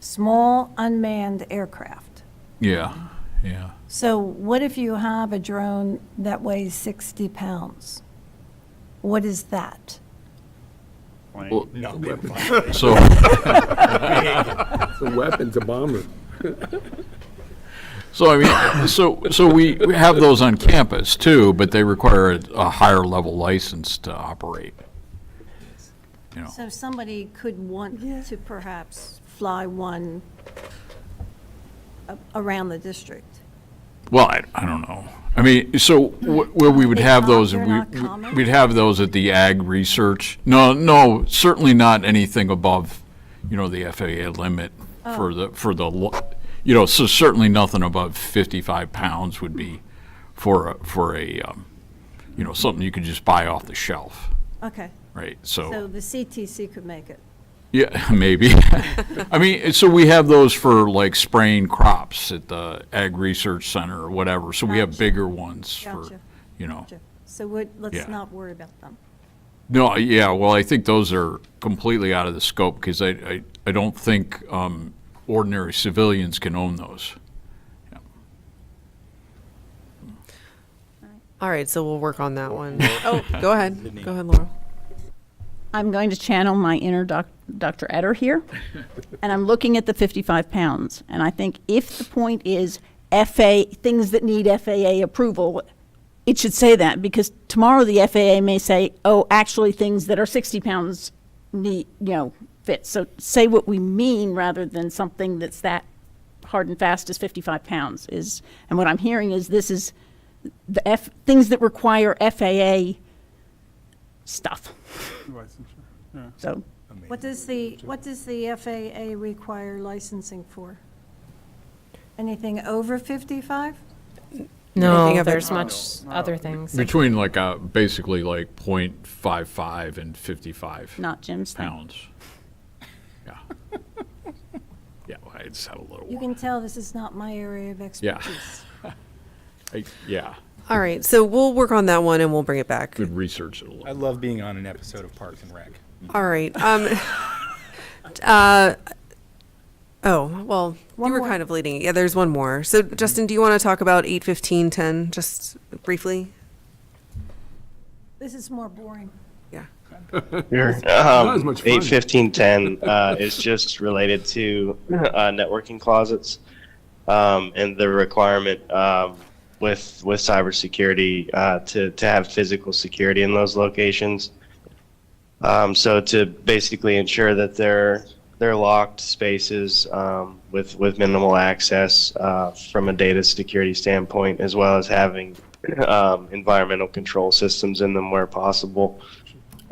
Speaker 14: small unmanned aircraft.
Speaker 16: Yeah, yeah.
Speaker 14: So what if you have a drone that weighs 60 pounds? What is that?
Speaker 16: Well,
Speaker 6: No.
Speaker 16: So,
Speaker 12: It's a weapon, it's a bomber.
Speaker 16: so I mean, so we have those on campus too, but they require a higher level license to operate. You know.
Speaker 14: So somebody could want to perhaps fly one around the district.
Speaker 16: Well, I don't know. I mean, so where we would have those,
Speaker 14: They're not common?
Speaker 16: we'd have those at the ag research. No, certainly not anything above, the FAA limit for the, so certainly nothing above 55 pounds would be for a something you could just buy off the shelf,
Speaker 14: Okay.
Speaker 16: right?
Speaker 14: So the CTC could make it.
Speaker 16: Yeah, maybe. I mean, so we have those for like spraying crops at the Ag Research Center or whatever. So we have bigger ones for,
Speaker 14: Gotcha.
Speaker 16: you know.
Speaker 14: Gotcha. So let's
Speaker 16: Yeah.
Speaker 14: not worry about them.
Speaker 16: No, yeah, well, I think those are completely out of the scope because I don't think ordinary civilians can own those.
Speaker 1: All right, so we'll work on that one. Oh, go ahead. Go ahead, Laurel.
Speaker 10: I'm going to channel my inner Dr. Etter here, and I'm looking at the 55 pounds. And I think if the point is things that need FAA approval, it should say that, because tomorrow the FAA may say, oh, actually things that are 60 pounds need, fit. So say what we mean rather than something that's that hard and fast as 55 pounds is. And what I'm hearing is this is the things that require FAA stuff. So
Speaker 14: What does the FAA require licensing for? Anything over 55?
Speaker 7: No,
Speaker 1: Anything of it?
Speaker 7: there's much other things.
Speaker 16: Between like basically like 0.55 and 55
Speaker 10: not Jim's thing.
Speaker 16: pounds. Yeah. Yeah, well, I just had a little
Speaker 14: You can tell this is not my area of expertise.
Speaker 16: yeah.
Speaker 1: All right, so we'll work on that one and we'll bring it back.
Speaker 16: Good research. It a little.
Speaker 6: I love being on an episode of Parks and Rec.
Speaker 1: All right. Oh, well, you were
Speaker 14: more.
Speaker 1: kind of leading it. Yeah, there's one more. So, Justin, do you want to talk about 8:15:10 just briefly?
Speaker 14: This is more boring.
Speaker 1: Yeah.
Speaker 20: Sure.
Speaker 12: Not as much fun.
Speaker 20: 8:15:10 is just related to networking closets and the requirement with cybersecurity to have physical security in those locations. So to basically ensure that they're locked spaces with minimal access from a data security standpoint, as well as having environmental control systems in them where possible.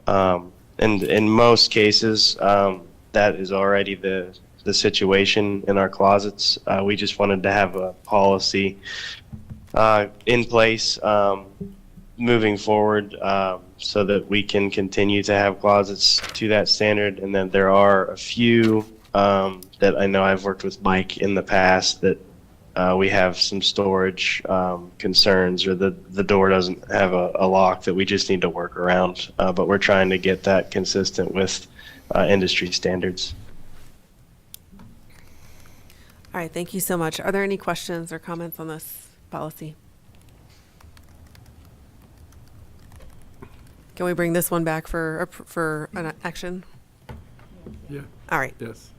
Speaker 20: And in most cases, that is already the situation in our closets. We just wanted to have a policy in place moving forward so that we can continue to have closets to that standard. And then there are a few that I know I've worked with Mike in the past that we have some storage concerns, or the door doesn't have a lock that we just need to work around. But we're trying to get that consistent with industry standards.
Speaker 1: All right, thank you so much. Are there any questions or comments on this policy? Can we bring this one back for an action?
Speaker 12: Yeah.
Speaker 1: All right.
Speaker 12: Yes.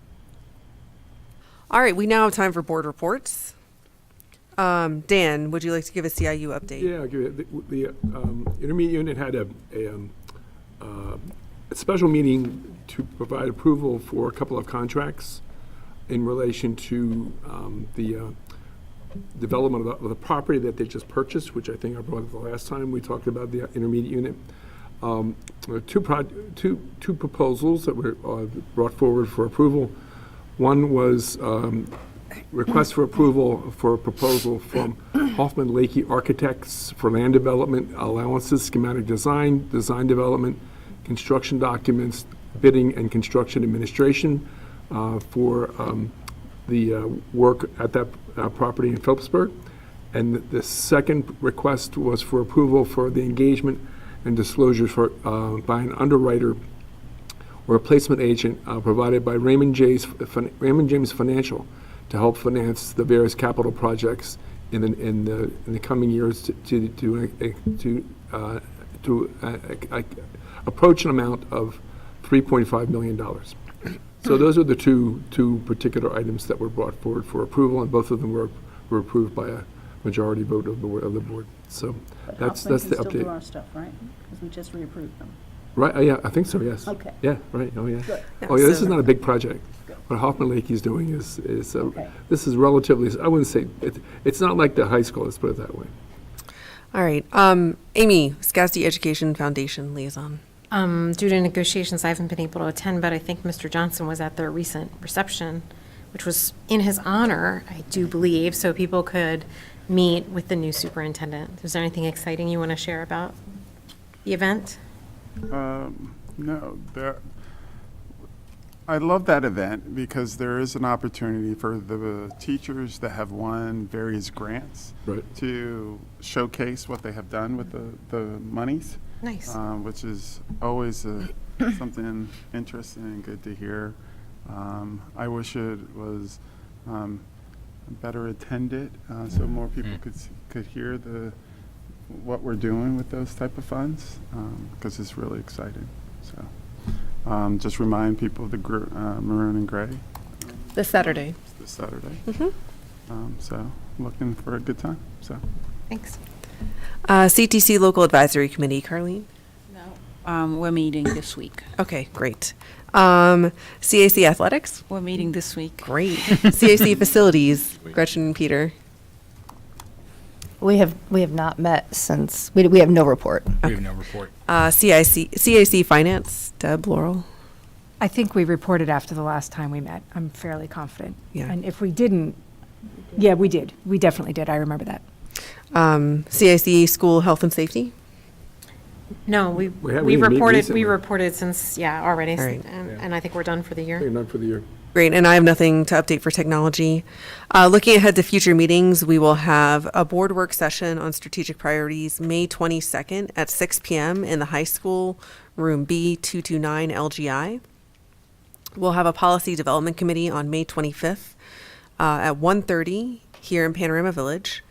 Speaker 1: All right, we now have time for board reports. Dan, would you like to give a CIU update?
Speaker 12: Yeah, I'll give you the intermediate unit had a special meeting to provide approval for a couple of contracts in relation to the development of the property that they just purchased, which I think I brought up the last time we talked about the intermediate unit. Two proposals that were brought forward for approval. One was request for approval for a proposal from Hoffman Lakey Architects for land development allowances, schematic design, design development, construction documents, bidding and construction administration for the work at that property in Phillipsburg. And the second request was for approval for the engagement and disclosures for by an underwriter or a placement agent provided by Raymond James Financial to help finance the various capital projects in the coming years to approach an amount of $3.5 million. So those are the two particular items that were brought forward for approval, and both of them were approved by a majority vote of the board. So that's the
Speaker 10: Still do
Speaker 12: update.
Speaker 10: our stuff, right? Because we just reapproved them.
Speaker 12: Right, yeah, I think so, yes.
Speaker 10: Okay.
Speaker 12: Yeah, right, oh, yeah.
Speaker 10: Good.
Speaker 12: Oh, yeah, this
Speaker 1: So-
Speaker 12: is not a big project. What Hoffman Lake is doing is
Speaker 10: Okay.
Speaker 12: this is relatively, I wouldn't say, it's not like the high school, let's put it that way.
Speaker 1: All right. Amy, SCASD Education Foundation liaison.
Speaker 7: Due to negotiations, I haven't been able to attend, but I think Mr. Johnson was at their recent reception, which was in his honor, I do believe, so people could meet with the new superintendent. Is there anything exciting you want to share about the event?
Speaker 2: No, I love that event because there is an opportunity for the teachers that have won various grants to showcase what they have done with the monies.
Speaker 7: Nice.
Speaker 2: Which is always something interesting and good to hear. I wish it was better attended so more people could hear what we're doing with those type of funds because it's really exciting. So just remind people of the maroon and gray.
Speaker 1: This Saturday.
Speaker 2: This Saturday.
Speaker 1: Mm-hmm.
Speaker 2: So looking for a good time. So
Speaker 7: Thanks.
Speaker 1: CTC Local Advisory Committee, Carlene?
Speaker 9: We're meeting this week.
Speaker 1: Okay, great. CAC Athletics?
Speaker 9: We're meeting this week.
Speaker 1: Great. CAC Facilities, Gretchen and Peter?
Speaker 4: We have not met since, we have no report.
Speaker 6: We have no report.
Speaker 1: CAC Finance, Deb, Laurel?
Speaker 17: I think we reported after the last time we met. I'm fairly confident.
Speaker 1: Yeah.
Speaker 17: And if we didn't, yeah, we did. We definitely did. I remember that.
Speaker 1: CAC School Health and Safety?
Speaker 7: No, we
Speaker 12: didn't meet recently.
Speaker 7: reported since, already,
Speaker 1: All right.
Speaker 7: and I think we're done for the year.
Speaker 12: They're done for the year.
Speaker 1: Great, and I have nothing to update for technology. Looking ahead to future meetings, we will have a board work session on strategic priorities May 22nd at 6 p.m. in the high school, room B229 LGI. We'll have a policy development committee on May 25th at 1:30 here in Panorama Village.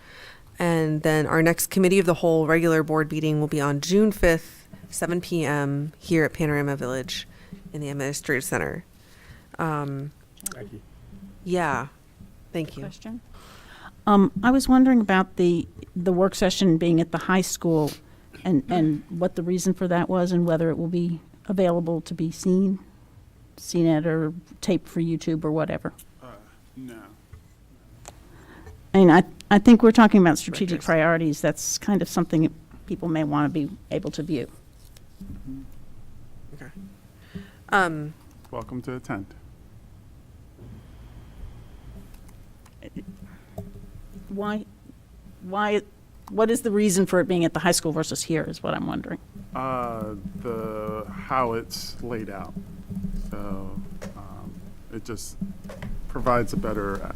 Speaker 1: And then our next committee of the whole regular board meeting will be on June 5th, 7 p.m. here at Panorama Village in the Administrative Center.
Speaker 12: Jackie.
Speaker 1: Yeah, thank you.
Speaker 10: Question? I was wondering about the work session being at the high school and what the reason for that was and whether it will be available to be seen at or taped for YouTube or whatever.
Speaker 2: No.
Speaker 10: I mean, I think we're talking about strategic priorities. That's kind of something that people may want to be able to view.
Speaker 1: Okay.
Speaker 2: Welcome to attend.
Speaker 10: Why, what is the reason for it being at the high school versus here is what I'm wondering.
Speaker 2: How it's laid out. So it just provides a better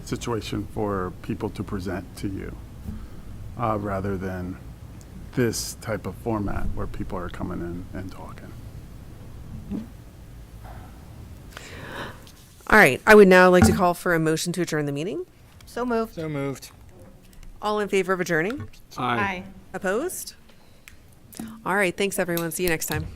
Speaker 2: situation for people to present to you rather than this type of format where people are coming in and talking.
Speaker 1: All right, I would now like to call for a motion to adjourn the meeting.
Speaker 4: So moved.
Speaker 6: So moved.
Speaker 1: All in favor of adjourning?
Speaker 12: Aye.
Speaker 1: Opposed? All right, thanks everyone. See you next time.